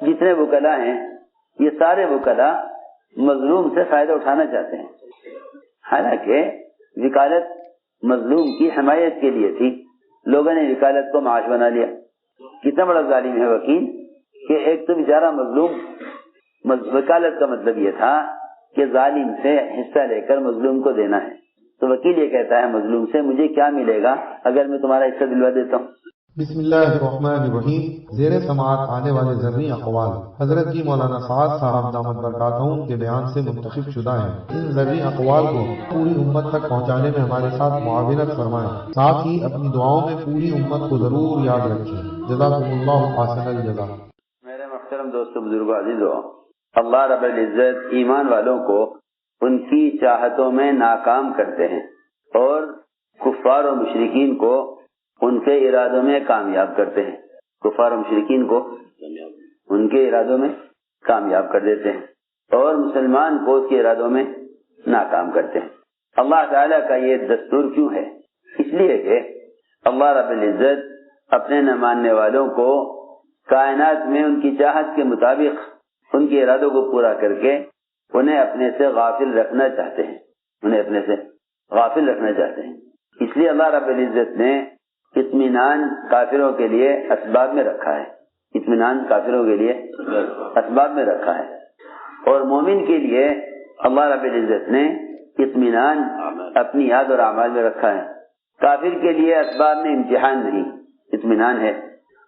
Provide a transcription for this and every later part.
جتنے وکلا ہیں یہ سارے وکلا مظلوم سے فائدہ اٹھانا چاہتے ہیں، حالانکہ وکالت مظلوم کی حمایت کے لیے تھی، لوگوں نے وکالت کو معاش بنا لیا۔ کتنا بڑا ظالم ہے وکیل کہ ایک تو بیچارہ مظلوم، وکالت کا مطلب یہ تھا کہ ظالم سے حصہ لے کر مظلوم کو دینا ہے، تو وکیل یہ کہتا ہے مظلوم سے مجھے کیا ملے گا اگر میں تمہارا حصہ دلوا دیتا ہوں۔ بسم اللہ الرحمن الرحیم۔ زیر سماعت آنے والے ذرنی اقوال حضرت کی مولانا سعد صاحب دامت برکاتہم کے بیان سے منتخب شدہ ہیں۔ ان ذرنی اقوال کو پوری امت تک پہنچانے میں ہمارے ساتھ معاونت فرمائیں، ساتھ ہی اپنی دعاؤں میں پوری امت کو ضرور یاد رکھیں۔ جزاکم اللہ احسن الجزا۔ میرے محترم دوستو، بزرگوں، عزیزوں، اللہ رب العزت ایمان والوں کو ان کی چاہتوں میں ناکام کرتے ہیں اور کفار و مشرکین کو ان کے ارادوں میں کامیاب کرتے ہیں، کفار و مشرکین کو ان کے ارادوں میں کامیاب کر دیتے ہیں اور مسلمان کو اس کے ارادوں میں ناکام کرتے ہیں۔ اللہ تعالیٰ کا یہ دستور کیوں ہے؟ اس لیے کہ اللہ رب العزت اپنے نہ ماننے والوں کو کائنات میں ان کی چاہت کے مطابق ان کے ارادوں کو پورا کر کے انہیں اپنے سے غافل رکھنا چاہتے ہیں، انہیں اپنے سے غافل رکھنا چاہتے ہیں۔ اس لیے اللہ رب العزت نے اطمینان کافروں کے لیے اسباب میں رکھا ہے، اطمینان کافروں کے لیے اسباب میں رکھا ہے، اور مومن کے لیے اللہ رب العزت نے اطمینان اپنی یاد اور اعمال میں رکھا ہے۔ کافر کے لیے اسباب میں امتحان نہیں، اطمینان ہے،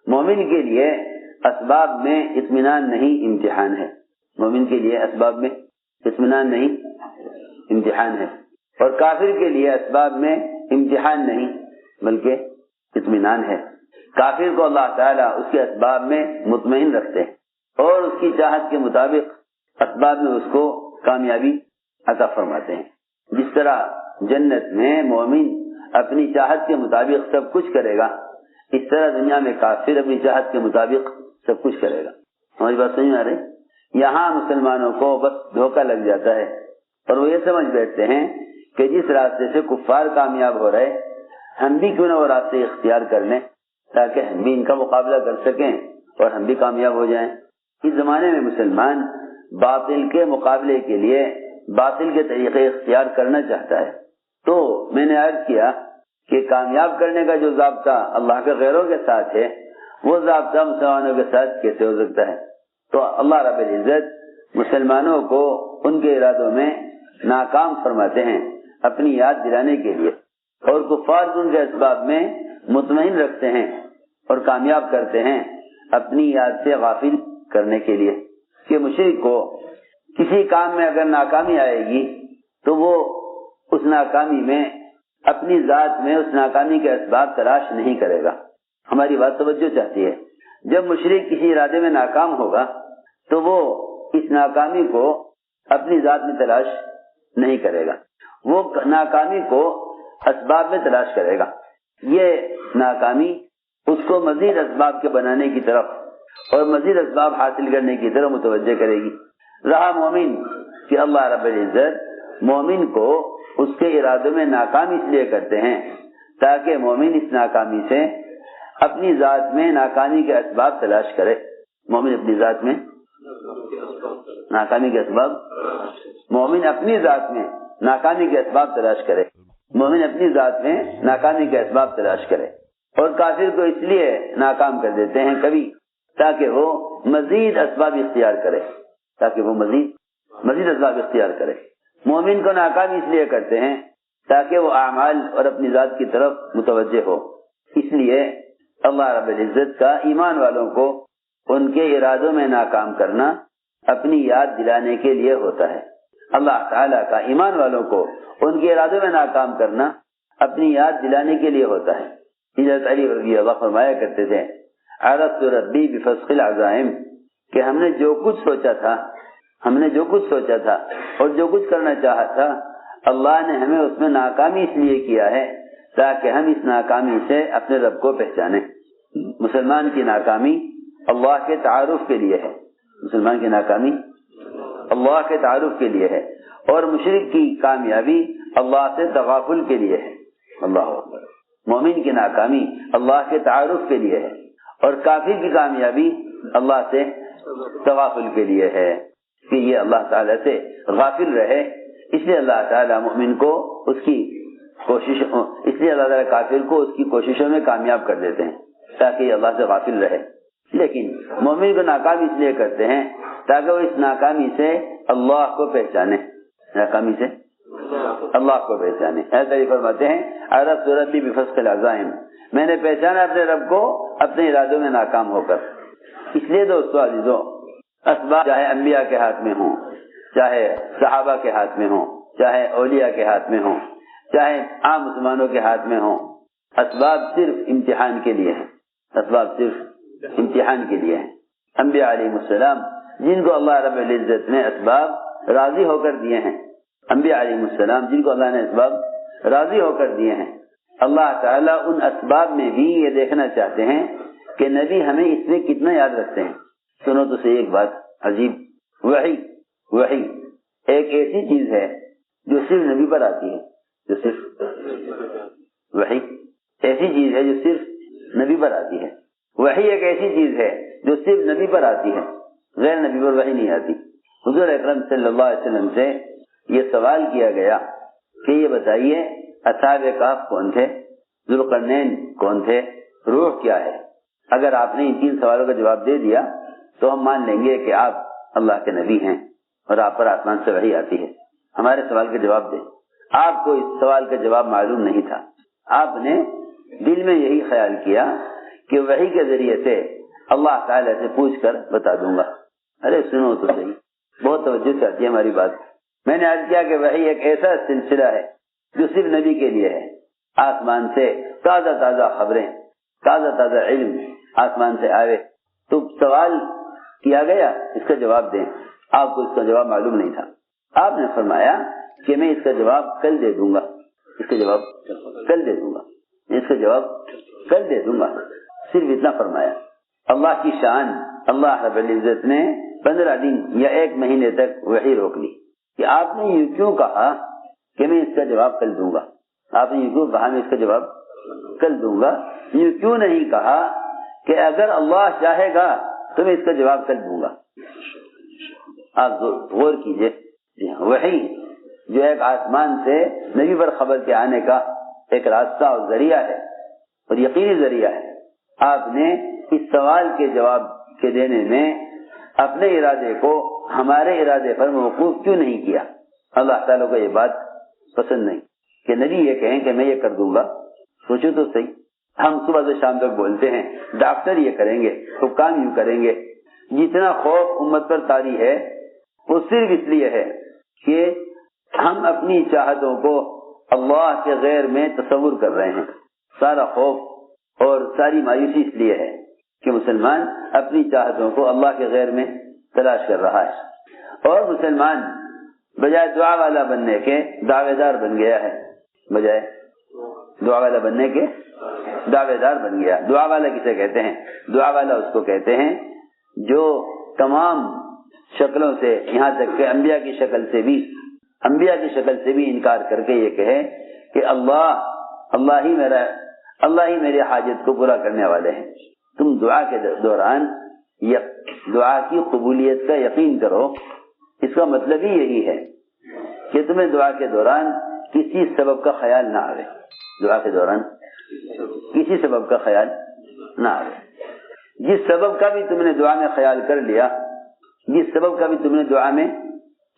مومن کے لیے اسباب میں اطمینان نہیں، امتحان ہے، مومن کے لیے اسباب میں اطمینان نہیں، امتحان ہے، اور کافر کے لیے اسباب میں امتحان نہیں بلکہ اطمینان ہے۔ کافر کو اللہ تعالیٰ اس کے اسباب میں مطمئن رکھتے ہیں اور اس کی چاہت کے مطابق اسباب میں اس کو کامیابی عطا فرماتے ہیں۔ جس طرح جنت میں مومن اپنی چاہت کے مطابق سب کچھ کرے گا، اس طرح دنیا میں کافر اپنی چاہت کے مطابق سب کچھ کرے گا۔ ہماری بات سمجھ میں آ رہی؟ یہاں مسلمانوں کو بس دھوکہ لگ جاتا ہے اور وہ یہ سمجھ بیٹھتے ہیں کہ جس راستے سے کفار کامیاب ہو رہے ہم بھی کیوں نہ وہ راستے اختیار کر لیں تاکہ ہم بھی ان کا مقابلہ کر سکیں اور ہم بھی کامیاب ہو جائیں۔ اس زمانے میں مسلمان باطل کے مقابلے کے لیے باطل کے طریقے اختیار کرنا چاہتا ہے۔ تو میں نے عرض کیا کہ کامیاب کرنے کا جو ضابطہ اللہ کے غیروں کے ساتھ ہے وہ ضابطہ مسلمانوں کے ساتھ کیسے ہو سکتا ہے؟ تو اللہ رب العزت مسلمانوں کو ان کے ارادوں میں ناکام فرماتے ہیں اپنی یاد دلانے کے لیے، اور کفار ان کے اسباب میں مطمئن رکھتے ہیں اور کامیاب کرتے ہیں اپنی یاد سے غافل کرنے کے لیے۔ کہ مشرک کو کسی کام میں اگر ناکامی آئے گی تو وہ اس ناکامی میں اپنی ذات میں اس ناکامی کے اسباب تلاش نہیں کرے گا۔ ہماری بات توجہ چاہتی ہے، جب مشرک کسی ارادے میں ناکام ہوگا تو وہ اس ناکامی کو اپنی ذات میں تلاش نہیں کرے گا، وہ ناکامی کو اسباب میں تلاش کرے گا۔ یہ ناکامی اس کو مزید اسباب کے بنانے کی طرف اور مزید اسباب حاصل کرنے کی طرف متوجہ کرے گی۔ رہا مومن کہ اللہ رب العزت مومن کو اس کے ارادوں میں ناکام اس لیے کرتے ہیں تاکہ مومن اس ناکامی سے اپنی ذات میں ناکامی کے اسباب تلاش کرے۔ مومن اپنی ذات میں ناکامی کے اسباب، مومن اپنی ذات میں ناکامی کے اسباب تلاش کرے، مومن اپنی ذات میں ناکامی کے اسباب تلاش کرے، اور کافر کو اس لیے ناکام کر دیتے ہیں کبھی تاکہ وہ مزید اسباب اختیار کرے، تاکہ وہ مزید اسباب اختیار کرے۔ مومن کو ناکام اس لیے کرتے ہیں تاکہ وہ اعمال اور اپنی ذات کی طرف متوجہ ہو۔ اس لیے اللہ رب العزت کا ایمان والوں کو ان کے ارادوں میں ناکام کرنا اپنی یاد دلانے کے لیے ہوتا ہے۔ اللہ تعالیٰ کا ایمان والوں کو ان کے ارادوں میں ناکام کرنا اپنی یاد دلانے کے لیے ہوتا ہے۔ حضرت علی رضی اللہ فرمایا کرتے تھے عرضت ربی بفسخ العزائم، کہ ہم نے جو کچھ سوچا تھا اور جو کچھ کرنا چاہا تھا اللہ نے ہمیں اس میں ناکامی اس لیے کیا ہے تاکہ ہم اس ناکامی سے اپنے رب کو پہچانیں۔ مسلمان کی ناکامی اللہ کے تعارف کے لیے ہے، مسلمان کی ناکامی اللہ کے تعارف کے لیے ہے، اور مشرک کی کامیابی اللہ سے تغافل کے لیے ہے۔ اللہ اکبر۔ مومن کی ناکامی اللہ کے تعارف کے لیے ہے اور کافر کی کامیابی اللہ سے تغافل کے لیے ہے کہ یہ اللہ تعالیٰ سے غافل رہے، اس لیے اللہ تعالیٰ مومن کو اس کی کوشش، اس لیے اللہ تعالیٰ کافر کو اس کی کوششوں میں کامیاب کر دیتے ہیں تاکہ یہ اللہ سے غافل رہے۔ لیکن مومن کو ناکام اس لیے کرتے ہیں تاکہ وہ اس ناکامی سے اللہ کو پہچانے، ناکامی سے اللہ کو پہچانے۔ ایسا ہی فرماتے ہیں عرفت ربی بفسق العزائم، میں نے پہچانا اپنے رب کو اپنے ارادوں میں ناکام ہو کر۔ اس لیے دوستو عزیزو، اسباب چاہے انبیاء کے ہاتھ میں ہوں، چاہے صحابہ کے ہاتھ میں ہوں، چاہے اولیاء کے ہاتھ میں ہوں، چاہے عام مسلمانوں کے ہاتھ میں ہوں، اسباب صرف امتحان کے لیے ہیں، اسباب صرف امتحان کے لیے ہیں۔ انبیاء علیہ السلام جن کو اللہ رب العزت نے اسباب راضی ہو کر دیے ہیں، انبیاء علیہ السلام جن کو اللہ نے اسباب راضی ہو کر دیے ہیں، اللہ تعالیٰ ان اسباب میں بھی یہ دیکھنا چاہتے ہیں کہ نبی ہمیں اس میں کتنا یاد رکھتے ہیں۔ سنو تو صحیح ایک بات عجیب، وحی ایک ایسی چیز ہے جو صرف نبی پر آتی ہے، جو صرف وحی ایسی چیز ہے جو صرف نبی پر آتی ہے۔ وحی ایک ایسی چیز ہے جو صرف نبی پر آتی ہے، غیر نبی پر وحی نہیں آتی۔ حضور اکرم صلی اللہ علیہ وسلم سے یہ سوال کیا گیا کہ یہ بتائیے اصحاب کہف کون تھے، ذوالقرنین کون تھے، روح کیا ہے؟ اگر آپ نے ان تین سوالوں کا جواب دے دیا تو ہم مان لیں گے کہ آپ اللہ کے نبی ہیں اور آپ پر آسمان سے وحی آتی ہے۔ ہمارے سوال کا جواب دیں۔ آپ کو اس سوال کا جواب معلوم نہیں تھا، آپ نے دل میں یہی خیال کیا کہ وحی کے ذریعے سے اللہ تعالی سے پوچھ کر بتا دوں گا۔ ارے سنو تو صحیح، بہت توجہ چاہتی ہے ہماری بات۔ میں نے عرض کیا کہ وحی ایک ایسا سلسلہ ہے جو صرف نبی کے لیے ہے۔ آسمان سے تازہ تازہ خبریں، تازہ تازہ علم آسمان سے آئے تو سوال کیا گیا اس کا جواب دیں۔ آپ کو اس کا جواب معلوم نہیں تھا، آپ نے فرمایا کہ میں اس کا جواب کل دے دوں گا، اس کا جواب کل دے دوں گا، اس کا جواب کل دے دوں گا، صرف اتنا فرمایا۔ اللہ کی شان، اللہ رب العزت نے 15 دن یا 1 مہینے تک وحی روک لی کہ آپ نے یہ کیوں کہا کہ میں اس کا جواب کل دوں گا، آپ نے یہ کیوں کہا میں اس کا جواب کل دوں گا، یہ کیوں نہیں کہا کہ اگر اللہ چاہے گا تو میں اس کا جواب کل دوں گا۔ آپ غور کیجئے، وحی جو ایک آسمان سے نبی پر خبر کے آنے کا ایک راستہ اور ذریعہ ہے اور یقینی ذریعہ ہے، آپ نے اس سوال کے جواب کے دینے میں اپنے ارادے کو ہمارے ارادے پر موقوف کیوں نہیں کیا؟ اللہ تعالیٰ کو یہ بات پسند نہیں کہ نبی یہ کہیں کہ میں یہ کر دوں گا۔ سوچو تو صحیح، ہم صبح سے شام تک بولتے ہیں ڈاکٹر یہ کریں گے، حکام یوں کریں گے۔ جتنا خوف امت پر طاری ہے وہ صرف اس لیے ہے کہ ہم اپنی چاہتوں کو اللہ کے غیر میں تصور کر رہے ہیں۔ سارا خوف اور ساری مایوسی اس لیے ہے کہ مسلمان اپنی چاہتوں کو اللہ کے غیر میں تلاش کر رہا ہے، اور مسلمان بجائے دعا والا بننے کے دعوے دار بن گیا ہے، بجائے دعا والا بننے کے دعوے دار بن گیا۔ دعا والا کسے کہتے ہیں؟ دعا والا اس کو کہتے ہیں جو تمام شکلوں سے، یہاں تک کہ انبیاء کی شکل سے بھی انکار کر کے یہ کہے کہ اللہ ہی میرے حاجت کو پورا کرنے والے ہیں۔ تم دعا کے دوران دعا کی قبولیت کا یقین کرو، اس کا مطلب ہی یہی ہے کہ تمہیں دعا کے دوران کسی سبب کا خیال نہ آئے، دعا کے دوران کسی سبب کا خیال نہ آئے۔ جس سبب کا بھی تم نے دعا میں خیال کر لیا، جس سبب کا بھی تم نے دعا میں،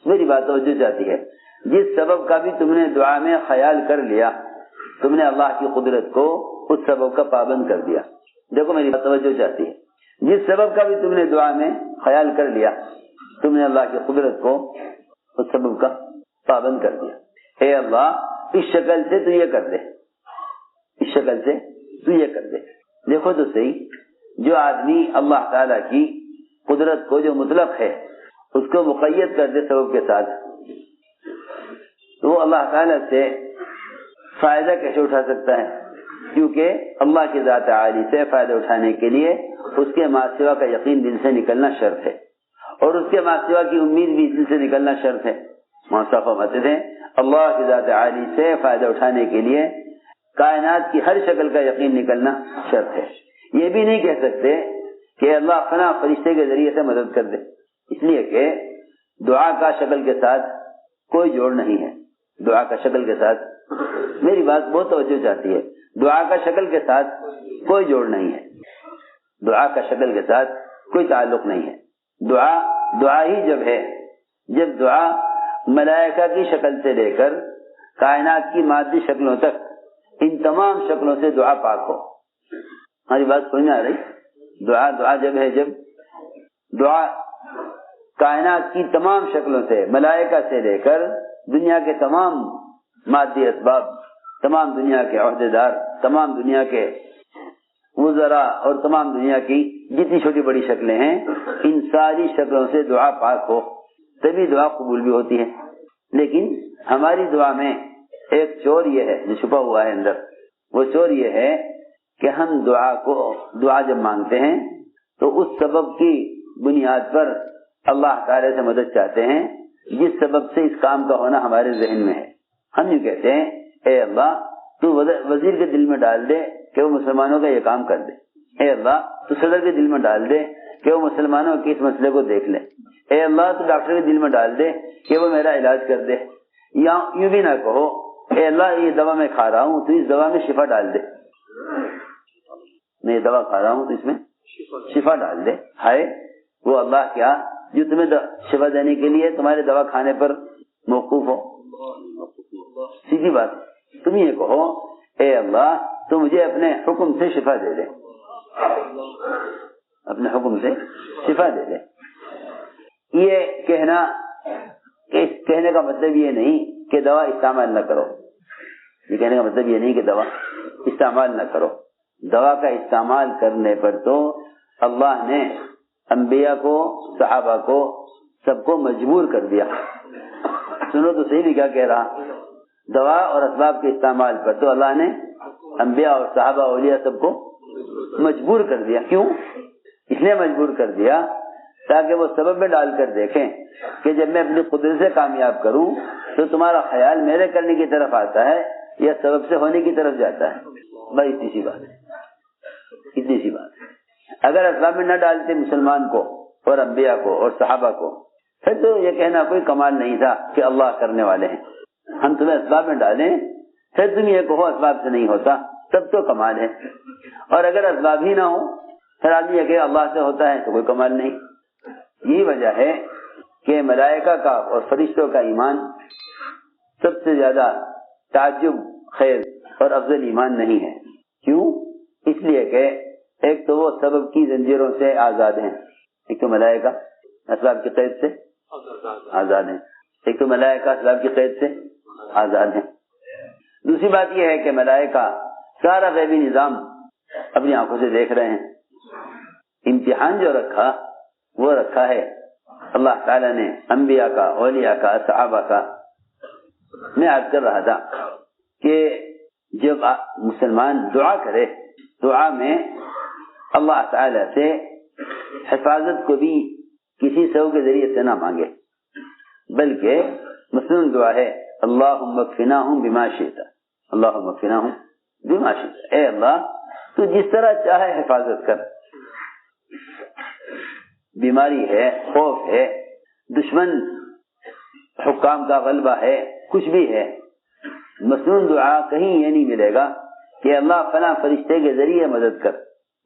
میری بات توجہ چاہتی ہے، جس سبب کا بھی تم نے دعا میں خیال کر لیا، تم نے اللہ کی قدرت کو اس سبب کا پابند کر دیا۔ دیکھو میری بات توجہ چاہتی ہے، جس سبب کا بھی تم نے دعا میں خیال کر لیا، تم نے اللہ کی قدرت کو اس سبب کا پابند کر دیا۔ اے اللہ اس شکل سے تو یہ کر دے، اس شکل سے تو یہ کر دے۔ دیکھو تو صحیح، جو آدمی اللہ تعالیٰ کی قدرت کو جو مطلق ہے اس کو مقید کر دے سبب کے ساتھ، تو وہ اللہ تعالیٰ سے فائدہ کیسے اٹھا سکتا ہے؟ کیونکہ اللہ کی ذات عالی سے فائدہ اٹھانے کے لیے اس کے ما سوا کا یقین دل سے نکلنا شرط ہے، اور اس کے ما سوا کی امید بھی دل سے نکلنا شرط ہے۔ مصطفیٰ فرماتے تھے اللہ کی ذات عالی سے فائدہ اٹھانے کے لیے کائنات کی ہر شکل کا یقین نکلنا شرط ہے۔ یہ بھی نہیں کہہ سکتے کہ اللہ فلاں فرشتے کے ذریعے سے مدد کر دے، اس لیے کہ دعا کا شکل کے ساتھ کوئی جوڑ نہیں ہے. دعا کا شکل کے ساتھ، میری بات بہت توجہ چاہتی ہے، دعا کا شکل کے ساتھ کوئی جوڑ نہیں ہے، دعا کا شکل کے ساتھ کوئی تعلق نہیں ہے. دعا ہی جب ہے جب دعا ملائکہ کی شکل سے لے کر کائنات کی مادی شکلوں تک ان تمام شکلوں سے دعا پاک ہو. ہماری بات سمجھ میں آ رہی؟ دعا جب ہے جب دعا کائنات کی تمام شکلوں سے، ملائکہ سے لے کر دنیا کے تمام مادی اسباب، تمام دنیا کے عہدیدار، تمام دنیا کے وزراء اور تمام دنیا کی جتنی چھوٹی بڑی شکلیں ہیں، ان ساری شکلوں سے دعا پاک ہو تبھی دعا قبول بھی ہوتی ہے. لیکن ہماری دعا میں ایک چور یہ ہے جو چھپا ہوا ہے اندر، وہ چور یہ ہے کہ ہم دعا جب مانگتے ہیں تو اس سبب کی بنیاد پر اللہ تعالی سے مدد چاہتے ہیں جس سبب سے اس کام کا ہونا ہمارے ذہن میں ہے. ہم یہ کہتے ہیں اے اللہ تو وزیر کے دل میں ڈال دے کہ وہ مسلمانوں کا یہ کام کر دے، اے اللہ تو صدر کے دل میں ڈال دے کہ وہ مسلمانوں کے اس مسئلے کو دیکھ لے، اے اللہ تو ڈاکٹر کے دل میں ڈال دے کہ وہ میرا علاج کر دے. یا یوں بھی نہ کہو اے اللہ یہ دوا میں کھا رہا ہوں تو اس دوا میں شفا ڈال دے، میں یہ دوا کھا رہا ہوں تو اس میں شفا ڈال دے. ہائے وہ اللہ کیا جو تمہیں شفا دینے کے لیے تمہارے دوا کھانے پر موقوف ہو. سیدھی بات، تم یہ کہو اے اللہ تو مجھے اپنے حکم سے شفا دے دے، اپنے حکم سے شفا دے دے. یہ کہنے کا مطلب یہ نہیں کہ دوا استعمال نہ کرو، یہ کہنے کا مطلب یہ نہیں کہ دوا استعمال نہ کرو. دوا کا استعمال کرنے پر تو اللہ نے انبیاء کو، صحابہ کو، سب کو مجبور کر دیا. سنو تو صحیح بھی کیا کہہ رہا، دوا اور اسباب کے استعمال پر تو اللہ نے انبیاء اور صحابہ اولیاء سب کو مجبور کر دیا. کیوں؟ اس لیے مجبور کر دیا تاکہ وہ سبب میں ڈال کر دیکھیں کہ جب میں اپنی قدرت سے کامیاب کروں تو تمہارا خیال میرے کرنے کی طرف آتا ہے یا سبب سے ہونے کی طرف جاتا ہے. بھائی اتنی سی بات ہے، اتنی سی بات ہے. اگر اسباب میں نہ ڈالتے مسلمان کو اور انبیاء کو اور صحابہ کو پھر تو یہ کہنا کوئی کمال نہیں تھا کہ اللہ کرنے والے ہیں. ہم تمہیں اسباب میں ڈالیں پھر تم یہ کہو اسباب سے نہیں ہوتا، تب تو کمال ہے. اور اگر اسباب ہی نہ ہو پھر آدمی یہ کہ اللہ سے ہوتا ہے تو کوئی کمال نہیں. یہی وجہ ہے کہ ملائکہ کا اور فرشتوں کا ایمان سب سے زیادہ تعجب خیز اور افضل ایمان نہیں ہے. کیوں؟ اس لیے کہ ایک تو وہ سبب کی زنجیروں سے آزاد ہیں، ایک تو ملائکہ اسباب کی قید سے آزاد ہیں، ایک تو ملائکہ اسباب کی قید سے آزاد ہیں. دوسری بات یہ ہے کہ ملائکہ سارا غیبی نظام اپنی آنکھوں سے دیکھ رہے ہیں. امتحان جو رکھا وہ رکھا ہے اللہ تعالیٰ نے انبیاء کا، اولیاء کا، صحابہ کا. میں عرض کر رہا تھا کہ جب مسلمان دعا کرے، دعا میں اللہ تعالیٰ سے حفاظت کو بھی کسی سبب کے ذریعے سے نہ مانگے، بلکہ مثلاً دعا ہے اللہم اکفناہم بما شئت، اللہم اکفناہم بما شئت. اے اللہ تو جس طرح چاہے حفاظت کر. بیماری ہے، خوف ہے، دشمن حکام کا غلبہ ہے، کچھ بھی ہے، مسنون دعا کہیں یہ نہیں ملے گا کہ اللہ فلاں فرشتے کے ذریعے مدد کر.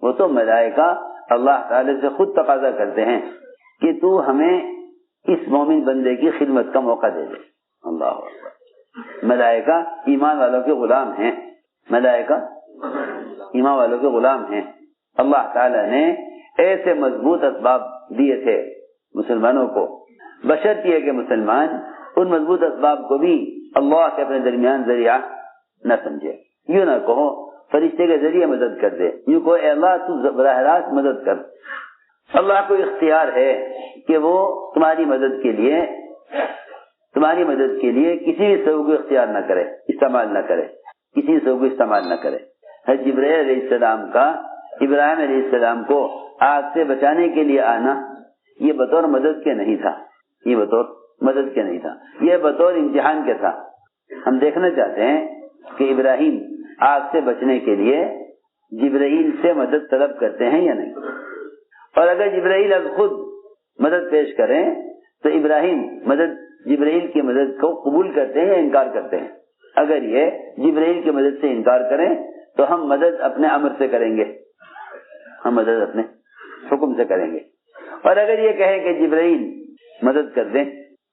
وہ تو ملائکہ اللہ تعالی سے خود تقاضا کرتے ہیں کہ تو ہمیں اس مومن بندے کی خدمت کا موقع دے دے. اللہ اکبر. ملائکہ ایمان والوں کے غلام ہیں، ملائکہ ایمان والوں کے غلام ہیں. اللہ تعالی نے ایسے مضبوط اسباب دیے تھے مسلمانوں کو، بشرط یہ کہ مسلمان ان مضبوط اسباب کو بھی اللہ کے اپنے درمیان ذریعہ نہ سمجھے. یوں نہ کہو فرشتے کے ذریعے مدد کر دے، یوں کہو اے اللہ تو براہ راست مدد کر. اللہ کو اختیار ہے کہ وہ تمہاری مدد کے لیے کسی بھی سبب کو اختیار نہ کرے، استعمال نہ کرے، کسی بھی سبب کو استعمال نہ کرے. جبرائیل علیہ السلام کا ابراہیم علیہ السلام کو آگ سے بچانے کے لیے آنا یہ بطور مدد کے نہیں تھا، یہ بطور مدد کے نہیں تھا، یہ بطور امتحان کے تھا. ہم دیکھنا چاہتے ہیں کہ ابراہیم آگ سے بچنے کے لیے جبرائیل سے مدد طلب کرتے ہیں یا نہیں. اور اگر جبرائیل از خود مدد پیش کریں تو ابراہیم جبرائیل کی مدد کو قبول کرتے ہیں یا انکار کرتے ہیں؟ اگر یہ جبرائیل کی مدد سے انکار کریں تو ہم مدد اپنے امر سے کریں گے، ہم مدد اپنے حکم سے کریں گے۔ اور اگر یہ کہیں کہ جبرائیل مدد کر دیں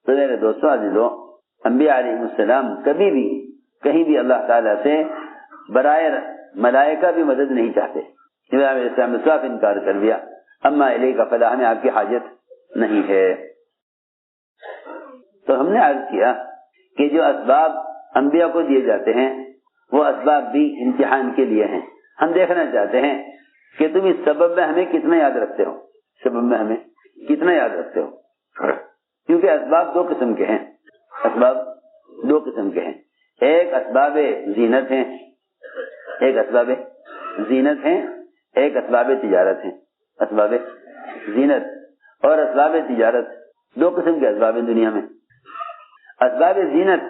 تو میرے دوستوں عزیزوں، انبیاء علیہ السلام کبھی بھی کہیں بھی اللہ تعالیٰ سے برائے ملائکہ بھی مدد نہیں چاہتے۔ ابراہیم علیہ السلام نے صاف انکار کر دیا، اما الیک فلا، ہمیں آپ کی حاجت نہیں ہے۔ تو ہم نے عرض کیا کہ جو اسباب انبیاء کو دیے جاتے ہیں وہ اسباب بھی امتحان کے لیے ہیں۔ ہم دیکھنا چاہتے ہیں کہ تم اس سبب میں ہمیں کتنا یاد رکھتے ہو، سبب میں ہمیں کتنا یاد رکھتے ہو، کیونکہ اسباب دو قسم کے ہیں، اسباب دو قسم کے ہیں، ایک اسباب زینت ہیں، ایک اسباب زینت ہیں، ایک اسباب تجارت ہیں۔ اسباب زینت اور اسباب تجارت دو قسم کے اسباب ہیں دنیا میں۔ اسباب زینت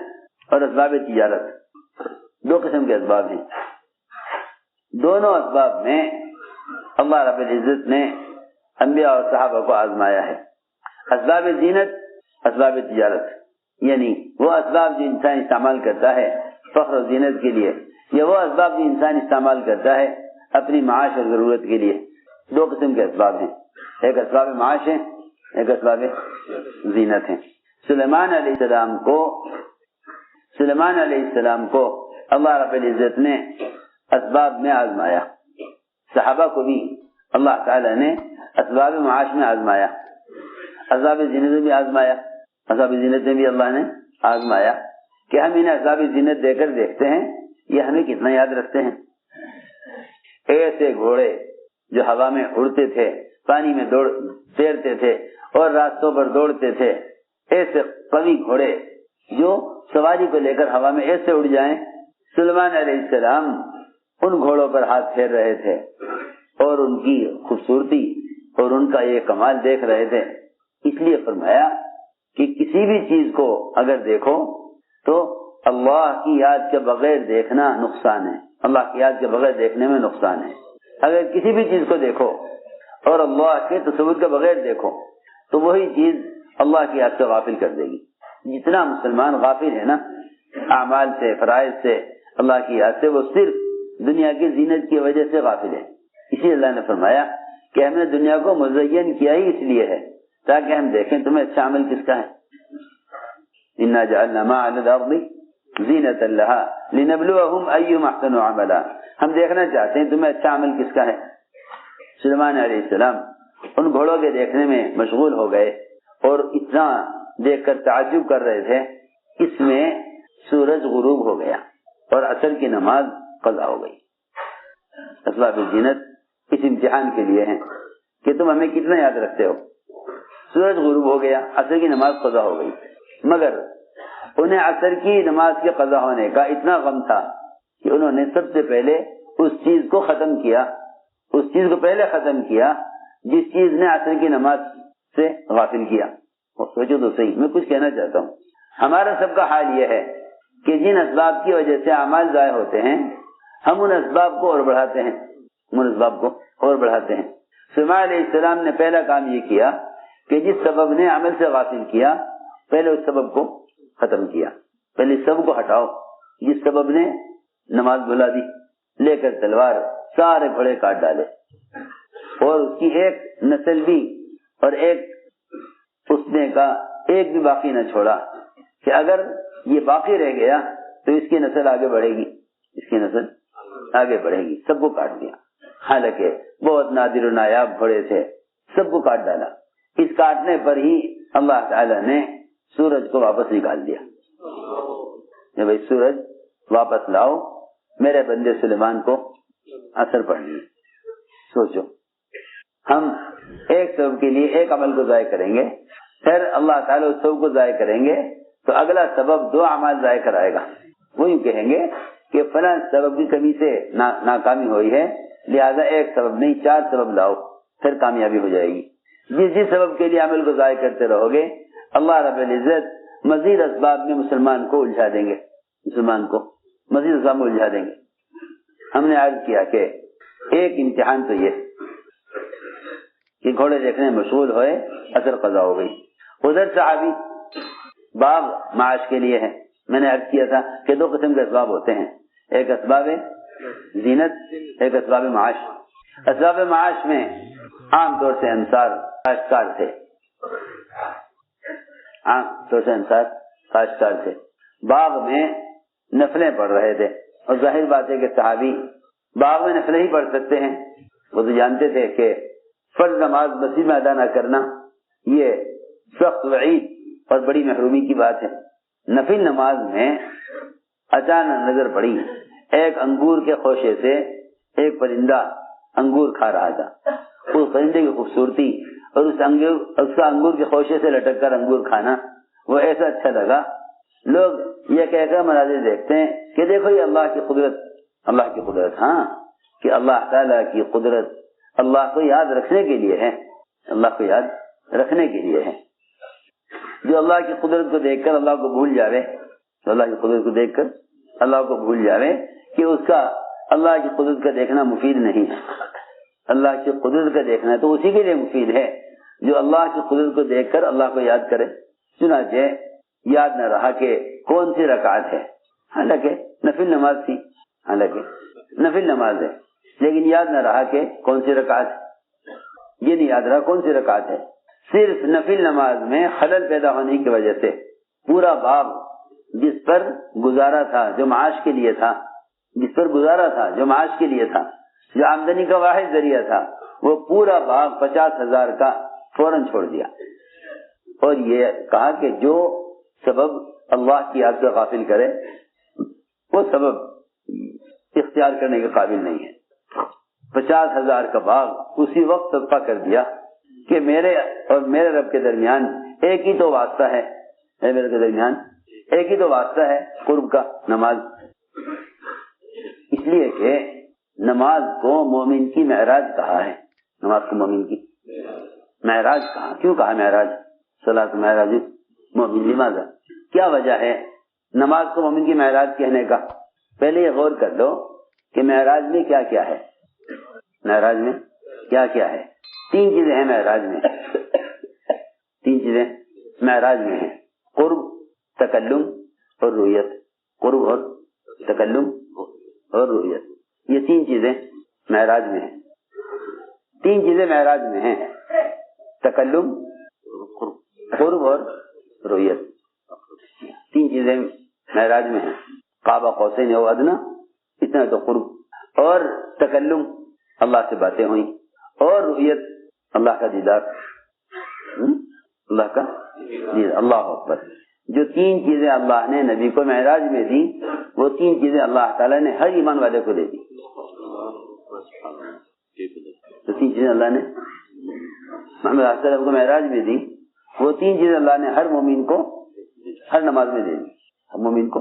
اور اسباب تجارت دو قسم کے اسباب ہیں۔ دونوں اسباب میں اللہ رب العزت نے انبیاء اور صحابہ کو آزمایا ہے۔ اسباب زینت، اسباب تجارت، یعنی وہ اسباب جو انسان استعمال کرتا ہے فخر و زینت کے لیے، یا وہ اسباب جو انسان استعمال کرتا ہے اپنی معاش اور ضرورت کے لیے۔ دو قسم کے اسباب ہیں، ایک اسباب معاش ہیں، ایک اسباب زینت ہیں۔ سلیمان علیہ السلام کو اللہ رب العزت نے اسباب میں آزمایا، صحابہ کو بھی اللہ تعالی نے اسباب معاش میں آزمایا، اسباب زینت میں بھی آزمایا، اسباب زینت میں بھی اللہ نے آزمایا کہ ہم انہیں اسباب زینت دے کر دیکھتے ہیں یہ ہمیں کتنا یاد رکھتے ہیں۔ ایسے گھوڑے جو ہوا میں اڑتے تھے، پانی میں تیرتے تھے اور راستوں پر دوڑتے تھے، ایسے قوی گھوڑے جو سواری کو لے کر ہوا میں ایسے اڑ جائیں، سلیمان علیہ السلام ان گھوڑوں پر ہاتھ پھیر رہے تھے اور ان کی خوبصورتی اور ان کا یہ کمال دیکھ رہے تھے۔ اس لیے فرمایا کہ کسی بھی چیز کو اگر دیکھو تو اللہ کی یاد کے بغیر دیکھنا نقصان ہے، اللہ کی یاد کے بغیر دیکھنے میں نقصان ہے۔ اگر کسی بھی چیز کو دیکھو اور اللہ کے تصور کے بغیر دیکھو تو وہی چیز اللہ کی یاد سے غافل کر دے گی۔ جتنا مسلمان غافل ہے نا اعمال سے، فرائض سے، اللہ کی یاد سے، وہ صرف دنیا کی زینت کی وجہ سے غافل ہے۔ اسی اللہ نے فرمایا کہ ہم نے دنیا کو مزین کیا ہی اس لیے ہے تاکہ ہم دیکھیں تمہیں اچھا عمل کس کا ہے۔ انا جعلنا ما علی الارض زینۃ لها لنبلوهم ایہم احسن عملا، ہم دیکھنا چاہتے ہیں تمہیں اچھا عمل کس کا ہے۔ سلیمان علیہ السلام ان گھوڑوں کے دیکھنے میں مشغول ہو گئے اور اتنا دیکھ کر تعجب کر رہے تھے، اس میں سورج غروب ہو گیا اور عصر کی نماز قضا ہو گئی۔ اسباب زینت اس امتحان کے لیے ہیں کہ تم ہمیں کتنا یاد رکھتے ہو۔ سورج غروب ہو گیا، عصر کی نماز قضا ہو گئی، مگر انہیں عصر کی نماز کے قضا ہونے کا اتنا غم تھا کہ انہوں نے سب سے پہلے اس چیز کو ختم کیا، اس چیز کو پہلے ختم کیا جس چیز نے عصر کی نماز سے غافل کیا۔ سوچو تو صحیح، میں کچھ کہنا چاہتا ہوں، ہمارا سب کا حال یہ ہے کہ جن اسباب کی وجہ سے اعمال ضائع ہوتے ہیں ہم ان اسباب کو اور بڑھاتے ہیں، ان اسباب کو اور بڑھاتے ہیں۔ سلیمان علیہ السلام نے پہلا کام یہ کیا کہ جس سبب نے عمل سے غافل کیا پہلے اس سبب کو ختم کیا، پہلے سب کو ہٹاؤ۔ جس سبب نے نماز بھلا دی، لے کر تلوار سارے گھوڑے کاٹ ڈالے اور اس کی ایک نسل بھی اور ایک پوچھنے کا ایک بھی باقی نہ چھوڑا کہ اگر یہ باقی رہ گیا تو اس کی نسل آگے بڑھے گی، اس کی نسل آگے بڑھے گی۔ سب کو کاٹ دیا، حالانکہ بہت نادر و نایاب گھوڑے تھے، سب کو کاٹ ڈالا۔ اس کاٹنے پر ہی اللہ تعالی نے سورج کو واپس نکال دیا کہ بھائی سورج واپس لاؤ، میرے بندے سلیمان کو اثر پڑنی ہے۔ سوچو، ہم ایک سبب کے لیے ایک عمل کو ضائع کریں گے، پھر اللہ تعالیٰ اس سبب کو ضائع کریں گے تو اگلا سبب دو اعمال ضائع کرائے گا۔ وہ یوں کہیں گے کہ فلاں سبب کی کمی سے ناکامی ہوئی ہے، لہذا ایک سبب نہیں 4 سبب لاؤ، پھر کامیابی ہو جائے گی۔ جس سبب کے لیے عمل کو ضائع کرتے رہو گے اللہ رب العزت مزید اسباب میں مسلمان کو الجھا دیں گے، مسلمان کو مزید اسباب میں الجھا دیں گے۔ ہم نے عرض کیا کہ ایک امتحان تو یہ کہ گھوڑے دیکھنے میں مشغول ہوئے، اثر قضا ہو گئی۔ ادھر صحابی باغ معاش کے لیے ہے، میں نے عرض کیا تھا کہ دو قسم کے اسباب ہوتے ہیں، ایک اسباب زینت، ایک اسباب معاش۔ اسباب معاش میں عام طور سے انصار کاشتکار تھے، عام طور سے انصار کاشتکار تھے، باغ میں نفلیں پڑھ رہے تھے، اور ظاہر بات ہے کہ صحابی باغ میں نفلیں ہی پڑھ سکتے ہیں، وہ تو جانتے تھے کہ فرض نماز مسجد میں ادا نہ کرنا یہ سخت وعید اور بڑی محرومی کی بات ہے۔ نفل نماز میں اچانک نظر پڑی، ایک انگور کے خوشے سے ایک پرندہ انگور کھا رہا تھا، اس پرندے کی خوبصورتی اور اس کا انگور کے خوشے سے لٹک کر انگور کھانا وہ ایسا اچھا لگا، لوگ یہ کہہ کر مناظر دیکھتے ہیں کہ دیکھو یہ اللہ کی قدرت، اللہ کی قدرت، ہاں کہ اللہ تعالیٰ کی قدرت اللہ کو یاد رکھنے کے لیے ہے، اللہ کو یاد رکھنے کے لیے ہے۔ جو اللہ کی قدرت کو دیکھ کر اللہ کو بھول جاوے، تو اللہ کی قدرت کو دیکھ کر اللہ کو بھول جاوے کہ اس کا اللہ کی قدرت کا دیکھنا مفید نہیں ہے۔ اللہ کی قدرت کا دیکھنا تو اسی کے لیے مفید ہے جو اللہ کی قدرت کو دیکھ کر اللہ کو یاد کرے۔ چنانچہ یاد نہ رہا کہ کون سی رکعت ہے، حالانکہ نفل نماز تھی، حالانکہ نفل نماز ہے، لیکن یاد نہ رہا کہ کون سی رکعت ہے، یہ نہیں یاد رہا کون سی رکعت ہے۔ صرف نفل نماز میں خلل پیدا ہونے کی وجہ سے پورا باب جس پر گزارا تھا جو معاش کے لیے تھا، جس پر گزارا تھا جو معاش کے لیے تھا، جو آمدنی کا واحد ذریعہ تھا، وہ پورا باب 50,000 کا فوراً چھوڑ دیا، اور یہ کہا کہ جو سبب اللہ کی یاد سے غافل کرے وہ سبب اختیار کرنے کے قابل نہیں ہے۔ 50,000 کا باغ اسی وقت صدقہ کر دیا کہ میرے اور میرے رب کے درمیان ایک ہی تو واسطہ ہے، میرے کے درمیان ایک ہی تو واسطہ ہے، قرب کا، نماز۔ اس لیے کہ نماز کو مومن کی معراج کہا ہے، نماز کو مومن کی معراج کہا۔ کیوں کہا معراج؟ صلاۃ معراج مومن، لماذا؟ کیا وجہ ہے نماز کو مومن کی معراج کہنے کا؟ پہلے یہ غور کر لو کہ معراج میں کیا کیا ہے، معراج میں کیا کیا ہے؟ 3 چیزیں ہیں معراج میں، 3 چیزیں معراج میں ہیں، قرب، تکلم اور رؤیت، قرب اور تکلم اور رؤیت، یہ 3 چیزیں معراج میں ہیں۔ 3 چیزیں معراج میں ہیں، تکلم، قرب اور رؤیت، 3 چیزیں معراج میں ہیں۔ قاب قوسین او ادنی، اتنا تو قرب، اور تکلم اللہ سے باتیں ہوئیں، اور رؤیت اللہ کا دیدار، اللہ کا دیدار، اللہ اکبر۔ جو 3 چیزیں اللہ نے نبی کو معراج میں دی، وہ 3 چیزیں اللہ تعالیٰ نے ہر ایمان والے کو دے دی۔ جو 3 چیزیں اللہ نے محمد صلی اللہ علیہ وسلم کو معراج میں دی، وہ 3 چیزیں اللہ نے ہر مومن کو ہر نماز میں دے دی، ہر مومن کو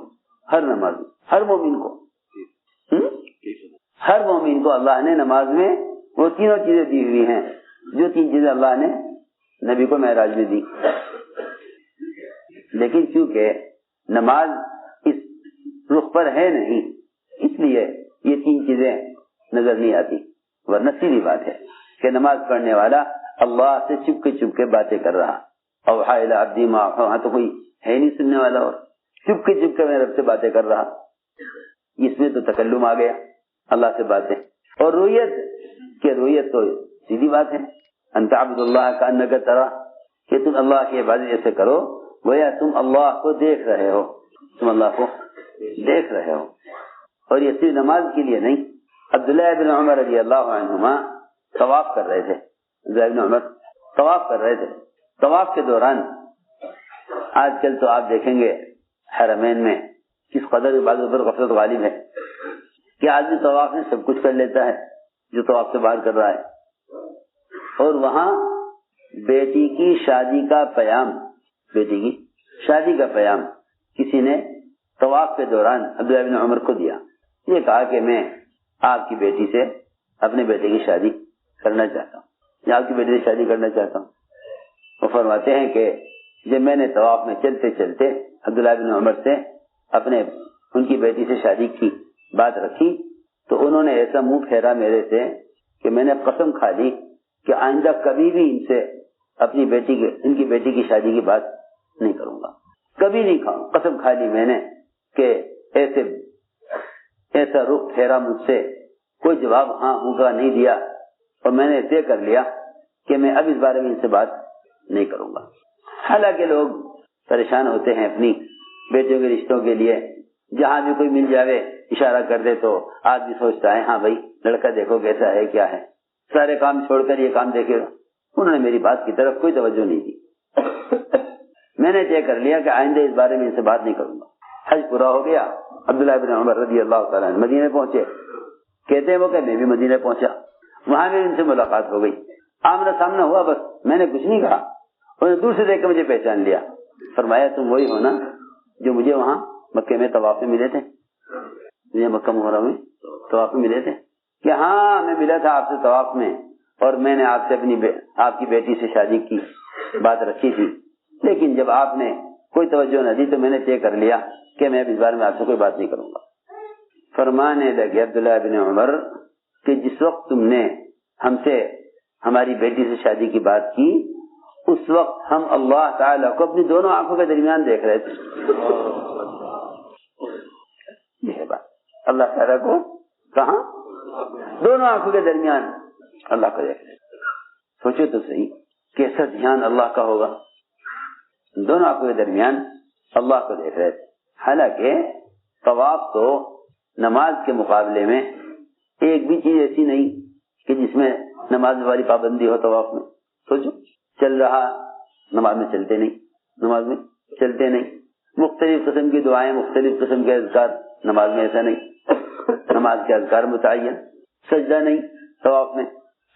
ہر نماز میں، ہر مومن کو، ہر مومن کو اللہ نے نماز میں وہ تینوں چیزیں دی ہوئی ہیں جو 3 چیزیں اللہ نے نبی کو معراج میں دی۔ لیکن چونکہ نماز اس رخ پر ہے نہیں، اس لیے یہ 3 چیزیں نظر نہیں آتی، ورنہ سیدھی بات ہے کہ نماز پڑھنے والا اللہ سے چپ کے باتیں کر رہا، اوحی الی عبدی ما اوحی، وہاں تو کوئی ہے نہیں سننے والا، اور چپ کے میرے رب سے باتیں کر رہا، اس میں تو تکلم آ گیا، اللہ سے باتیں۔ اور رؤیت، کہ رؤیت تو سیدھی بات ہے، ان تعبد اللہ کانک تراہ، کہ تم اللہ کی عبادت ایسے کرو گویا تم اللہ کو دیکھ رہے ہو، تم اللہ کو دیکھ رہے ہو۔ اور یہ صرف نماز کے لیے نہیں، عبداللہ ابن عمر رضی اللہ عنہما طواف کر رہے تھے، عبداللہ ابن عمر طواف کر رہے تھے، طواف کے دوران آج کل تو آپ دیکھیں گے حرمین میں کس قدر عبادت پر غفلت غالب ہے کہ آدمی طواف میں سب کچھ کر لیتا ہے جو طواف سے باہر کر رہا ہے، اور وہاں بیٹی کی شادی کا پیام، بیٹی کی شادی کا پیام کسی نے طواف کے دوران عبداللہ بن عمر کو دیا، یہ کہا کہ میں آپ کی بیٹی سے اپنے بیٹے کی شادی کرنا چاہتا ہوں، یا آپ کی بیٹی سے شادی کرنا چاہتا ہوں۔ وہ فرماتے ہیں کہ جب میں نے طواف میں چلتے چلتے عبداللہ بن عمر سے ان کی بیٹی سے شادی کی بات رکھی تو انہوں نے ایسا منہ پھیرا میرے سے کہ میں نے قسم کھا لی کہ آئندہ کبھی بھی ان سے اپنی ان کی بیٹی کی شادی کی بات نہیں کروں گا، کبھی نہیں کھاؤں. قسم کھا لی میں نے کہ ایسا رخ پھیرا مجھ سے، کوئی جواب ہاں ہوں کا نہیں دیا، اور میں نے طے کر لیا کہ میں اب اس بارے میں ان سے بات نہیں کروں گا. حالانکہ لوگ پریشان ہوتے ہیں اپنی بیٹیوں کے رشتوں کے لیے، جہاں بھی کوئی مل جاوے اشارہ کر دے تو آدمی سوچتا ہے ہاں بھائی لڑکا دیکھو کیسا ہے کیا ہے، سارے کام چھوڑ کر یہ کام دیکھے گا. انہوں نے میری بات کی طرف کوئی توجہ نہیں دی. میں نے طے کر لیا کہ آئندہ اس بارے میں ان سے بات نہیں کروں گا. حج پورا ہو گیا، عبداللہ بن عمر رضی اللہ تعالیٰ عنہ مدینے پہنچے. کہتے ہیں وہ کہ میں بھی مدینے پہنچا، وہاں بھی ان سے ملاقات ہو گئی، آمنا سامنا ہوا. بس میں نے کچھ نہیں کہا، انہوں نے دور سے دیکھ کے مجھے پہچان لیا. فرمایا تم وہی ہو نا جو مجھے وہاں مکے میں طواف میں ملے تھے، مجھے مکہ معظمہ میں طواف میں ملے تھے؟ کہ ہاں میں ملا تھا آپ سے طواف میں، اور میں نے آپ سے آپ کی بیٹی سے شادی کی بات رکھی تھی، لیکن جب آپ نے کوئی توجہ نہ دی تو میں نے طے کر لیا کہ میں اس بارے میں آپ سے کوئی بات نہیں کروں گا. فرمانے لگے عبداللہ بن عمر کہ جس وقت تم نے ہم سے ہماری بیٹی سے شادی کی بات کی، اس وقت ہم اللہ تعالیٰ کو اپنی دونوں آنکھوں کے درمیان دیکھ رہے تھے. یہ ہے بات، اللہ تعالیٰ کو کہاں؟ دونوں آنکھوں کے درمیان اللہ کو دیکھ رہے. سوچو تو صحیح کیسا دھیان اللہ کا ہوگا، دونوں آنکھوں کے درمیان اللہ کو دیکھ رہے تھے. حالانکہ طواف تو نماز کے مقابلے میں ایک بھی چیز ایسی نہیں کہ جس میں نماز والی پابندی ہو. طواف میں سوچو، چل رہا نماز میں چلتے نہیں، نماز میں چلتے نہیں، مختلف قسم کی دعائیں، مختلف قسم کے اذکار، نماز میں ایسا نہیں، نماز کے اذکار متعین، سجدہ نہیں طواف میں.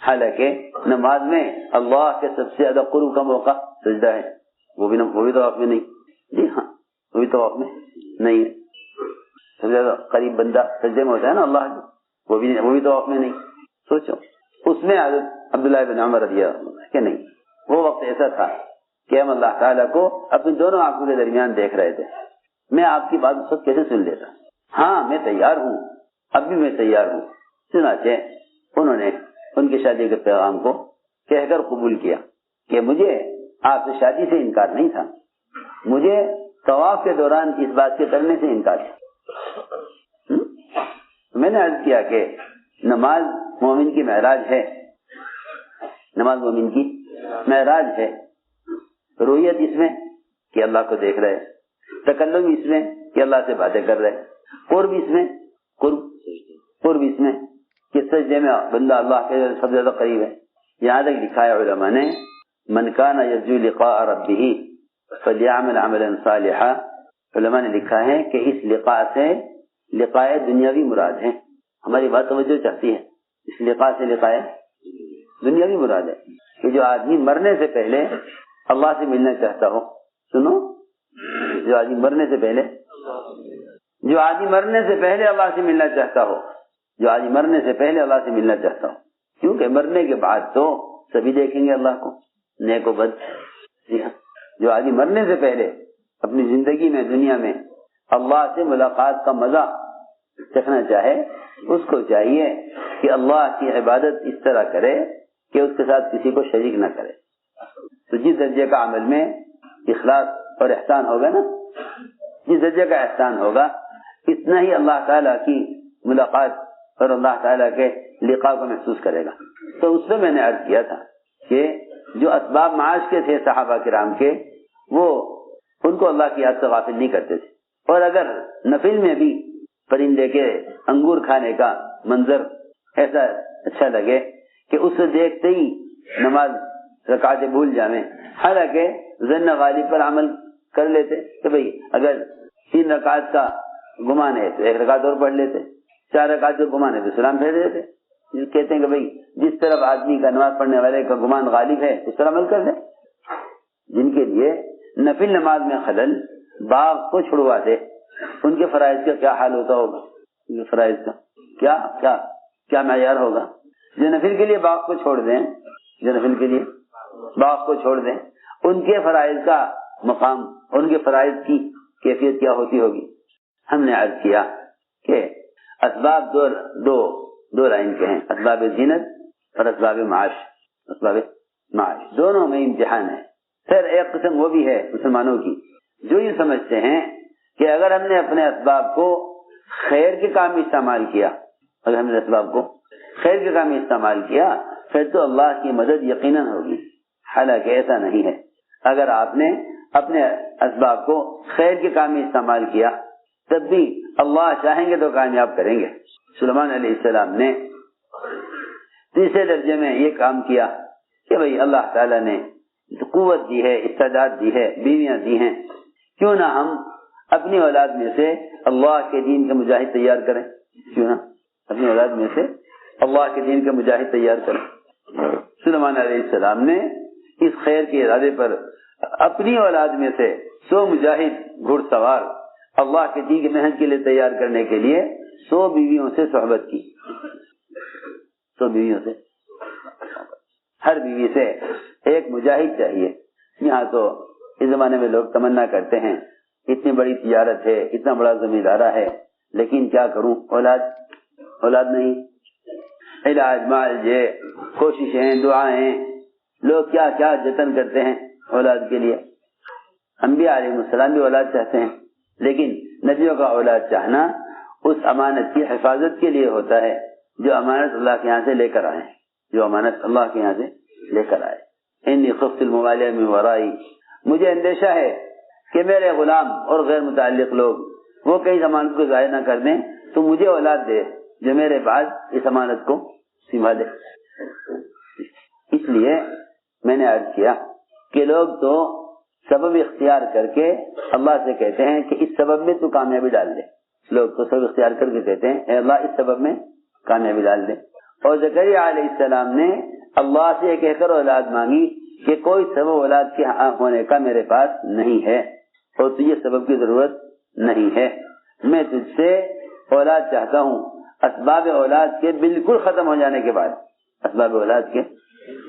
حالانکہ نماز میں اللہ کے سب سے زیادہ قرب کا موقع سجدہ ہے، وہ بھی طواف میں نہیں. جی ہاں، وہ بھی طواف میں نہیں ہے. سب سے زیادہ قریب بندہ سجدے میں ہوتا ہے نا اللہ کے، وہ بھی طواف میں نہیں. سوچو اس میں حضرت عبداللہ بن عمر رضی اللہ عنہ کہ نہیں، وہ وقت ایسا تھا کہ ہم اللہ تعالیٰ کو اپنی دونوں آنکھوں کے درمیان دیکھ رہے تھے. میں آپ کی بات اس وقت کیسے سن لیتا؟ ہاں میں تیار ہوں، اب بھی میں تیار ہوں. چنانچہ انہوں نے ان کی شادی کے پیغام کو کہہ کر قبول کیا کہ مجھے آپ سے شادی سے انکار نہیں تھا، مجھے طواف کے دوران اس بات کے کرنے سے انکار تھا. میں نے عرض کیا کہ نماز مومن کی معراج ہے، نماز مومن کی معراج ہے. رویت اس میں کہ اللہ کو دیکھ رہے، تکلم اس میں کہ اللہ سے باتیں کر رہے، قرب اس میں قرب اس میں کہ سجدے میں بندہ اللہ کے سب سے زیادہ قریب ہے. یہاں تک لکھا ہے علماء نے من کان یرجو لقاء ربہ فلیعمل عملا صالحا. علماء نے لکھا ہے کہ اس لقاء سے لقاء دنیاوی مراد ہے. ہماری بات توجہ چاہتی ہے، اس لقاء سے لقاء دنیاوی مراد ہے کہ جو آدمی مرنے سے پہلے اللہ سے ملنا چاہتا ہو. سنو، جو آدمی مرنے سے پہلے اللہ سے ملنا چاہتا ہو، جو آدمی مرنے سے پہلے اللہ سے ملنا چاہتا ہو، کیونکہ مرنے کے بعد تو سبھی دیکھیں گے اللہ کو، نیک و بد. جی ہاں، جو آدمی مرنے سے پہلے اپنی زندگی میں دنیا میں اللہ سے ملاقات کا مزہ چکھنا چاہے، اس کو چاہیے کہ اللہ کی عبادت اس طرح کرے کہ اس کے ساتھ کسی کو شریک نہ کرے. تو جس درجے کا عمل میں اخلاص اور احسان ہوگا نا، جس درجے کا احسان ہوگا، اتنا ہی اللہ تعالیٰ کی ملاقات اور اللہ تعالیٰ کے لقاء کو محسوس کرے گا. تو اس سے میں نے عرض کیا تھا کہ جو اسباب معاش کے تھے صحابہ کرام کے، وہ ان کو اللہ کی یاد سے غافل نہیں کرتے تھے. اور اگر نفل میں بھی پرندے کے انگور کھانے کا منظر ایسا اچھا لگے کہ اس سے دیکھتے ہی نماز رکعتیں بھول جائیں، حالانکہ ظن غالب پر عمل کر لیتے کہ بھئی اگر 3 رکعت کا گمان ہے تو 1 رکعت اور پڑھ لیتے، 4 رکعت کا گمان ہے تو سلام پھیر دیتے. کہتے ہیں کہ بھئی جس طرف آدمی کا نماز پڑھنے والے کا گمان غالب ہے اس طرح عمل کر دیں. جن کے لیے نفل نماز میں خلل باغ کو چھڑوا دے، ان کے فرائض کا کیا حال ہوتا ہوگا؟ ان کے فرائض کا کیا کیا کیا معیار ہوگا؟ جو نفل کے لیے باغ کو چھوڑ دیں، جو نفل کے لیے باغ کو چھوڑ دیں، ان کے فرائض کا مقام، ان کے فرائض کی کیفیت کیا ہوتی ہوگی؟ ہم نے عرض کیا کہ اسباب دو لائن کے ہیں، اسباب زینت اور اسباب معاش. اسباب معاش دونوں میں امتحان ہے. پھر ایک قسم وہ بھی ہے مسلمانوں کی جو یہ سمجھتے ہیں کہ اگر ہم نے اپنے اسباب کو خیر کے کام میں استعمال کیا، اگر ہم نے اسباب کو خیر کے کام میں استعمال کیا پھر تو اللہ کی مدد یقیناً ہوگی. حالانکہ ایسا نہیں ہے. اگر آپ نے اپنے اسباب کو خیر کے کام میں استعمال کیا تب بھی اللہ چاہیں گے تو کامیاب کریں گے. سلیمان علیہ السلام نے تیسرے درجے میں یہ کام کیا کہ بھئی اللہ تعالیٰ نے قوت دی ہے، استعداد دی ہے، بیویاں دی ہیں، کیوں نہ ہم اپنی اولاد میں سے اللہ کے دین کے مجاہد تیار کریں. کیوں نہ اپنی اولاد میں سے اللہ کے دین کے مجاہد تیار کریں. سلیمان علیہ السلام نے اس خیر کے ارادے پر اپنی اولاد میں سے 100 مجاہد گھڑ سوار اللہ کے دین کی محنت کے لیے تیار کرنے کے لیے 100 بیویوں سے صحبت کی. 100 بیویوں سے، ہر بیوی سے ایک مجاہد چاہیے. یہاں تو اس زمانے میں لوگ تمنا کرتے ہیں اتنی بڑی تجارت ہے، اتنا بڑا زمیندارہ ہے، لیکن کیا کروں، اولاد نہیں. علاج معالج کوششیں دعائیں، لوگ کیا کیا جتن کرتے ہیں اولاد کے لیے. انبیاء علیہ السلام بھی اولاد چاہتے ہیں، لیکن نبیوں کا اولاد چاہنا اس امانت کی حفاظت کے لیے ہوتا ہے جو امانت اللہ کے یہاں سے لے کر آئے، جو امانت اللہ کے یہاں سے لے کر آئے. انی خفت الموالیہ من ورائی، مجھے اندیشہ ہے کہ میرے غلام اور غیر متعلق لوگ وہ کئی امانت کو ضائع نہ کر دیں، تو مجھے اولاد دے جو میرے بعد اس امانت کو سنبھالے. اس لیے میں نے عرض کیا کہ لوگ تو سبب اختیار کر کے اللہ سے کہتے ہیں کہ اس سبب میں تو کامیابی ڈال دے. لوگ تو سبب اختیار کر کے کہتے ہیں اے اللہ اس سبب میں کامیابی ڈال دے. اور زکریا علیہ السلام نے اللہ سے کہہ کر اولاد مانگی کہ کوئی سبب اولاد کے ہونے کا میرے پاس نہیں ہے اور تجھے سبب کی ضرورت نہیں ہے. میں تجھ سے اولاد چاہتا ہوں اسباب اولاد کے بالکل ختم ہو جانے کے بعد، اسباب اولاد کے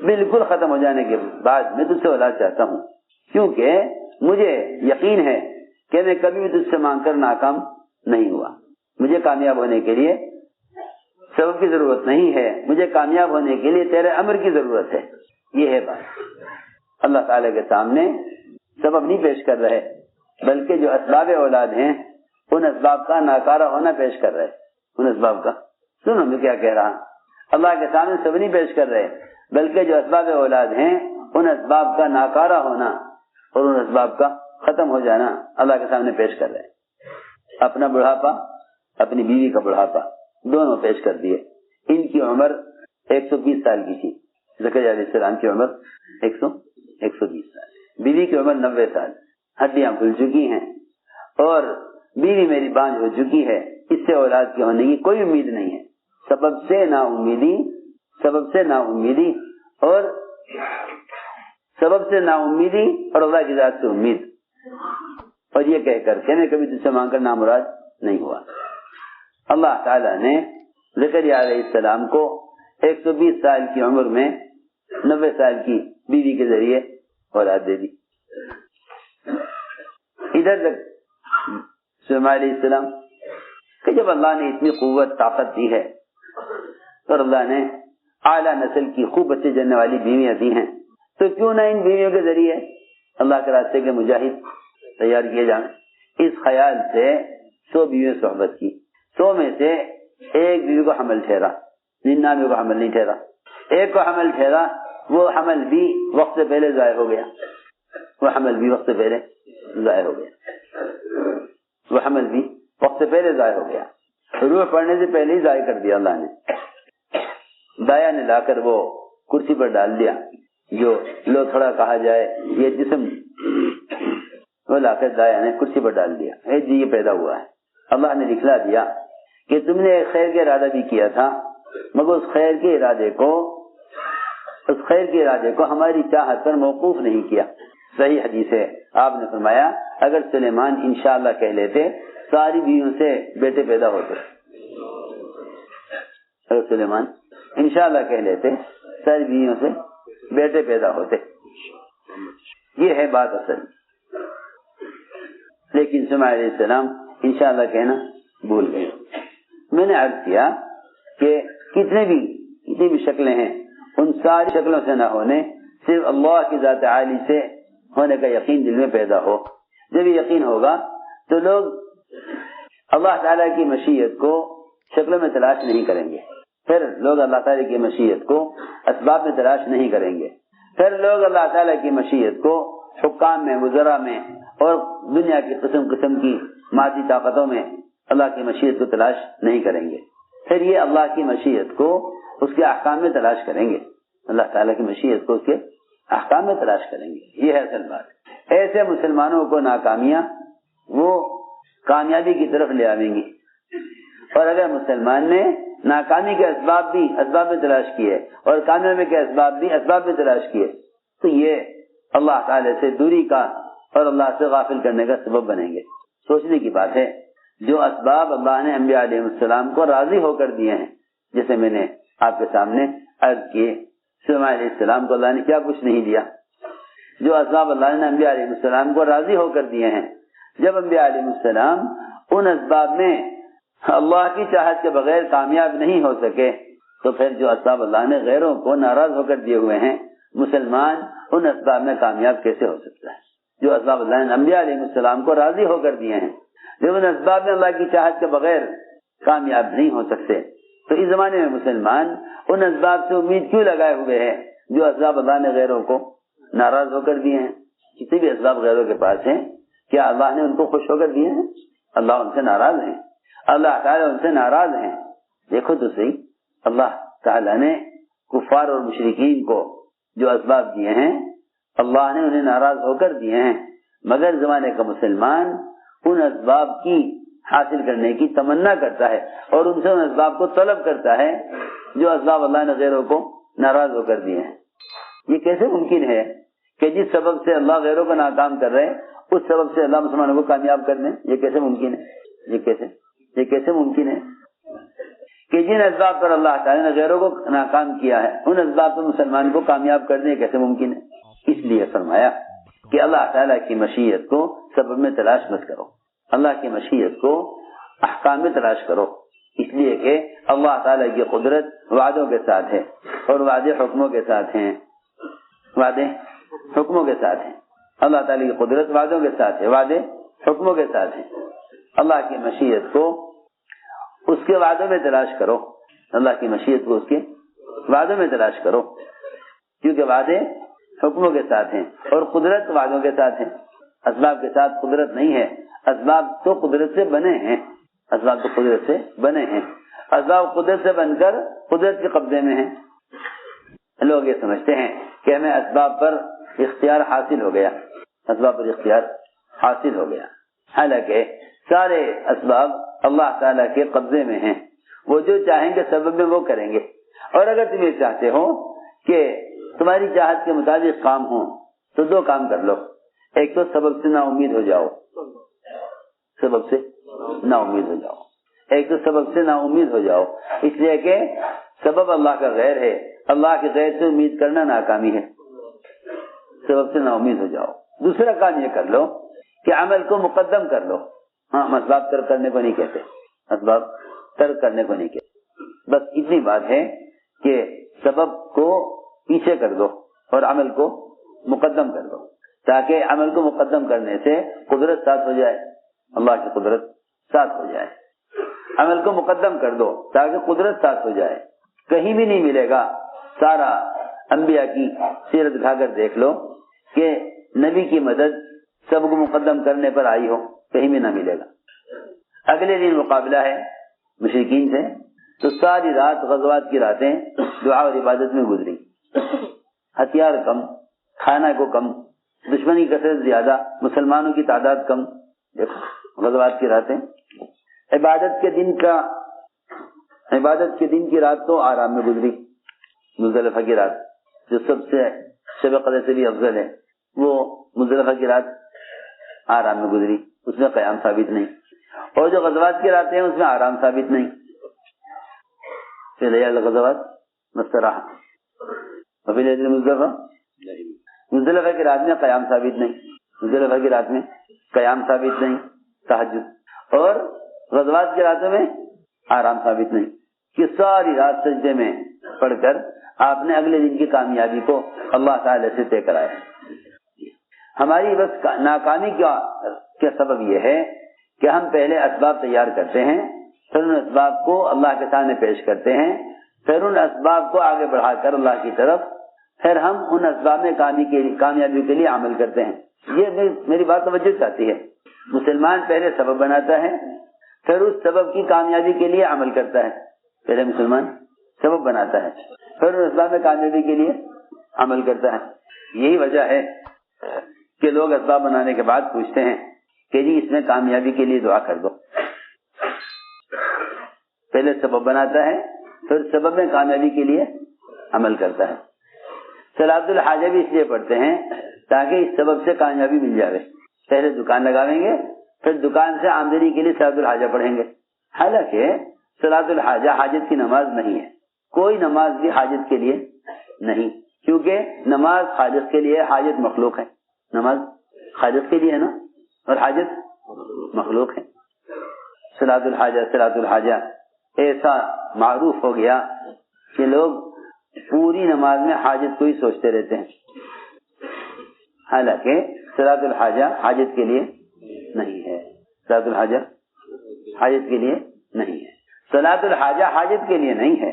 بالکل ختم ہو جانے کے بعد میں تجھ سے اولاد چاہتا ہوں، کیونکہ مجھے یقین ہے کہ میں کبھی بھی تجھ سے مانگ کر ناکام نہیں ہوا. مجھے کامیاب ہونے کے لیے سبب کی ضرورت نہیں ہے، مجھے کامیاب ہونے کے لیے تیرے امر کی ضرورت ہے. یہ ہے بات. اللہ تعالی کے سامنے سبب نہیں پیش کر رہے بلکہ جو اسباب اولاد ہیں ان اسباب کا ناکارہ ہونا پیش کر رہے. ان اسباب کا سنو میں کیا کہہ رہا، اللہ کے سامنے سب نہیں پیش کر رہے بلکہ جو اسباب اولاد ہیں ان اسباب کا ناکارہ ہونا اور ان اسباب کا ختم ہو جانا اللہ کے سامنے پیش کر رہے. اپنا بڑھاپا، اپنی بیوی کا بڑھاپا دونوں پیش کر دیے. ان کی عمر 120 سال کی تھی. زکریا علیہ السلام کی عمر 120 سال، بیوی کی عمر 90 سال. ہڈیاں کھل چکی ہیں اور بیوی میری بانجھ ہو چکی ہے، اس سے اولاد کے ہونے کی کوئی امید نہیں ہے. سبب سے نا امیدی اور اللہ کی ذات سے امید. اور یہ کہہ کر کہ میں کبھی تجھ سے مانگ کر نامراد نہیں ہوا. اللہ تعالیٰ نے زکریا علیہ السلام کو 120 سال کی عمر میں 90 سال کی بیوی کے ذریعے اولاد دے دی. ادھر تک سلیمان علیہ السلام کہ جب اللہ نے اتنی قوت طاقت دی ہے اور اللہ نے اعلیٰ نسل کی خوب بچے جننے والی بیویاں دی ہیں تو کیوں نہ ان بیویوں کے ذریعے اللہ کے راستے کے مجاہد تیار کیے جائیں. اس خیال سے 100 بیویوں صحبت کی. 100 میں سے ایک بیوی کو حمل ٹھہرا، 99 کو حمل نہیں ٹھہرا. ایک کو حمل ٹھہرا، وہ حمل بھی وقت سے پہلے ضائع ہو گیا. روح پڑنے سے پہلے ہی ضائع کر دیا اللہ نے. دایا نے لا کر وہ کرسی پر ڈال دیا، جو لو تھوڑا کہا جائے یہ جسم، وہ لا کر دایا نے کرسی پر ڈال دیا. اے جی یہ پیدا ہوا ہے. اللہ نے دکھلا دیا کہ تم نے ایک خیر کا ارادہ بھی کیا تھا مگر اس خیر کے ارادے کو ہماری چاہت پر موقوف نہیں کیا. صحیح حدیث ہے، آپ نے فرمایا اگر سلیمان انشاءاللہ کہہ لیتے ساری بیویوں سے بیٹے پیدا ہوتے. اگر سلیمان انشاءاللہ کہہ لیتے ساری بیویوں سے بیٹے پیدا ہوتے. یہ ہے بات اصل. لیکن سلیمان علیہ السلام انشاءاللہ کہنا بھول گئے. میں نے عرض کیا کہ کتنی بھی شکلیں ہیں ان ساری شکلوں سے نہ ہونے، صرف اللہ کی ذات عالی سے ہونے کا یقین دل میں پیدا ہو۔ جب یہ یقین ہوگا تو لوگ اللہ تعالیٰ کی مشیت کو شکلوں میں تلاش نہیں کریں گے، پھر لوگ اللہ تعالیٰ کی مشیت کو اسباب میں تلاش نہیں کریں گے، پھر لوگ اللہ تعالیٰ کی مشیت کو حکام میں، وزراء میں اور دنیا کی قسم قسم کی مادی طاقتوں میں اللہ کی مشیت کو تلاش نہیں کریں گے، پھر یہ اللہ کی مشیت کو اس کے احکام میں تلاش کریں گے، اللہ تعالیٰ کی مشیت کو اس کے احکام میں تلاش کریں گے۔ یہ ہے اصل بات۔ ایسے مسلمانوں کو ناکامیاں وہ کامیابی کی طرف لے آئیں گی، اور اگر مسلمان نے ناکامی کے اسباب بھی اسباب میں تلاش کیے اور کامیابی کے اسباب بھی اسباب میں تلاش کیے تو یہ اللہ تعالی سے دوری کا اور اللہ سے غافل کرنے کا سبب بنیں گے۔ سوچنے کی بات ہے، جو اسباب اللہ نے انبیاء علیہ السلام کو راضی ہو کر دیے ہیں، جیسے میں نے آپ کے سامنے عرض کیے، سلیمان علیہ السلام کو اللہ نے کیا کچھ نہیں دیا، جو اسباب اللہ نے انبیاء علیہ السلام کو راضی ہو کر دیے ہیں، جب انبیاء علیہ السلام ان اسباب میں اللہ کی چاہت کے بغیر کامیاب نہیں ہو سکے تو پھر جو اسباب اللہ نے غیروں کو ناراض ہو کر دیے ہوئے ہیں، مسلمان ان اسباب میں کامیاب کیسے ہو سکتا ہے؟ جو اسباب اللہ نے انبیاء علیہ السلام کو راضی ہو کر دیے ہیں، جب ان اسباب میں اللہ کی چاہت کے بغیر کامیاب نہیں ہو سکتے تو اس زمانے میں مسلمان ان اسباب سے امید کیوں لگائے ہوئے ہیں جو اسباب اللہ نے غیروں کو ناراض ہو کر دیے ہیں؟ جتنے بھی اسباب غیروں کے پاس ہیں، کیا اللہ نے ان کو خوش ہو کر دیے ہیں؟ اللہ ان سے ناراض ہیں، اللہ تعالیٰ ان سے ناراض ہیں۔ دیکھو تو صحیح، اللہ تعالیٰ نے کفار اور مشرکین کو جو اسباب دیے ہیں اللہ نے انہیں ناراض ہو کر دیے ہیں، مگر زمانے کا مسلمان ان اسباب کی حاصل کرنے کی تمنا کرتا ہے اور ان سے ان اسباب کو طلب کرتا ہے جو اسباب اللہ نے غیروں کو ناراض ہو کر دیے ہیں۔ یہ کیسے ممکن ہے کہ جس سبب سے اللہ غیروں کو ناکام کر رہے اس سبب سے اللہ مسلمانوں کو کامیاب کر دیں؟ یہ کیسے ممکن ہے؟ یہ کیسے ممکن ہے کہ جن اسباب پر اللہ تعالیٰ نے غیروں کو ناکام کیا ہے ان اسباب پر مسلمان کو کامیاب کر دیں؟ کیسے ممکن ہے؟ اس لیے فرمایا کہ اللہ تعالیٰ کی مشیت کو سبب میں تلاش مت کرو، اللہ کی مشیت کو احکام میں تلاش کرو، اس لیے کہ اللہ تعالیٰ کی قدرت وعدوں کے ساتھ ہے اور وعدے حکموں کے ساتھ ہیں، وعدے حکموں کے ساتھ ہیں۔ اللہ تعالیٰ کی قدرت وعدوں کے ساتھ ہے، وعدے حکموں کے ساتھ ہیں۔ اللہ کی مشیت کو اس کے وعدوں میں تلاش کرو، اللہ کی مشیت کو اس کے وعدوں میں تلاش کرو، کیونکہ وعدے حکموں کے ساتھ ہیں اور قدرت وعدوں کے ساتھ ہیں۔ اسباب کے ساتھ قدرت نہیں ہے، اسباب تو قدرت سے بنے ہیں، اسباب تو قدرت سے بنے ہیں، اسباب قدرت سے بن کر قدرت کے قبضے میں ہیں۔ لوگ یہ سمجھتے ہیں کہ ہمیں اسباب پر اختیار حاصل ہو گیا، اسباب پر اختیار حاصل ہو گیا، حالانکہ سارے اسباب اللہ تعالیٰ کے قبضے میں ہیں، وہ جو چاہیں گے سبب میں وہ کریں گے۔ اور اگر تم یہ چاہتے ہو کہ تمہاری چاہت کے مطابق کام ہو تو دو کام کر لو، ایک تو سبب سے نا امید ہو جاؤ، سبب سے نا امید ہو جاؤ، ایک تو سبب سے نا امید ہو جاؤ، اس لیے کہ سبب اللہ کا غیر ہے، اللہ کے غیر سے امید کرنا ناکامی ہے، سبب سے نا امید ہو جاؤ۔ دوسرا کام یہ کر لو کہ عمل کو مقدم کر لو، ہاں اسباب ترک کرنے کو نہیں کہتے، اسباب ترک کرنے کو نہیں کہتے، بس اتنی بات ہے کہ سبب کو پیچھے کر دو اور عمل کو مقدم کر دو، تاکہ عمل کو مقدم کرنے سے قدرت ساتھ ہو جائے، اللہ کی قدرت ساتھ ہو جائے۔ عمل کو مقدم کر دو تاکہ قدرت ساتھ ہو جائے۔ کہیں بھی نہیں ملے گا، سارا انبیاء کی سیرت اٹھا کر دیکھ لو کہ نبی کی مدد سب کو مقدم کرنے پر آئی ہو، کہیں بھی نہ ملے گا۔ اگلے دن مقابلہ ہے مشرکین سے، تو ساری رات غزوات کی راتیں دعا اور عبادت میں گزری، ہتھیار کم، کھانا کو کم، دشمنی کی کثرت زیادہ، مسلمانوں کی تعداد کم۔ دیکھو غزوات کی راتیں، عبادت کے دن کی رات تو آرام میں گزری، مزدلفہ کی رات جو سب سے شب قدر سے بھی افضل ہے، وہ مزدلفہ کی رات آرام میں گزری، اس میں قیام ثابت نہیں، اور جو غزوات کی راتیں ہیں اس میں آرام ثابت نہیں۔ غزوات مستراحہ مزدلفہ کی رات میں قیام ثابت نہیں، مزدلفہ کی رات میں قیام ثابت نہیں، تہجد، اور غزوات کی راتوں میں آرام ثابت نہیں، کہ ساری رات سجدے میں پڑھ کر آپ نے اگلے دن کی کامیابی کو اللہ تعالی سے طے کرایا۔ ہماری بس ناکامی کا سبب یہ ہے کہ ہم پہلے اسباب تیار کرتے ہیں، پھر ان اسباب کو اللہ کے سامنے پیش کرتے ہیں، پھر ان اسباب کو آگے بڑھا کر اللہ کی طرف، پھر ہم ان اسباب میں کامیابی کے لیے عمل کرتے ہیں۔ یہ میری بات توجہ چاہتی ہے۔ مسلمان پہلے سبب بناتا ہے، پھر اس سبب کی کامیابی کے لیے عمل کرتا ہے۔ پہلے مسلمان سبب بناتا ہے، پھر اس اسباب میں کامیابی کے لیے عمل کرتا ہے۔ یہی وجہ ہے کہ لوگ اسباب بنانے کے بعد پوچھتے ہیں کہ جی اس میں کامیابی کے لیے دعا کر دو۔ پہلے سبب بناتا ہے، پھر سبب میں کامیابی کے لیے عمل کرتا ہے۔ صلاۃ الحاجہ بھی اس لیے پڑھتے ہیں تاکہ اس سبب سے کامیابی مل جائے۔ پہلے دکان لگاویں گے، پھر دکان سے آمدنی کے لیے صلاۃ الحاجہ پڑھیں گے۔ حالانکہ صلاۃ الحاجہ حاجت کی نماز نہیں ہے، کوئی نماز بھی حاجت کے لیے نہیں، کیونکہ نماز خالق کے لیے، حاجت مخلوق ہے۔ نماز خالق کے لیے ہے نا، اور حاجت مخلوق ہے۔ صلاۃ الحاجہ ایسا معروف ہو گیا کہ لوگ پوری نماز میں حاجت کو ہی سوچتے رہتے ہیں، حالانکہ صلاۃ الحاجہ حاجت کے لیے نہیں ہے۔ صلاۃ الحاجہ حاجت کے لیے نہیں ہے۔ صلاۃ الحاجہ حاجت کے لیے نہیں ہے،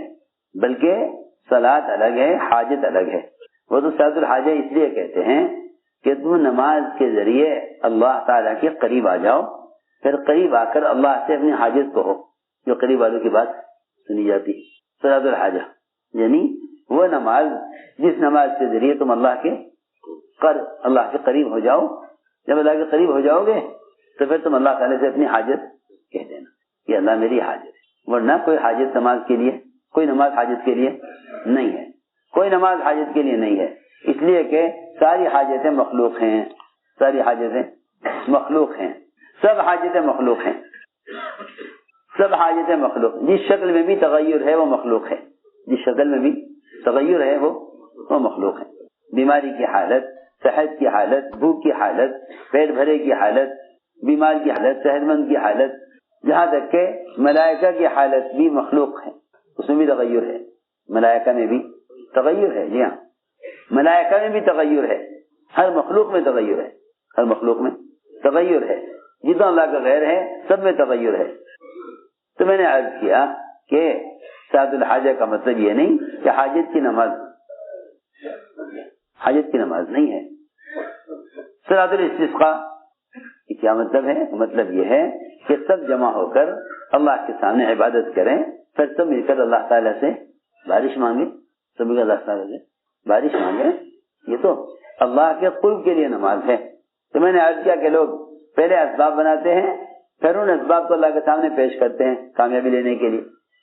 بلکہ صلاۃ الگ ہے، حاجت الگ ہے۔ وہ تو صلاۃ الحاجہ اس لیے کہتے ہیں کہ تم نماز کے ذریعے اللہ تعالیٰ کے قریب آ جاؤ، پھر قریب آ کر اللہ سے اپنی حاجت کہو، جو قریب والوں کی بات سنی جاتی۔ صلاۃ الحاجہ یعنی وہ نماز جس نماز کے ذریعے تم اللہ کے قریب ہو جاؤ۔ جب اللہ کے قریب ہو جاؤ گے تو پھر تم اللہ تعالیٰ سے اپنی حاجت کہہ دینا کہ اللہ میری حاجت ہے، ورنہ کوئی حاجت نماز کے لیے، کوئی نماز حاجت کے لیے نہیں ہے، کوئی نماز حاجت کے لیے نہیں ہے، اس لیے کہ ساری حاجتیں مخلوق ہیں، ساری حاجتیں مخلوق ہیں، سب حاجتیں مخلوق ہیں، سب حاجتیں مخلوق، جس شکل میں بھی تغیر ہے وہ مخلوق ہے، جس شکل میں بھی تغیر ہے وہ مخلوق ہے۔ بیماری کی حالت، صحت کی حالت، بھوک کی حالت، پیٹ بھرے کی حالت، بیمار کی حالت، صحت مند کی حالت، جہاں تک کہ ملائکہ کی حالت بھی مخلوق ہے، اس میں بھی تغیر ہے، ملائکہ میں بھی تغیر ہے۔ جی ہاں، ملائکہ میں بھی تغیر ہے، ہر مخلوق میں تغیر ہے، ہر مخلوق میں تغیر ہے، جتنا اللہ کا غیر ہے سب میں تغیر ہے۔ تو میں نے عرض کیا کہ صلاۃ الحاجہ کا مطلب یہ نہیں کہ حاجت کی نماز نہیں ہے۔ صلاۃ الاستسقاء کیا مطلب ہے؟ مطلب یہ ہے کہ سب جمع ہو کر اللہ کے سامنے عبادت کریں، پھر سب مل کر اللہ تعالیٰ سے بارش مانگے، سب مل کر اللہ تعالیٰ سے بارش مانگے۔ یہ تو اللہ کے قرب کے لیے نماز ہے۔ تو میں نے عرض کیا کہ لوگ پہلے اسباب بناتے ہیں، پھر ان اسباب کو اللہ کے سامنے پیش کرتے ہیں کامیابی لینے کے لیے۔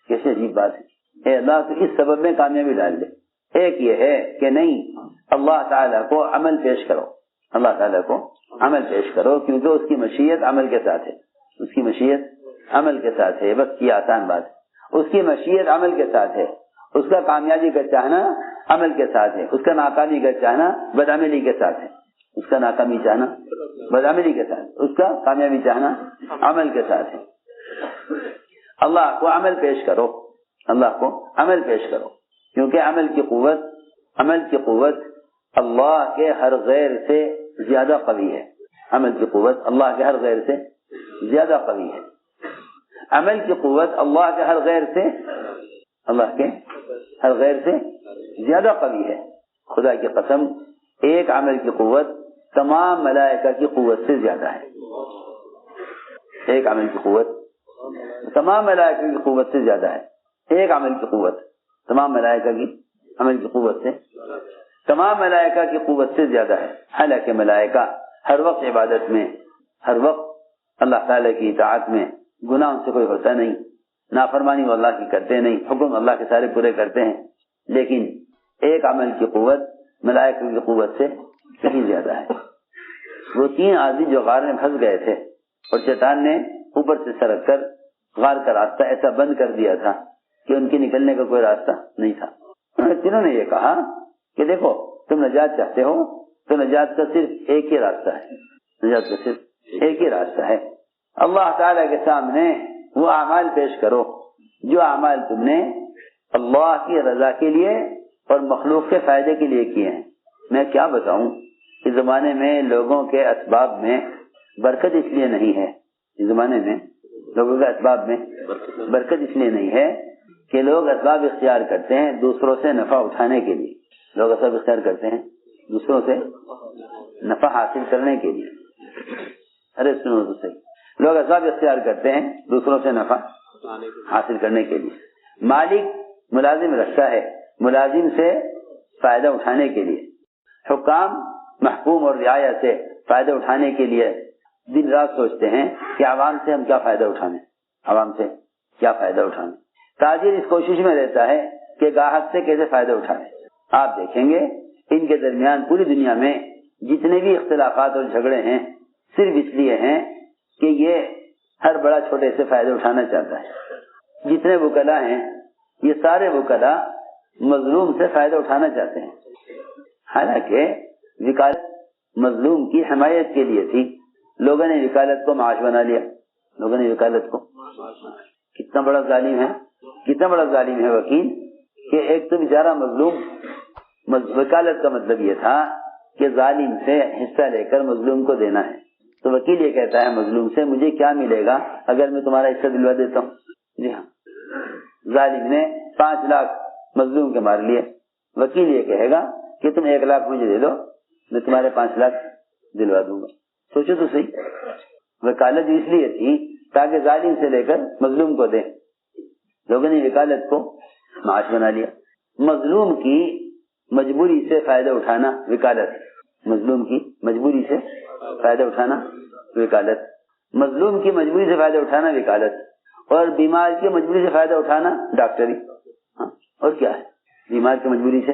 کیسے عجیب بات ہے، اے اللہ تو اس سبب میں کامیابی ڈال دے۔ ایک یہ ہے کہ نہیں، اللہ تعالیٰ کو عمل پیش کرو، اللہ تعالیٰ کو عمل پیش کرو، کیونکہ اس کی مشیت عمل کے ساتھ ہے، اس کی مشیت عمل کے ساتھ ہے۔ بس یہ آسان بات ہے، اس کی مشیت عمل کے ساتھ ہے، اس کا کامیابی کا چاہنا عمل کے ساتھ ہے، اس کا ناکامی کا چاہنا بدعملی کے ساتھ ہے، اس کا ناکامی چاہنا بدعملی کے ساتھ، اس کا کامیابی چاہنا عمل کے ساتھ ہے۔ اللہ کو عمل پیش کرو، اللہ کو عمل پیش کرو، کیونکہ عمل کی قوت اللہ کے ہر غیر سے زیادہ قوی ہے۔ عمل کی قوت اللہ کے ہر غیر سے زیادہ قوی ہے۔ عمل کی قوت اللہ کے ہر غیر سے زیادہ قوی ہے۔ خدا کی قسم، ایک عمل کی قوت تمام ملائکہ کی قوت سے زیادہ ہے۔ ایک عمل کی قوت تمام ملائکہ کی قوت سے زیادہ ہے۔ ایک عمل کی قوت تمام ملائکہ کی عمل کی قوت سے تمام ملائکہ کی قوت سے زیادہ ہے۔ حالانکہ ملائکہ ہر وقت عبادت میں، ہر وقت اللہ تعالیٰ کی اطاعت میں، گناہ ان سے کوئی ہوتا نہیں، نافرمانی وہ اللہ کی کرتے نہیں، حکم اللہ کے سارے پورے کرتے ہیں، لیکن ایک عمل کی قوت ملائکہ کی قوت سے کہیں زیادہ ہے۔ وہ 3 آدمی جو غار میں پھنس گئے تھے اور شیطان نے اوپر سے سرک کر غار کا راستہ ایسا بند کر دیا تھا کہ ان کے نکلنے کا کوئی راستہ نہیں تھا۔ تینوں نے یہ کہا کہ دیکھو، تم نجات چاہتے ہو تو نجات کا صرف ایک ہی راستہ ہے، نجات کا صرف ایک ہی راستہ ہے، اللہ تعالیٰ کے سامنے وہ اعمال پیش کرو جو اعمال تم نے اللہ کی رضا کے لیے اور مخلوق کے فائدے کے لیے کیے ہیں. میں کیا بتاؤں، اس زمانے میں لوگوں کے اسباب میں برکت اس لیے نہیں ہے، اس زمانے میں لوگوں کے اسباب میں برکت اس لیے نہیں ہے کہ لوگ اسباب اختیار کرتے ہیں دوسروں سے نفع اٹھانے کے لیے. لوگ اسباب اختیار کرتے ہیں دوسروں سے نفع حاصل کرنے کے لیے. ارے سنو تو صحیح، لوگ اسباب اختیار کرتے ہیں دوسروں سے نفع حاصل کرنے کے لیے. مالک ملازم رکھتا ہے ملازم سے فائدہ اٹھانے کے لیے. حکام محکوم اور رعایا سے فائدہ اٹھانے کے لیے دن رات سوچتے ہیں کہ عوام سے ہم کیا فائدہ اٹھانے، عوام سے کیا فائدہ اٹھانے. تاجر اس کوشش میں رہتا ہے کہ گاہک سے کیسے فائدہ اٹھائے. آپ دیکھیں گے ان کے درمیان پوری دنیا میں جتنے بھی اختلافات اور جھگڑے ہیں صرف اس لیے ہیں کہ یہ ہر بڑا چھوٹے سے فائدہ اٹھانا چاہتا ہے. جتنے وکلا ہیں یہ سارے وکلا مظلوم سے فائدہ اٹھانا چاہتے ہیں، حالانکہ وکالت مظلوم کی حمایت کے لیے تھی. لوگوں نے وکالت کو معاش بنا لیا. لوگوں نے وکالت کو، کتنا بڑا ظالم ہے، کتنا بڑا ظالم ہے وکیل کہ ایک تو بیچارہ مظلوم. وکالت کا مطلب یہ تھا کہ ظالم سے حصہ لے کر مظلوم کو دینا ہے. تو وکیل یہ کہتا ہے مظلوم سے مجھے کیا ملے گا اگر میں تمہارا حصہ دلوا دیتا ہوں. جی ہاں، ظالم نے 5 لاکھ مظلوم کے مار لیے. وکیل یہ کہے گا کہ تم 1 لاکھ مجھے دے دو میں تمہارے 5 لاکھ دلوا دوں گا. سوچو تو صحیح، وکالت اس لیے تھی تاکہ ظالم سے لے کر مظلوم کو دیں. لوگوں نے وکالت کو معاش بنا لیا. مظلوم کی مجبوری سے فائدہ اٹھانا وکالت. مظلوم کی مجبوری سے فائدہ اٹھانا وکالت. مظلوم کی مجبوری سے فائدہ اٹھانا وکالت. اور بیمار کی مجبوری سے فائدہ اٹھانا ڈاکٹری. ہاں، اور کیا ہے، بیمار کی مجبوری سے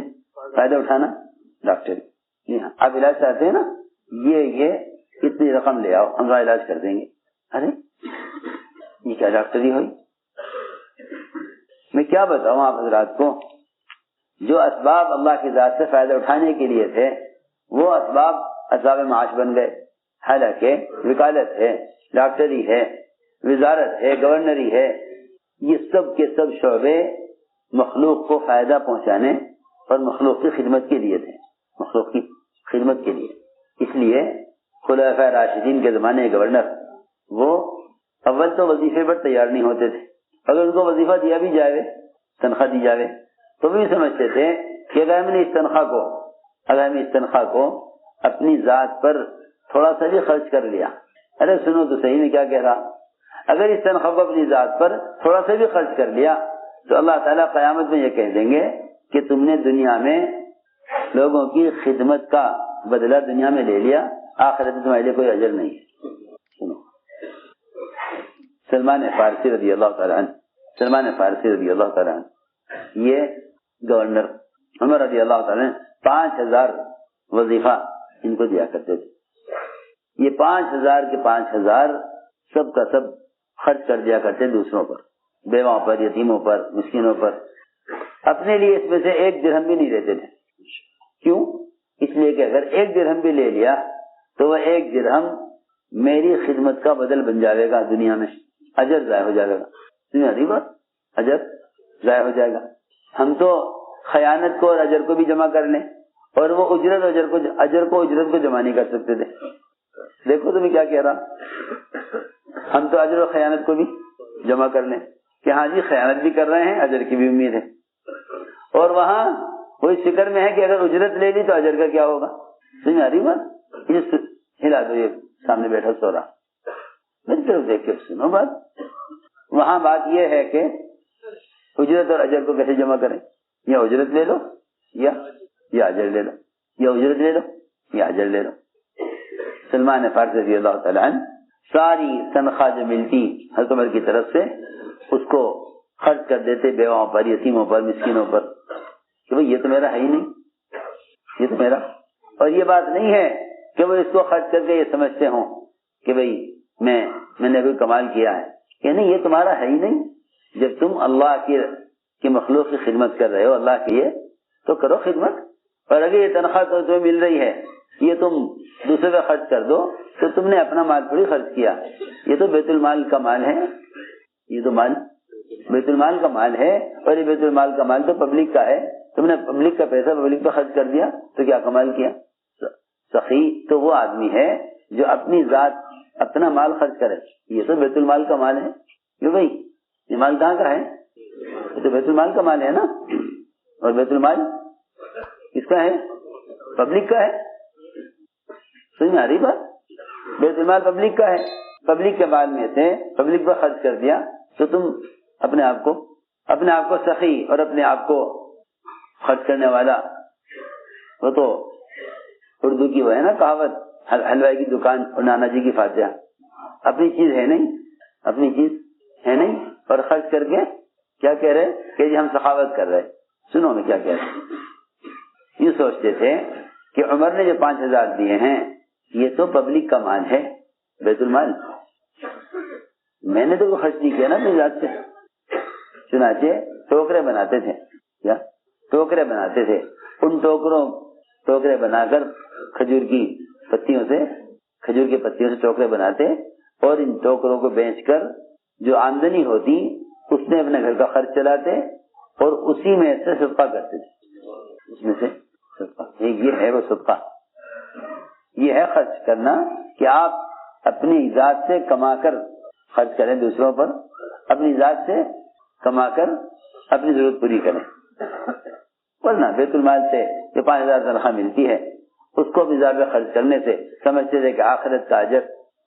فائدہ اٹھانا ڈاکٹری. جی ہاں، آپ علاج چاہتے ہیں نا، یہ کتنی رقم لے آؤ ہم علاج کر دیں گے. ارے یہ کیا ڈاکٹری ہوئی. میں کیا بتاؤں آپ حضرات کو، جو اسباب اللہ کی ذات سے فائدہ اٹھانے کے لیے تھے وہ اسباب معاش بن گئے. حالانکہ وکالت ہے، ڈاکٹری ہے، وزارت ہے، گورنری ہے، یہ سب کے سب شعبے مخلوق کو فائدہ پہنچانے اور مخلوق کی خدمت کے لیے تھے، مخلوق کی خدمت کے لیے. اس لیے خلفائے راشدین کے زمانے گورنر وہ اول تو وظیفے پر تیار نہیں ہوتے تھے. اگر ان کو وظیفہ دیا بھی جائے، تنخواہ دی جائے، تو بھی سمجھتے تھے کہ اگر ہم نے اس تنخواہ کو اپنی ذات پر تھوڑا سا بھی خرچ کر لیا. ارے سنو تو صحیح میں کیا کہہ رہا، اگر اس تنخواہ کو اپنی ذات پر تھوڑا سا بھی خرچ کر لیا تو اللہ تعالیٰ قیامت میں یہ کہہ دیں گے کہ تم نے دنیا میں لوگوں کی خدمت کا بدلہ دنیا میں لے لیا، آخرت میں تمہارے لیے کوئی اجر نہیں ہے. سنو، سلمان فارسی رضی اللہ تعالیٰ عنہ یہ گورنر عمر رضی اللہ تعالیٰ نے 5000 وظیفہ ان کو دیا کرتے تھے. یہ 5000 کے 5000 سب کا سب خرچ کر دیا کرتے دوسروں پر، بیواؤں پر، یتیموں پر، مسکینوں پر. اپنے لیے اس میں سے 1 درہم بھی نہیں لیتے تھے. کیوں؟ اس لیے کہ اگر 1 درہم بھی لے لیا تو وہ 1 درہم میری خدمت کا بدل بن جائے گا دنیا میں، اجر ضائع ہو جائے گا. اجر ضائع ہو جائے گا. ہم تو خیانت کو اور اجر کو بھی جمع کر لیں اور وہ اجر کو اجرت کو جمع نہیں کر سکتے تھے. دیکھو تمہیں کیا کہہ رہا، ہم تو اجر و خیانت کو بھی جمع کر لیں کہ ہاں جی خیانت بھی کر رہے ہیں، اجر کی بھی امید ہے. اور وہاں وہ اس فکر میں ہے کہ اگر اجرت لے لی تو اجر کا کیا ہوگا. سمجھ آ رہی بات؟ ہلا دو، یہ سامنے بیٹھا سو رہا، میری طرف دیکھ کے سنو بات. وہاں بات یہ ہے کہ اجرت اور اجر کو کیسے جمع کریں. یا اجرت لے لو یا اجر لے لو، یا اجرت لے لو یا اجر لے لو. سلمان فارسی رضی اللہ تعالیٰ عنہ ساری تنخواہ جو ملتی حضرت عمر کی طرف سے اس کو خرچ کر دیتے بیواؤں پر، یتیموں پر، مسکینوں پر کہ بھئی یہ تو میرا ہے ہی نہیں، یہ تو میرا. اور یہ بات نہیں ہے کہ وہ اس کو خرچ کر کے یہ سمجھتے ہوں کہ بھئی میں نے کوئی کمال کیا ہے، کہ نہیں، یہ تمہارا ہے ہی نہیں. جب تم اللہ کی مخلوق کی خدمت کر رہے ہو اللہ کے لیے تو کرو خدمت. اور اگر یہ تنخواہ تو تمہیں مل رہی ہے یہ تم دوسرے پہ خرچ کر دو تو تم نے اپنا مال تھوڑی خرچ کیا. یہ تو بیت المال کا مال ہے، یہ تو مال بیت المال کا مال ہے، اور یہ بیت المال کا مال تو پبلک کا ہے. تم نے پبلک کا پیسہ پبلک پہ خرچ کر دیا تو کیا کمال کیا. سخی تو وہ آدمی ہے جو اپنی ذات اپنا مال خرچ کرے. یہ تو بیت المال کا مال ہے. کیوں بھائی یہ مال کہاں کا ہے؟ یہ تو بیت المال کا مال ہے نا. اور بیت المال کس کا ہے؟ پبلک کا ہے. سمجھ میں آ رہی بات؟ بیت المال پبلک کا ہے. پبلک کے مال میں سے پبلک پر خرچ کر دیا تو تم اپنے آپ کو سخی اور اپنے آپ کو خرچ کرنے والا. وہ تو اردو کی وہ ہے نا کہاوت, حلوائی کی دکان اور نانا جی کی فاتحہ. اپنی چیز ہے نہیں اور خرچ کر کے کیا کہہ رہے کہ جی ہم سخاوت کر رہے. سنو میں کیا کہہ رہے. یہ سوچتے تھے کہ عمر نے جو 5,000 دیے ہیں یہ تو پبلک کا مال ہے, بیت المال. میں نے تو خرچ نہیں کیا نا اپنی ذات سے. چنانچہ ٹوکرے بناتے تھے. کیا ٹوکرے بناتے تھے؟ ان ٹوکرے بنا کر کھجور کی پتیوں سے ٹوکرے بناتے اور ان ٹوکروں کو بیچ کر جو آمدنی ہوتی اس میں اپنے گھر کا خرچ چلاتے اور اسی میں سے صدقہ کرتے تھے. اس میں سے صدقہ, یہ ہے وہ صدقہ. یہ ہے خرچ کرنا کہ آپ اپنی ذات سے کما کر خرچ کریں دوسروں پر, اپنی ذات سے کما کر اپنی ضرورت پوری کریں. ورنہ بیت المال سے جو 5,000 تنخواہ ملتی ہے اس کو بھی اضافہ خرچ کرنے سے سمجھتے تھے کہ آخرت کا اجر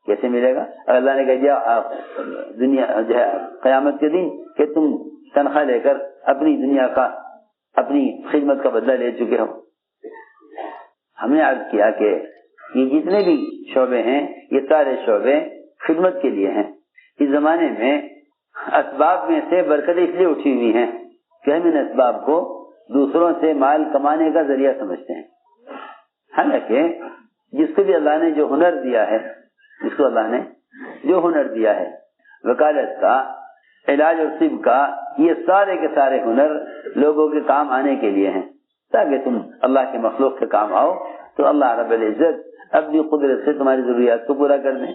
کیسے ملے گا. اللہ نے کہہ دیا دنیا جو ہے قیامت کے دن کہ تم تنخواہ لے کر اپنی دنیا کا اپنی خدمت کا بدلہ لے چکے ہو. ہم نے عرض کیا کہ یہ جتنے بھی شعبے ہیں یہ سارے شعبے خدمت کے لیے ہیں. اس زمانے میں اسباب میں سے برکتیں اس لیے اٹھی ہوئی ہیں کہ ہم ان اسباب کو دوسروں سے مال کمانے کا ذریعہ سمجھتے ہیں. حالانکہ جس کو بھی اللہ نے جو ہنر دیا ہے وکالت کا, علاج اور طب کا, یہ سارے کے سارے ہنر لوگوں کے کام آنے کے لیے ہیں تاکہ تم اللہ کے مخلوق کے کام آؤ تو اللہ رب العزت اپنی قدرت سے تمہاری ضروریات کو پورا کر دیں.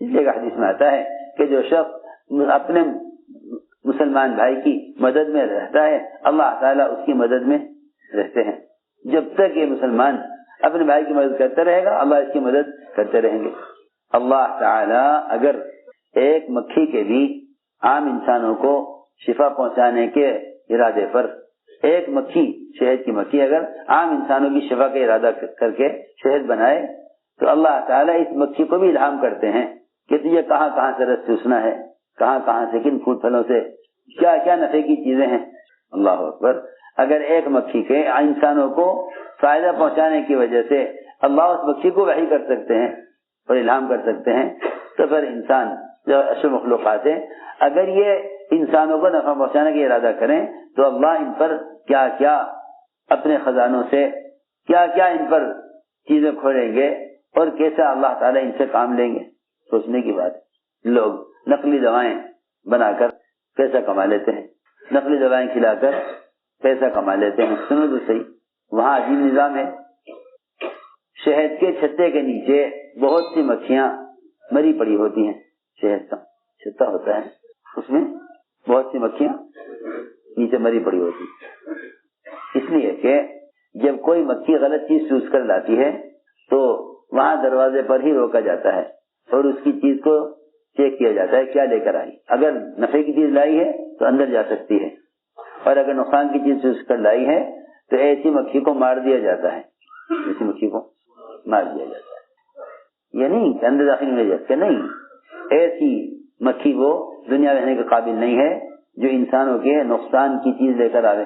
اس لیے حدیث میں آتا ہے کہ جو شخص اپنے مسلمان بھائی کی مدد میں رہتا ہے اللہ تعالیٰ اس کی مدد میں رہتے ہیں. جب تک یہ مسلمان اپنے بھائی کی مدد کرتا رہے گا اللہ اس کی مدد کرتے رہیں گے. اللہ تعالیٰ اگر ایک مکھی کے بھی عام انسانوں کو شفا پہنچانے کے ارادے پر, ایک مکھی شہد کی مکھی اگر عام انسانوں کی شفا کا ارادہ کر کے شہد بنائے تو اللہ تعالیٰ اس مکھی کو بھی الہام کرتے ہیں کہ تجھے کہاں کہاں سے رس چوسنا ہے, کہاں سے کن پھول پھلوں سے کیا کیا نفع کی چیزیں ہیں. اللہ اکبر. اگر ایک مکھی کے انسانوں کو فائدہ پہنچانے کی وجہ سے اللہ اس مکھی کو وحی کر سکتے ہیں اور الہام کر سکتے ہیں تو پھر انسان جو اشرف مخلوقات ہیں اگر یہ انسانوں کو نفع پہنچانے کا ارادہ کریں تو اللہ ان پر کیا کیا اپنے خزانوں سے کیا کیا ان پر چیزیں کھولیں گے اور کیسا اللہ تعالیٰ ان سے کام لیں گے. سوچنے کی بات. لوگ نقلی دوائیں بنا کر پیسہ کما لیتے ہیں, نقلی دوائیں کھلا کر پیسہ کما لیتے ہیں. سنو تو صحیح, وہاں عجیب نظام ہے. شہد کے چھتے کے نیچے بہت سی مکھیاں مری پڑی ہوتی ہیں. شہد کا چھتا ہوتا ہے اس میں بہت سی مکھیاں نیچے مری پڑی ہوتی ہیں. اس لیے کہ جب کوئی مکھی غلط چیز چوس کر لاتی ہے تو وہاں دروازے پر ہی روکا جاتا ہے اور اس کی چیز کو چیک کیا جاتا ہے کیا لے کر آئی. اگر نفع کی چیز لائی ہے تو اندر جا سکتی ہے اور اگر نقصان کی چیز چوس کر لائی ہے تو ایسی مکھی کو مار دیا جاتا ہے. یہ نہیں کہ اندر داخل میں جاتے نہیں, ایسی مکھی وہ دنیا رہنے کے قابل نہیں ہے جو انسانوں کے نقصان کی چیز لے کر آوے.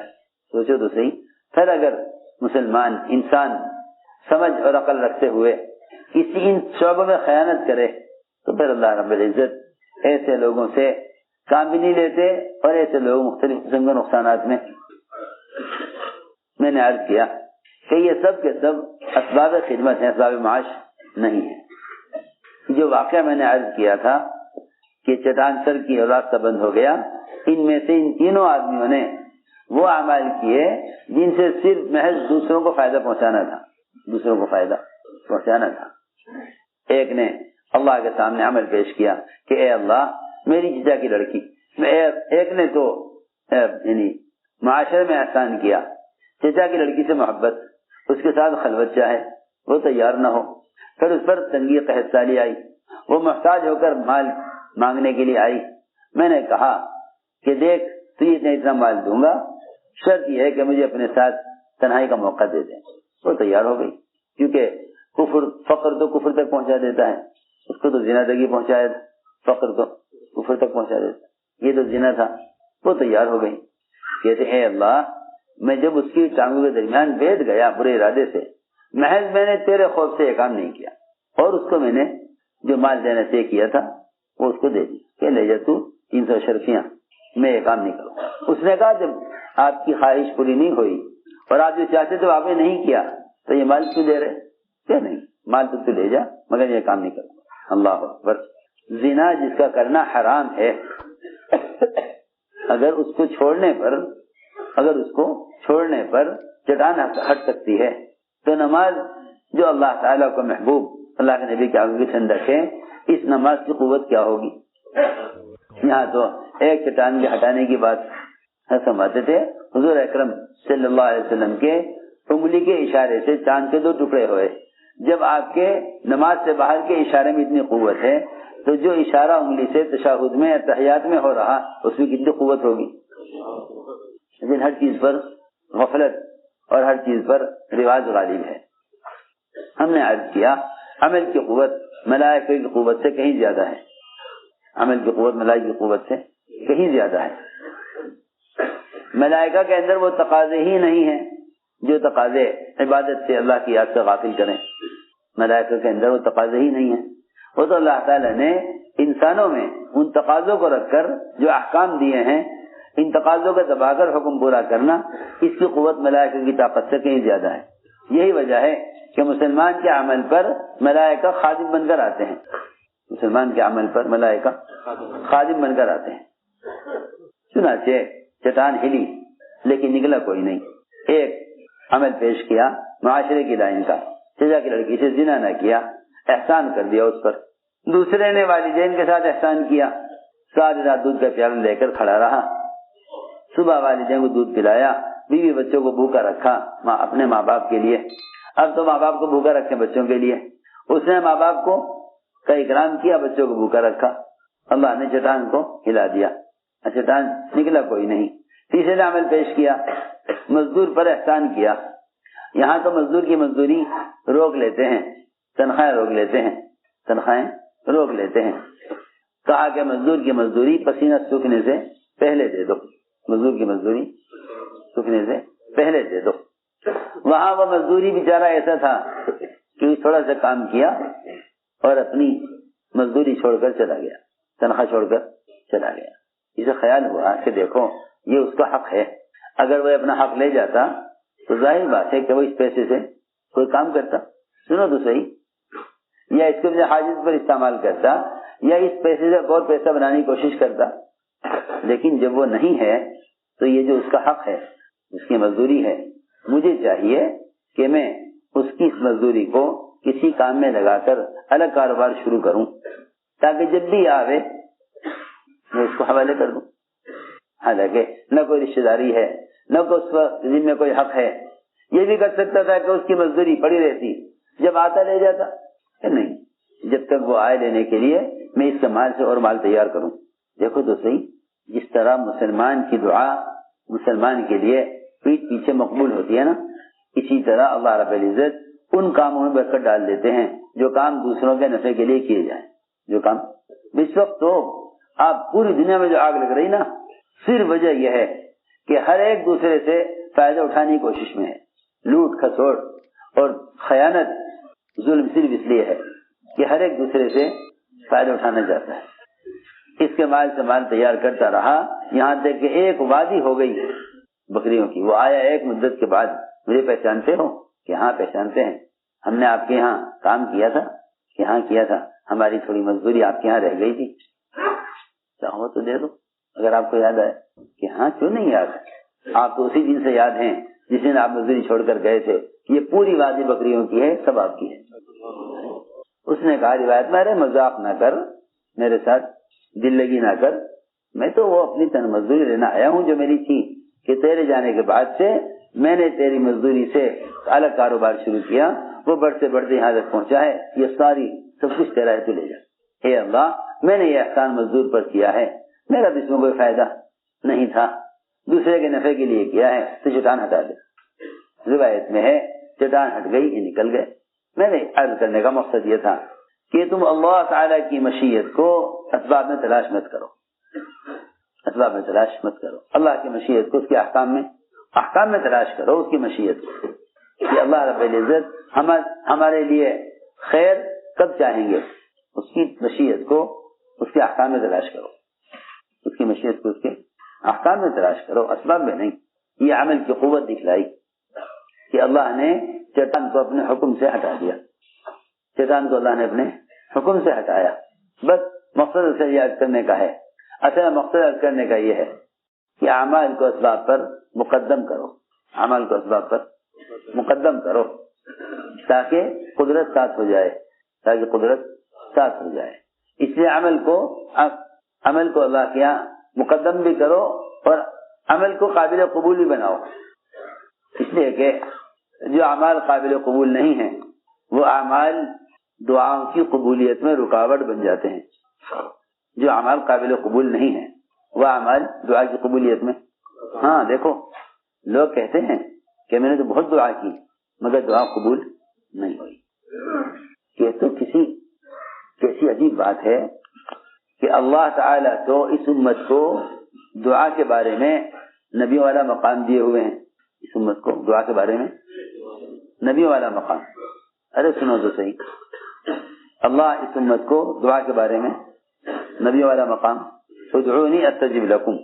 سوچو تو صحیح. پھر اگر مسلمان انسان سمجھ اور عقل رکھتے ہوئے کسی ان شعبوں میں خیانت کرے تو پھر اللہ رب العزت ایسے لوگوں سے کام بھی نہیں لیتے اور ایسے لوگ مختلف قسم کے نقصانات میں نے عرض کیا کہ یہ سب کے سب اسباب خدمت ہیں, اسباب معاش نہیں ہے. جو واقعہ میں نے عرض کیا تھا کہ چٹان سر کی اور راستہ بند ہو گیا, ان میں سے ان تینوں آدمیوں نے وہ اعمال کیے جن سے صرف محض دوسروں کو فائدہ پہنچانا تھا. ایک نے اللہ کے سامنے عمل پیش کیا کہ اے اللہ میری چچا کی لڑکی. ایک نے تو یعنی معاشرے میں احسان کیا چچا کی لڑکی سے محبت، اس کے ساتھ خلوت چاہے، وہ تیار نہ ہو، پھر اس پر تنگی قحط سالی آئی، وہ محتاج ہو کر مال مانگنے کے لیے آئی، میں نے کہا کہ دیکھ تجھے اتنا مال دوں گا، شرط یہ ہے کہ مجھے اپنے ساتھ تنہائی کا موقع دے دیں۔ وہ تیار ہو گئی، کیونکہ فقر تو کفر تک پہنچا دیتا ہے، اس کو تو زنا تک ہی پہنچایا تھا، فقر تو کفر تک پہنچا دیتا، یہ تو زنا تھا۔ وہ تیار ہو گئی، کہتے اے اللہ، میں جب اس کی ٹانگوں کے درمیان بیٹھ گیا برے ارادے سے، محض میں نے تیرے خوف سے یہ کام نہیں کیا، اور اس کو میں نے جو مال دینے سے کیا تھا وہ اس کو دے دی کہ لے جا تو 300 شرفیاں، میں یہ کام نہیں کروں۔ اس نے کہا جب آپ کی خواہش پوری نہیں ہوئی اور آپ جو چاہتے تو آپ نے نہیں کیا تو یہ مال کیوں دے رہے؟ کہ نہیں، مال تو لے جا مگر یہ کام نہیں کروں۔ اللہ اکبر۔ زنا جس کا کرنا حرام ہے، اگر اس کو چھوڑنے پر چٹان ہٹ سکتی ہے تو نماز جو اللہ تعالیٰ کو محبوب، اللہ کے نبی کے آگے ٹھنڈک ہے، اس نماز کی قوت کیا ہوگی؟ یہاں تو ایک چٹان کے ہٹانے کی بات سمجھتے تھے، حضور اکرم صلی اللہ علیہ وسلم کے انگلی کے اشارے سے چاند کے 2 ٹکڑے ہوئے۔ جب آپ کے نماز سے باہر کے اشارے میں اتنی قوت ہے تو جو اشارہ انگلی سے تشہد میں تحیات میں ہو رہا اس میں کتنی قوت ہوگی؟ لیکن ہر چیز پر غفلت اور ہر چیز پر رواج غالب ہے۔ ہم نے عرض کیا عمل کی قوت ملائکہ کی قوت سے کہیں زیادہ ہے، عمل کی قوت ملائکہ کی قوت سے کہیں زیادہ ہے۔ ملائکہ کے اندر وہ تقاضے ہی نہیں ہیں جو تقاضے عبادت سے اللہ کی یاد سے غافل کریں، ملائکہ کے اندر وہ تقاضے ہی نہیں ہیں۔ وہ تو اللہ تعالیٰ نے انسانوں میں ان تقاضوں کو رکھ کر جو احکام دیے ہیں، ان تقاضوں کا دبا کر حکم پورا کرنا، اس کی قوت ملائکہ کی طاقت سے کہیں زیادہ ہے۔ یہی وجہ ہے کہ مسلمان کے عمل پر ملائکہ خادم بن کر آتے ہیں، مسلمان کے عمل پر ملائکہ خادم بن کر آتے ہیں۔ چنانچہ چٹان ہلی لیکن نکلا کوئی نہیں۔ ایک عمل پیش کیا معاشرے کی لائن کا، چچا کی لڑکی سے زنا نہ کیا، احسان کر دیا اس پر۔ دوسرے نے والدین کے ساتھ احسان کیا، ساری رات دودھ کا پیالہ لے کر کھڑا رہا، صبح والدین کو دودھ پلایا، بیوی بچوں کو بھوکا رکھا اپنے ماں باپ کے لیے۔ اب تو ماں باپ کو بھوکا رکھے بچوں کے لیے، اس نے ماں باپ کو کا اکرام کیا، بچوں کو بھوکا رکھا۔ اللہ نے چٹان کو ہلا دیا، چٹان نکلا کوئی نہیں۔ تیسرے نے عمل پیش کیا، مزدور پر احسان کیا۔ یہاں تو مزدور کی مزدوری روک لیتے ہیں، تنخواہیں روک لیتے ہیں، تنخواہیں روک لیتے ہیں۔ کہا کہ مزدور کی مزدوری پسینہ سوکھنے سے پہلے دے دو، مزدور کی مزدوری سوکھنے سے پہلے دے دو۔ وہاں وہ مزدوری بیچارہ ایسا تھا کہ تھوڑا سا کام کیا اور اپنی مزدوری چھوڑ کر چلا گیا، تنخواہ چھوڑ کر چلا گیا۔ اسے خیال ہوا کہ دیکھو یہ اس کا حق ہے، اگر وہ اپنا حق لے جاتا تو ظاہر بات ہے کہ وہ اس پیسے سے کوئی کام کرتا، سنو تو صحیح، یا اس کو اپنے حاجت پر استعمال کرتا، یا اس پیسے سے اور پیسہ بنانے کی کوشش کرتا۔ لیکن جب وہ نہیں ہے تو یہ جو اس کا حق ہے، اس کی مزدوری ہے، مجھے چاہیے کہ میں اس کی اس مزدوری کو کسی کام میں لگا کر الگ کاروبار شروع کروں، تاکہ جب بھی آوے میں اس کو حوالے کر دوں۔ حالانکہ نہ کوئی رشتہ داری ہے، نہ کوئی اس پر ذمہ کوئی حق ہے۔ یہ بھی کر سکتا تھا کہ اس کی مزدوری پڑی رہتی، جب آتا لے جاتا، کہ نہیں، جب تک وہ آئے لینے کے لیے میں اس کے مال سے اور مال تیار کروں۔ دیکھو تو صحیح، جس طرح مسلمان کی دعا مسلمان کے لیے پیٹ پیچھے مقبول ہوتی ہے نا، اسی طرح اللہ رب العزت ان کاموں میں برکت ڈال دیتے ہیں جو کام دوسروں کے نفع کے لیے کیے جائیں۔ جو کام اس وقت تو آپ پوری دنیا میں جو آگ لگ رہی نا، صرف وجہ یہ ہے کہ ہر ایک دوسرے سے فائدہ اٹھانے کی کوشش میں ہے۔ لوٹ کھسوٹ اور خیانت، ظلم صرف اس لیے ہے کہ ہر ایک دوسرے سے فائدہ اٹھانا چاہتا ہے۔ اس کے مال سے مال تیار کرتا رہا، یہاں تک کہ ایک وادی ہو گئی بکریوں کی۔ وہ آیا ایک مدت کے بعد، مجھے پہچانتے ہو؟ کہ ہاں پہچانتے ہیں، ہم نے آپ کے یہاں کام کیا تھا، کہ ہاں کیا تھا، ہماری تھوڑی مزدوری آپ کے یہاں رہ گئی تھی، چاہو تو دے دو اگر آپ کو یاد آئے۔ کہ ہاں کیوں نہیں یاد، آپ تو اسی دن سے یاد ہیں جس دن آپ مزدوری چھوڑ کر گئے تھے، یہ پوری وادی بکریوں کی ہے، سب آپ کی ہے۔ اس نے کہا روایت میں، ارے مذاق نہ کر، میرے ساتھ دل لگی نہ کر، میں تو وہ اپنی تن مزدوری لینا آیا ہوں جو میری تھی، کہ تیرے جانے کے بعد سے میں نے تیری مزدوری سے الگ کاروبار شروع کیا، وہ بڑھتے بڑھتے یہاں تک پہنچا ہے، یہ ساری سب کچھ تیرا ہے، تو لے جا۔ اے اللہ، میں نے یہ احسان مزدور پر کیا ہے، میرا اس میں کوئی فائدہ نہیں تھا، دوسرے کے نفع کے لیے کیا ہے، تو چٹان ہٹا دے۔ روایت میں ہے چٹان ہٹ گئی، یہ نکل گئے۔ میں نے عرض کرنے کا مقصد یہ تھا کہ تم اللہ تعالیٰ کی مشیت کو اسباب میں تلاش مت کرو، اسباب میں تلاش مت کرو، اللہ کی مشیت کو اس کے احکام میں تلاش کرو، اس کی مشیت کو کہ اللہ رب العزت ہمارے لیے خیر کب چاہیں گے، اس کی مشیت کو اس کے احکام میں تلاش کرو، اس کی مشیت کو اس کے احکام میں تلاش کرو، اسباب میں نہیں۔ یہ عمل کی قوت دکھلائی کہ اللہ نے چٹان کو اپنے حکم سے ہٹا دیا، چٹان کو اللہ نے اپنے حکم سے ہٹایا۔ بس مقصد اسے یاد کرنے کا ہے، اصل مقصد یاد کرنے کا یہ ہے کہ اعمال کو اسباب پر مقدم کرو، اعمال کو اسباب پر مقدم کرو تاکہ قدرت ساتھ ہو جائے، تاکہ قدرت ساتھ ہو جائے۔ اس لیے عمل کو اللہ کے یہاں مقدم بھی کرو اور عمل کو قابل قبول بھی بناؤ، اس لیے کہ جو اعمال قابل قبول نہیں ہیں وہ اعمال دعاؤں کی قبولیت میں رکاوٹ بن جاتے ہیں۔ جو اعمال قابل قبول نہیں ہیں وہ اعمال دعا کی قبولیت میں، ہاں دیکھو لوگ کہتے ہیں کہ میں نے تو بہت دعا کی مگر دعا قبول نہیں ہوئی، یہ تو کیسی عجیب بات ہے کہ اللہ تعالیٰ تو اس امت کو دعا کے بارے میں نبی والا مقام دیے ہوئے ہیں، اس امت کو دعا کے بارے میں نبی والا مقام۔ ارے سنو تو صحیح، اللہ اس امت کو دعا کے بارے میں نبی والا مقام، ادعونی استجب لکم،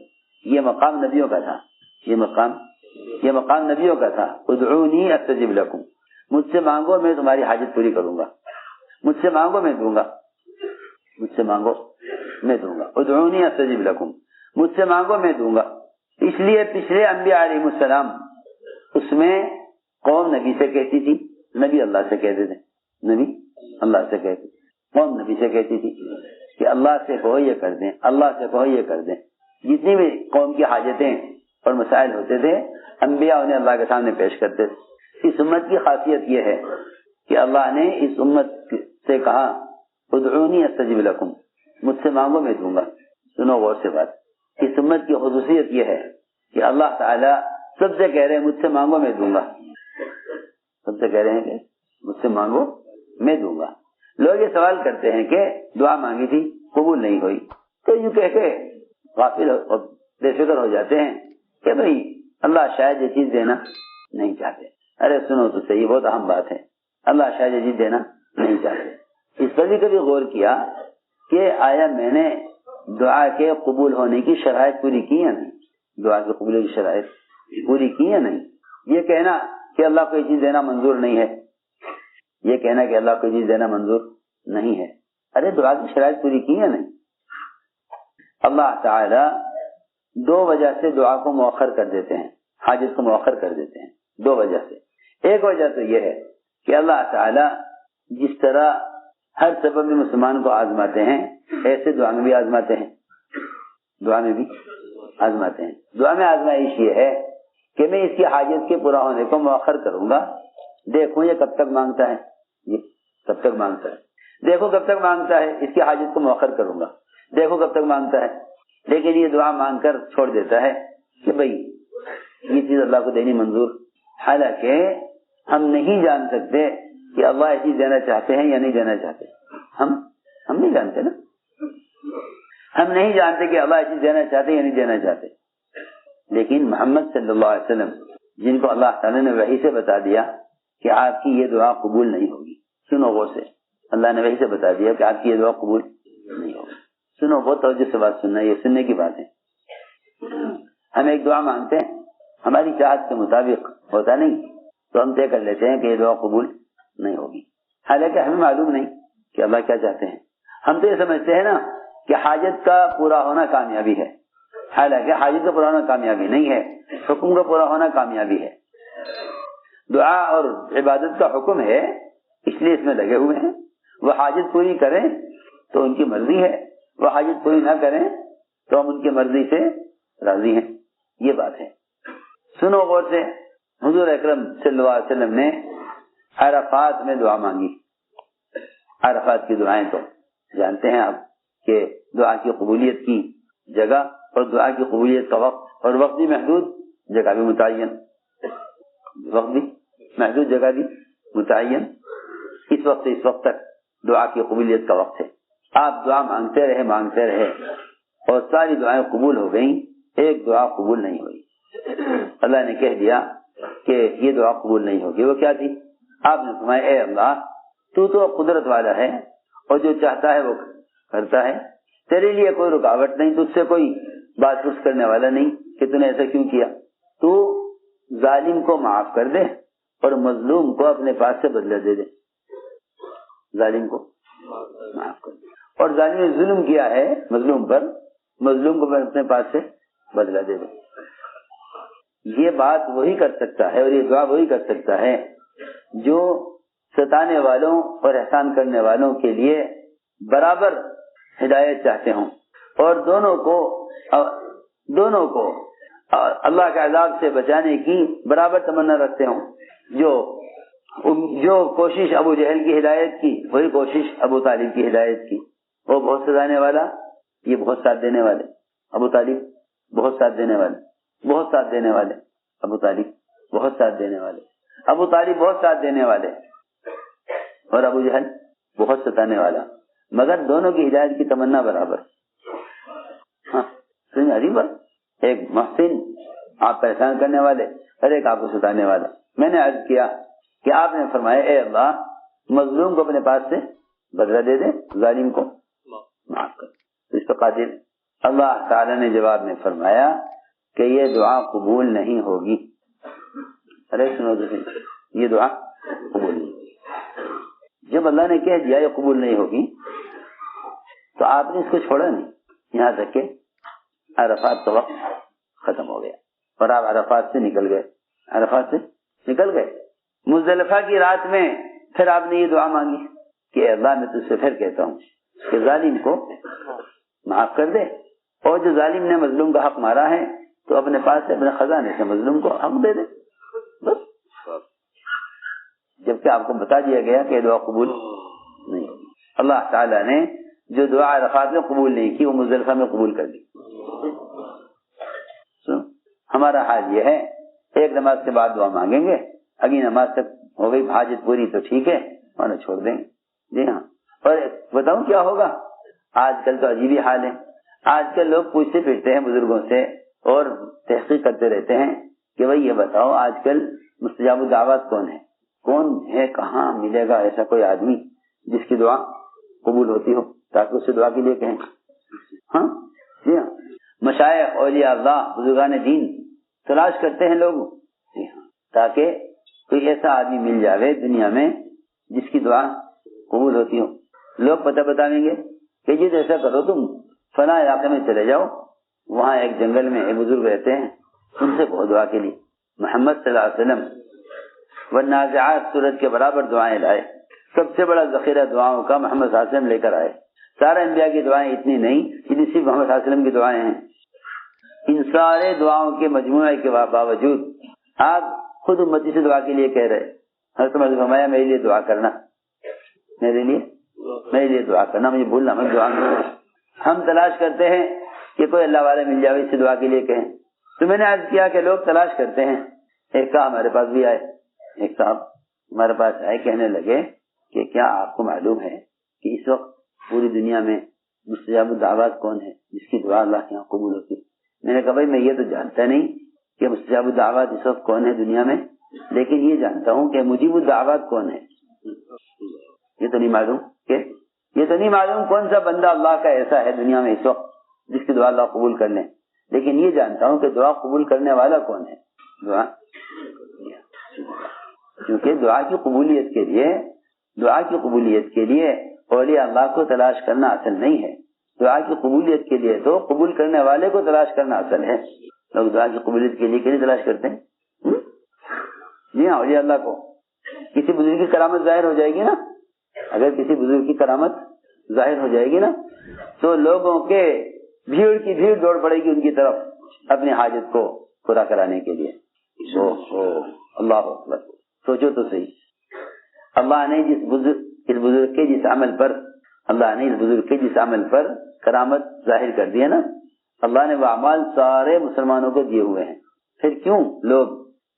یہ مقام نبیوں کا تھا، یہ مقام نبیوں کا تھا، ادعونی استجب لکم، مجھ سے مانگو میں تمہاری حاجت پوری کروں گا، مجھ سے مانگو میں دوں گا، مجھ سے مانگو میں دوں گا، ادعونی استجب لکم، مجھ سے مانگو میں دوں گا۔ اس لیے پچھلے انبیاء علیہ السلام اس میں قوم نبی سے کہتی تھی، نبی اللہ سے کہتے تھے، نبی اللہ سے کہتے، قوم نبی سے کہتی تھی کہ اللہ سے کہو یہ کر دیں، اللہ سے کہو یہ کر دیں۔ جتنی بھی قوم کی حاجتیں اور مسائل ہوتے تھے انبیاء انہیں اللہ کے سامنے پیش کرتے تھے۔ اس امت کی خاصیت یہ ہے کہ اللہ نے اس امت سے کہا ادعونی استجب لکم، مجھ سے مانگو میں دوں گا۔ سنو غور سے بات، اس امت کی خصوصیت یہ ہے کہ اللہ تعالیٰ سب سے کہہ رہے ہیں مجھ سے مانگو میں دوں گا، سب سے کہہ رہے ہیں کہ مجھ سے مانگو میں دوں گا۔ لوگ یہ سوال کرتے ہیں کہ دعا مانگی تھی قبول نہیں ہوئی، تو یوں کہہ کے غافل اور بے فکر ہو جاتے ہیں کہ بھئی اللہ شاید یہ چیز دینا نہیں چاہتے۔ ارے سنو تو صحیح، بہت اہم بات ہے، اللہ شاید یہ چیز دینا نہیں چاہتے۔ اس پر بھی کبھی غور کیا کہ آیا میں نے دعا کے قبول ہونے کی شرائط پوری کی یا نہیں، دعا کے قبول کی شرائط پوری کی یا نہیں؟ یہ کہنا کہ اللہ کو یہ چیز دینا منظور نہیں ہے، یہ کہنا کہ اللہ کو یہ چیز دینا منظور نہیں ہے، ارے دعا کی شرائط پوری کی یا نہیں؟ اللہ تعالی دو وجہ سے دعا کو مؤخر کر دیتے ہیں، حاجت کو مؤخر کر دیتے ہیں، دو وجہ سے۔ ایک وجہ تو یہ ہے کہ اللہ تعالی جس طرح ہر سبب میں مسلمان کو آزماتے ہیں ایسے دعا میں بھی آزماتے ہیں، دعا میں بھی آزماتے ہیں۔ دعا میں آزمائش یہ ہے کہ میں اس کی حاجت کے پورا ہونے کو مؤخر کروں گا، دیکھوں یہ کب تک مانگتا ہے، یہ کب تک مانگتا ہے، دیکھو کب تک مانگتا ہے، اس کی حاجت کو مؤخر کروں گا، دیکھو کب تک مانگتا ہے۔ لیکن یہ دعا مانگ کر چھوڑ دیتا ہے کہ بھئی یہ چیز اللہ کو دینی منظور، حالانکہ ہم نہیں جان سکتے کہ اللہ یہ چیز دینا چاہتے ہیں یا نہیں دینا چاہتے، ہم نہیں جانتے نا، ہم نہیں جانتے کہ اللہ یہ چیز دینا چاہتے یا نہیں دینا چاہتے۔ لیکن محمد صلی اللہ علیہ وسلم جن کو اللہ تعالیٰ نے وحی سے بتا دیا کہ آپ کی یہ دعا قبول نہیں ہوگی، سنو غور سے، اللہ نے وحی سے بتا دیا کہ آپ کی یہ دعا قبول نہیں ہوگی، سنو بہت توجہ سے بات سننا، یہ سننے کی بات ہے۔ ہم ایک دعا مانگتے ہیں، ہماری چاہت کے مطابق ہوتا نہیں تو ہم طے کر لیتے ہیں کہ یہ دعا قبول نہیں ہوگی، حالانکہ ہمیں معلوم نہیں کہ اللہ کیا چاہتے ہیں۔ ہم تو یہ سمجھتے ہیں نا کہ حاجت کا پورا ہونا کامیابی ہے، حالانکہ حاجت کا پورا ہونا کامیابی نہیں ہے، حکم کا پورا ہونا کامیابی ہے۔ دعا اور عبادت کا حکم ہے، اس لیے اس میں لگے ہوئے ہیں، وہ حاجت پوری کریں تو ان کی مرضی ہے، وہ حاجت پوری نہ کریں تو ہم ان کی مرضی سے راضی ہیں، یہ بات ہے۔ سنو غور سے، حضور اکرم صلی اللہ علیہ وسلم نے عرفات میں دعا مانگی. عرفات کی دعائیں تو جانتے ہیں آپ کہ دعا کی قبولیت کی جگہ اور دعا کی قبولیت کا وقت اور وقت بھی محدود، جگہ بھی متعین. وقت بھی محدود، جگہ بھی متعین. اس وقت سے اس وقت تک دعا کی قبولیت کا وقت ہے. آپ دعا مانگتے رہے اور ساری دعائیں قبول ہو گئیں، ایک دعا قبول نہیں ہوئی. اللہ نے کہہ دیا کہ یہ دعا قبول نہیں ہوگی. وہ کیا تھی؟ آپ نے فرمایا اے اللہ تو قدرت والا ہے اور جو چاہتا ہے وہ کرتا ہے، تیرے لیے کوئی رکاوٹ نہیں، تجھ سے کوئی بات پوچھ کرنے والا نہیں کہ تو نے ایسا کیوں کیا. تو ظالم کو معاف کر دے اور مظلوم کو اپنے پاس سے بدلہ دے دے. ظالم کو معاف کر دے اور ظالم نے ظلم کیا ہے مظلوم پر، مظلوم کو اپنے پاس سے بدلہ دے دے. یہ بات وہی کر سکتا ہے اور یہ دعا وہی کر سکتا ہے جو ستانے والوں اور احسان کرنے والوں کے لیے برابر ہدایت چاہتے ہوں اور دونوں کو اللہ کے عذاب سے بچانے کی برابر تمنا رکھتے ہوں. جو کوشش ابو جہل کی ہدایت کی وہی کوشش ابو طالب کی ہدایت کی. وہ بہت ستانے والا، یہ بہت ساتھ دینے والے. ابو طالب بہت ساتھ دینے والے، بہت ساتھ دینے والے. ابو طالب بہت ساتھ دینے والے، ابو طالب بہت ساتھ دینے والے اور ابو جہل بہت ستانے والا، مگر دونوں کی ہدایت کی تمنا برابر. ہاں عجیب ہے. ایک محسن آپ پریشان کرنے والے اور ایک آپ کو ستانے والا. میں نے عرض کیا کہ آپ نے فرمایا اے اللہ مظلوم کو اپنے پاس سے بدلہ دے دے، ظالم کو معاف کر. اس پر قادر. اللہ تعالی نے جواب میں فرمایا کہ یہ دعا قبول نہیں ہوگی. ارے سنو تو یہ دعا قبول نہیں ہوگی. جب اللہ نے کہہ دیا یہ قبول نہیں ہوگی تو آپ نے اس کو چھوڑا نہیں یہاں تک کہ عرفات کا وقت ختم ہو گیا اور آپ عرفات سے نکل گئے. مزدلفہ کی رات میں پھر آپ نے یہ دعا مانگی کہ اللہ میں تجھ سے پھر کہتا ہوں کہ ظالم کو معاف کر دے اور جو ظالم نے مظلوم کا حق مارا ہے تو اپنے پاس سے اپنے خزانے سے مظلوم کو حق دے دے. بس جبکہ آپ کو بتا دیا گیا کہ دعا قبول نہیں ہوگی. اللہ تعالیٰ نے جو دعا عرفات میں قبول نہیں کی وہ مزدلفہ میں قبول کر دی. ہمارا حال یہ ہے ایک نماز کے بعد دعا مانگیں گے، اگلی نماز تک ہو گئی حاجت پوری تو ٹھیک ہے ورنہ چھوڑ دیں گے. جی ہاں. اور بتاؤں کیا ہوگا؟ آج کل تو عجیب ہی حال ہے. آج کل لوگ پوچھتے پھرتے ہیں بزرگوں سے اور تحقیق کرتے رہتے ہیں کہ بھائی یہ بتاؤ آج کل مستجاب الدعوات کون ہے، کہاں ملے گا ایسا کوئی آدمی جس کی دعا قبول ہوتی ہو تاکہ اسے دعا کے لیے کہیں. ہاں جی ہاں. مشائخ اولیاء اللہ بزرگان دین تلاش کرتے ہیں لوگ تاکہ کوئی ایسا آدمی مل جاوے دنیا میں جس کی دعا قبول ہوتی ہو. لوگ پتہ بتائیں گے کہ جی ایسا کرو تم فلاں علاقے میں چلے جاؤ، وہاں ایک جنگل میں ایک بزرگ رہتے ہیں، ان سے کہو دعا کے لیے. محمد صلی اللہ علیہ وسلم والنازعات سورت کے برابر دعائیں لائے. سب سے بڑا ذخیرہ دعاؤں کا محمد صلی اللہ علیہ وسلم لے کر آئے. سارے انبیاء کی دعائیں اتنی نہیں جتنی صرف محمد صلی اللہ علیہ وسلم کی دعائیں ہیں. ان سارے دعاؤں کے مجموعے کے باوجود آپ خود امتی سے دعا کے لیے کہہ رہے. حضرت عمر نے فرمایا میرے لیے دعا کرنا، میرے لیے دعا کرنا، مجھے بھولنا مت دعا میں. ہم تلاش کرتے ہیں کہ کوئی اللہ والے مل جائے اس سے دعا کے لیے کہیں. تو میں نے عرض کیا کہ لوگ تلاش کرتے ہیں. ایک صاحب ہمارے پاس بھی آئے، ایک صاحب ہمارے پاس آئے، کہنے لگے کہ کیا آپ کو معلوم ہے کہ اس وقت پوری دنیا میں مستجاب الدعوات کون ہے جس کی دعا اللہ کے یہاں قبول ہوتی ہے؟ میں نے کہا بھائی میں یہ تو جانتا نہیں کہ مستجاب الدعوات اس وقت کون ہے دنیا میں، لیکن یہ جانتا ہوں کہ مجیب الدعوات کون ہے. یہ تو نہیں معلوم کون سا بندہ اللہ کا ایسا ہے دنیا میں اس وقت جس کی دعا اللہ قبول کر لیں، لیکن یہ جانتا ہوں کہ دعا قبول کرنے والا کون ہے. دعا کیونکہ دعا کی قبولیت کے لیے اولیاء اللہ کو تلاش کرنا اصل نہیں ہے. دعا کی قبولیت کے لیے تو قبول کرنے والے کو تلاش کرنا اصل ہے. لوگ دعا کی قبولیت کے لیے تلاش کرتے ہیں. جی ہاں. اولیاء اللہ کو کسی بزرگ کی کرامت ظاہر ہو جائے گی نا، اگر کسی بزرگ کی کرامت ظاہر ہو جائے گی نا تو لوگوں کے بھیڑ کی بھیڑ دوڑ پڑے گی ان کی طرف اپنی حاجت کو پورا کرانے کے لیے. اللہ اکبر، سوچو تو صحیح، اللہ نے اس بزرگ کے جس عمل پر کرامت ظاہر کر دی ہے نا، اللہ نے وہ اعمال سارے مسلمانوں کو دیے ہوئے ہیں، پھر کیوں لوگ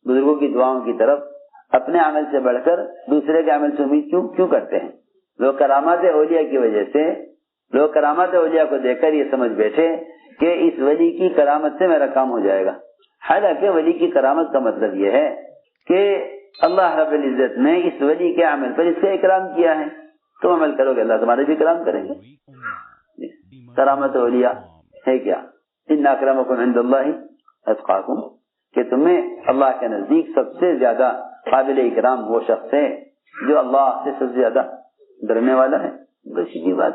بزرگوں کی دعاؤں کی طرف اپنے عمل سے بڑھ کر دوسرے کے عمل سے امید کیوں کرتے ہیں؟ لوگ کرامات اولیاء کی وجہ سے، لوگ کرامات اولیاء کو دیکھ کر یہ سمجھ بیٹھے کہ اس ولی کی کرامت سے میرا کام ہو جائے گا، حالانکہ ولی کی کرامت کا مطلب یہ ہے کہ اللہ رب العزت نے اس ولی کے عمل پر اس کا اکرام کیا ہے، تم عمل کرو گے اللہ تمہارے بھی اکرام کریں گے۔ کرامت اولیاء ہے کیا؟ ان اکرمکم عند اللہ اتقاکم، کہ تمہیں اللہ کے نزدیک سب سے زیادہ قابل اکرام وہ شخص ہے جو اللہ سے سب سے زیادہ ڈرنے والا ہے۔ بس یہ بات،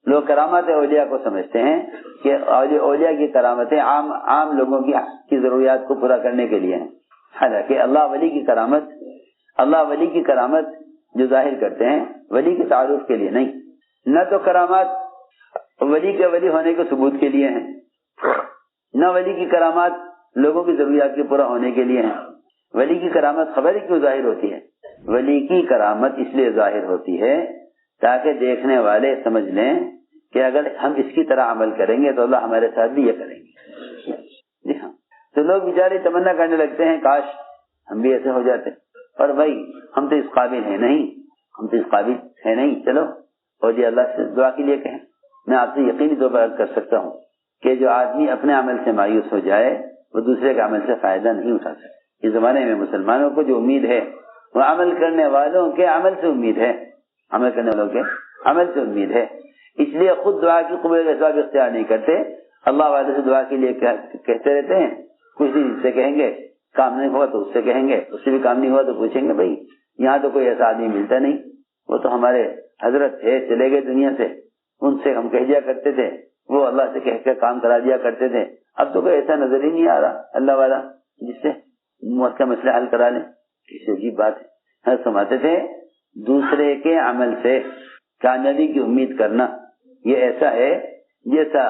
لوگ کرامات اولیاء کو سمجھتے ہیں کہ اولیاء کی کرامتیں عام لوگوں کی ضروریات کو پورا کرنے کے لیے ہیں، حالانکہ اللہ ولی کی کرامت جو ظاہر کرتے ہیں ولی کے تعارف کے لیے نہیں، نہ تو کرامات ولی کے ولی ہونے کے ثبوت کے لیے ہیں، نہ ولی کی کرامات لوگوں کی ضروریات کے پورا ہونے کے لیے ہیں۔ ولی کی کرامت خبر کیوں ظاہر ہوتی ہے؟ ولی کی کرامت اس لیے ظاہر ہوتی ہے تاکہ دیکھنے والے سمجھ لیں کہ اگر ہم اس کی طرح عمل کریں گے تو اللہ ہمارے ساتھ بھی یہ کریں گے۔ جی ہاں، تو لوگ بیچارے تمنا کرنے لگتے ہیں کاش ہم بھی ایسے ہو جاتے، اور بھائی ہم تو اس قابل ہیں نہیں، چلو اور جی اللہ سے دعا کے لیے کہیں۔ میں آپ سے یقینی طور پر کر سکتا ہوں کہ جو آدمی اپنے عمل سے مایوس ہو جائے وہ دوسرے کے عمل سے فائدہ نہیں اٹھا سکتا۔ اس زمانے میں مسلمانوں کو جو امید ہے وہ عمل کرنے والوں کے عمل سے امید ہے، اس لیے خود دعا کی قبولیت کا اسباب اختیار نہیں کرتے، اللہ والے سے دعا کے لیے کہتے رہتے ہیں، کچھ دن اس سے کہیں گے کام نہیں ہوا تو اس سے کہیں گے، اس سے بھی کام نہیں ہوا تو پوچھیں گے بھائی یہاں تو کوئی ایسا آدمی ملتا نہیں، وہ تو ہمارے حضرت تھے چلے گئے دنیا سے، ان سے ہم کہہ دیا کرتے تھے، وہ اللہ سے کہہ کر کام کرا دیا کرتے تھے، اب تو کوئی ایسا نظر ہی نہیں آ رہا اللہ والا جس سے کا مسئلہ حل کرا لیں۔ اس عجیب بات ہے، سماتے تھے دوسرے کے عمل سے کامیابی کی امید کرنا یہ ایسا ہے جیسا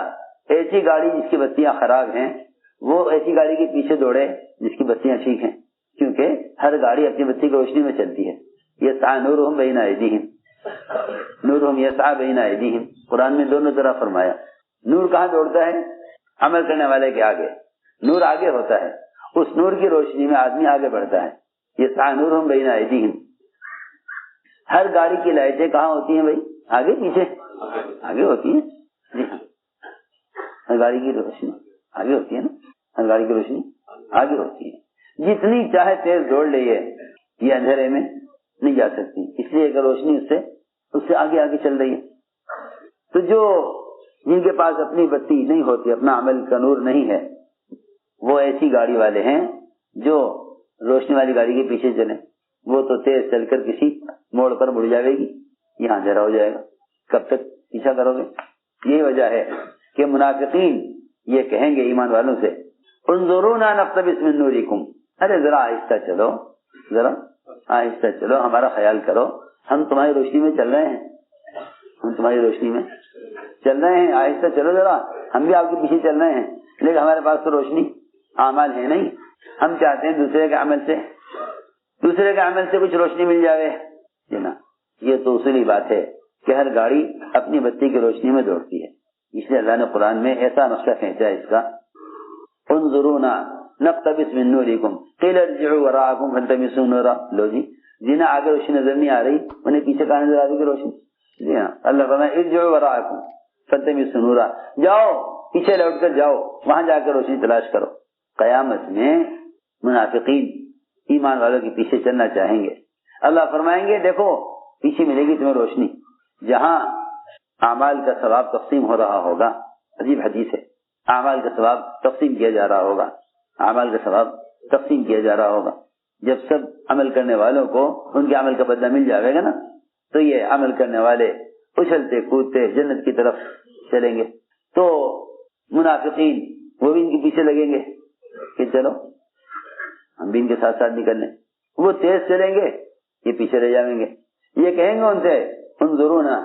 ایسی گاڑی جس کی بتیاں خراب ہیں وہ ایسی گاڑی کے پیچھے دوڑے جس کی بتیاں ٹھیک ہیں، کیونکہ ہر گاڑی اپنی بتی کی روشنی میں چلتی ہے۔ یسعی نورہم بین ایدیہم، نورہم یسعی بین ایدیہم، قرآن میں دونوں طرح فرمایا۔ نور کہاں دوڑتا ہے؟ عمل کرنے والے کے آگے، نور آگے ہوتا ہے، اس نور کی روشنی میں آدمی آگے بڑھتا ہے۔ یسعی نورہم بین ایدیہم، ہر گاڑی کی لائٹیں کہاں ہوتی ہیں بھائی؟ آگے پیچھے؟ آگے ہوتی ہیں، جی ہاں، ہر گاڑی کی روشنی آگے ہوتی ہے نا، ہر گاڑی کی روشنی آگے ہوتی ہے، جتنی چاہے تیز دوڑ لئے یہ اندھیرے میں نہیں جا سکتی، اس لیے اگر روشنی اس سے آگے آگے چل رہی ہے۔ تو جن کے پاس اپنی بتی نہیں ہوتی، اپنا عمل کا نور نہیں ہے، وہ ایسی گاڑی والے ہیں جو روشنی والی گاڑی کے پیچھے چلیں، وہ تو تیز چل کر کسی موڑ پر مڑ جائے گی، یہاں اندھیرا ہو جائے گا، کب تک پیچھا کرو گے؟ یہی وجہ ہے کہ منافقین یہ کہیں گے ایمان والوں سے، انظرونا نقتبس من نورکم، ارے ذرا آہستہ چلو، ہمارا خیال کرو، ہم تمہاری روشنی میں چل رہے ہیں، آہستہ چلو ذرا، ہم بھی آپ کے پیچھے چل رہے ہیں، لیکن ہمارے پاس تو روشنی اعمال ہے نہیں، ہم چاہتے ہیں دوسرے کے عمل سے کچھ روشنی مل جائے۔ جنا یہ تو اصولی بات ہے کہ ہر گاڑی اپنی بتی کی روشنی میں دوڑتی ہے، اس لیے اللہ نے قرآن میں ایسا نقشہ کھینچا ہے اس کا، انظرونا نقتبس من نورکم قیل ارجعوا وراءکم فالتمسوا نورا، لو جی جنہیں آگے روشنی نظر نہیں آ رہی انہیں پیچھے کہاں نظر آ رہی روشنی؟ جی ہاں، اللہ فرمایا ارجعوا وراءکم فالتمسوا نورا، جاؤ پیچھے لوٹ کر جاؤ، وہاں جا کر روشنی تلاش کرو۔ قیامت میں منافقین ایمان والوں کے پیچھے چلنا چاہیں گے، اللہ فرمائیں گے دیکھو پیچھے ملے گی تمہیں روشنی، جہاں اعمال کا ثواب تقسیم ہو رہا ہوگا، عجیب حدیث ہے، اعمال کا ثواب تقسیم کیا جا رہا ہوگا، جب سب عمل کرنے والوں کو ان کے عمل کا بدلہ مل جائے گا نا، تو یہ عمل کرنے والے اچھلتے کودتے جنت کی طرف چلیں گے، تو منافقین وہ بھی ان کے پیچھے لگیں گے کہ چلو ہم بھی ان کے ساتھ نکل لیں، وہ تیز چلیں گے یہ پیچھے رہ جائیں گے، یہ کہیں گے ان سے انظرونا،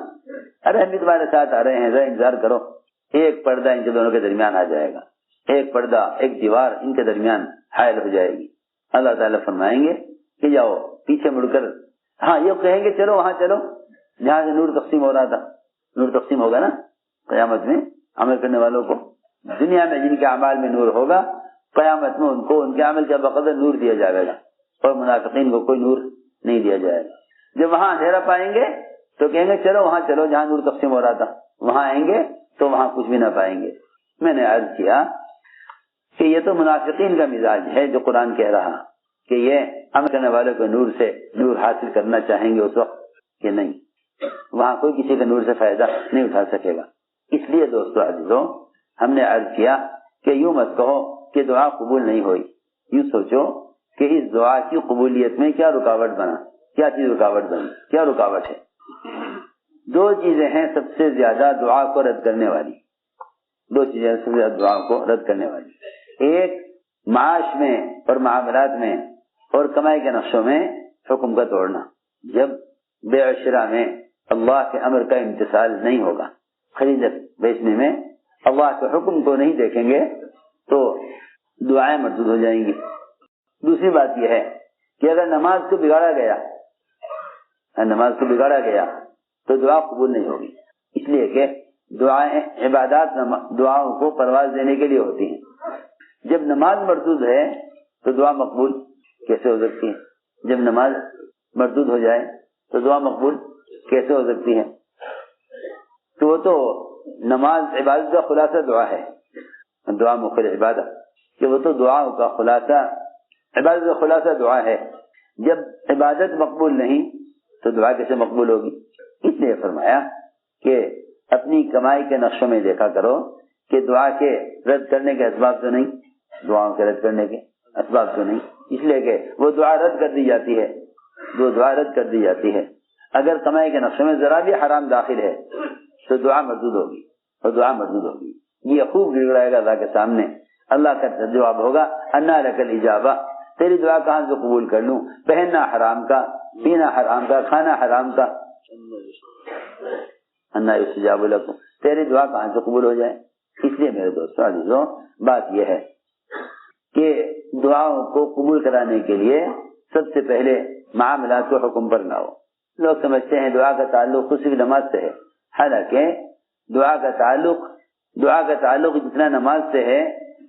ارے ہم بھی تمہارے ساتھ آ رہے ہیں، ذرا انتظار کرو، ایک پردہ ان کے دونوں کے درمیان آ جائے گا، ایک پردہ ایک دیوار ان کے درمیان حائل ہو جائے گی، اللہ تعالیٰ فرمائیں گے کہ جاؤ پیچھے مڑ کر، ہاں یہ کہیں گے چلو وہاں چلو جہاں سے نور تقسیم ہو رہا تھا. نور تقسیم ہوگا نا قیامت میں عمل کرنے والوں کو. دنیا میں جن کے اعمال میں نور ہوگا قیامت میں ان کو ان کے عمل کے بقدر نور دیا جائے گا، اور منافقین کو کوئی نور نہیں دیا جائے گا. جب وہاں اندھیرا پائیں گے تو کہیں گے چلو وہاں چلو جہاں نور تقسیم ہو رہا تھا. وہاں آئیں گے تو وہاں کچھ بھی نہ پائیں گے. میں نے عرض کیا کہ یہ تو منافقین کا مزاج ہے جو قرآن کہہ رہا کہ یہ عمل کرنے والوں کو نور سے نور حاصل کرنا چاہیں گے اس وقت کہ نہیں، وہاں کوئی کسی کے نور سے فائدہ نہیں اٹھا سکے گا. اس لیے دوستو عزیزو ہم نے عرض کیا کہ یوں مت کہو کہ دعا قبول نہیں ہوئی، یوں سوچو کہ اس دعا کی قبولیت میں کیا رکاوٹ بنا، کیا چیز رکاوٹ بنی، کیا رکاوٹ ہے. دو چیزیں ہیں سب سے زیادہ دعا کو رد کرنے والی، دو چیزیں سب سے زیادہ دعا کو رد کرنے والی. ایک معاش میں اور معاملات میں اور کمائی کے نقشوں میں حکم کا توڑنا. جب بے و شراء میں اللہ کے امر کا امتثال نہیں ہوگا، خرید بیچنے میں اللہ کے حکم کو نہیں دیکھیں گے تو دعائیں مردود ہو جائیں گی. دوسری بات یہ ہے کہ اگر نماز کو بگاڑا گیا تو دعا قبول نہیں ہوگی، اس لیے کہ دعائیں عبادات دعاؤں کو پرواز دینے کے لیے ہوتی ہیں. جب نماز مردود ہے تو دعا مقبول کیسے ہو سکتی ہے؟ جب نماز مردود ہو جائے تو دعا مقبول کیسے ہو سکتی ہے؟ تو وہ تو نماز عبادت کا خلاصہ دعا ہے، دعا مخل عبادت، کہ وہ تو دعا کا خلاصہ عبادت کا خلاصہ دعا ہے. جب عبادت مقبول نہیں تو دعا کیسے مقبول ہوگی؟ اس لیے فرمایا کہ اپنی کمائی کے نقشوں میں دیکھا کرو کہ دعا کے رد کرنے کے اسباب تو نہیں، دعاؤں کے رد کرنے کے اسباب تو نہیں، اس لیے کہ وہ دعا رد کر دی جاتی ہے، وہ دعا رد کر دی جاتی ہے. اگر کمائی کے نقشوں میں ذرا بھی حرام داخل ہے تو دعا مردود ہوگی، اور دعا مردود ہوگی. یہ خوب گڑگڑائے گا اللہ کے سامنے. اللہ کا جواب ہوگا انا لک الاجابہ، تیری دعا کہاں سے قبول کر لوں؟ پہننا حرام کا، پینا حرام کا، کھانا حرام کا، انا یستجاب لکم، تیری دعا کہاں سے قبول ہو جائے؟ اس لیے میرے دوستو عزیزو بات یہ ہے کہ دعاؤں کو قبول کرانے کے لیے سب سے پہلے معاملات کو حکم پر لاؤ. لوگ سمجھتے ہیں دعا کا تعلق صرف نماز سے ہے، حالانکہ دعا کا تعلق جتنا نماز سے ہے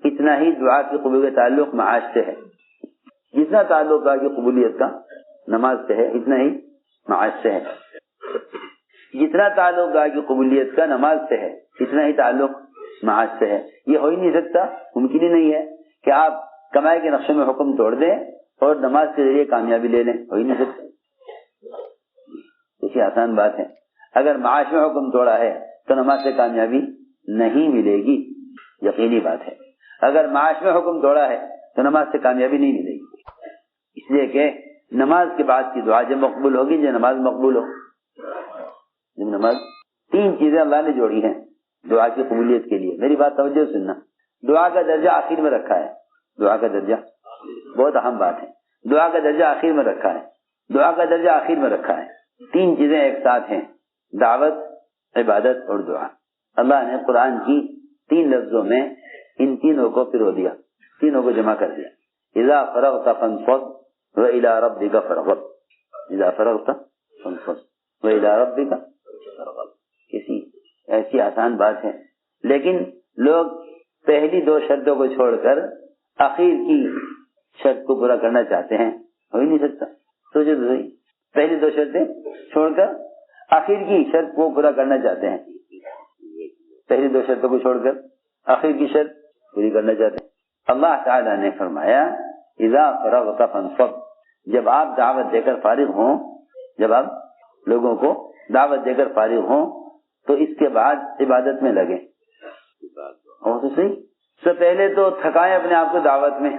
اتنا ہی دعا کی قبول کا تعلق معاش سے ہے. جتنا تعلق دعا کی قبولیت کا نماز سے ہے اتنا ہی معاش سے ہے. جتنا تعلق دعا کی قبولیت کا نماز سے ہے اتنا ہی تعلق معاش سے ہے. یہ ہو ہی نہیں سکتا، ممکن ہی نہیں ہے کہ آپ کمائی کے نقشے میں حکم توڑ دیں اور نماز کے ذریعے کامیابی لے لیں، ہو ہی نہیں سکتا. اسی آسان بات ہے. اگر معاش میں حکم توڑا ہے تو نماز سے کامیابی نہیں ملے گی، یقینی بات ہے. اگر معاش میں حکم توڑا ہے تو نماز سے کامیابی نہیں ملے گی، اس لیے کہ نماز کے بعد کی دعا جب مقبول ہوگی جب نماز مقبول ہو. جب نماز، تین چیزیں اللہ نے جوڑی ہیں دعا کی قبولیت کے لیے. میری بات توجہ سننا. دعا کا درجہ آخر میں رکھا ہے، دعا کا درجہ بہت اہم بات ہے. دعا کا درجہ آخر میں رکھا ہے، دعا کا درجہ آخر میں رکھا ہے. تین چیزیں ایک ساتھ ہیں، دعوت، عبادت اور دعا. اللہ نے قرآن کی تین لفظوں میں ان تینوں کو پرو دیا، تینوں کو جمع کر دیا. اذا فرغت فانصب وإلی ربک فرغب، اذا فرغت فانصب وإلی ربک فرغب. کسی ایسی آسان بات ہے، لیکن لوگ پہلی دو شرطوں کو چھوڑ کر آخر کی شرط کو پورا کرنا چاہتے ہیں، ہو ہی نہیں سکتا. سوچو تو صحیح، پہلی دو شرطیں چھوڑ کر آخر کی شرط کو پورا کرنا چاہتے ہیں، پہلی دو شرطوں کو چھوڑ کر آخر کی شرط پوری کرنا چاہتے ہیں. اللہ تعالیٰ نے فرمایا اذا فرغت فانصب، جب آپ دعوت دے کر فارغ ہوں، جب آپ لوگوں کو دعوت دے کر فارغ ہوں تو اس کے بعد عبادت میں لگیں. اور تو صحیح، سب پہلے تو تھکائیں اپنے آپ کو دعوت میں.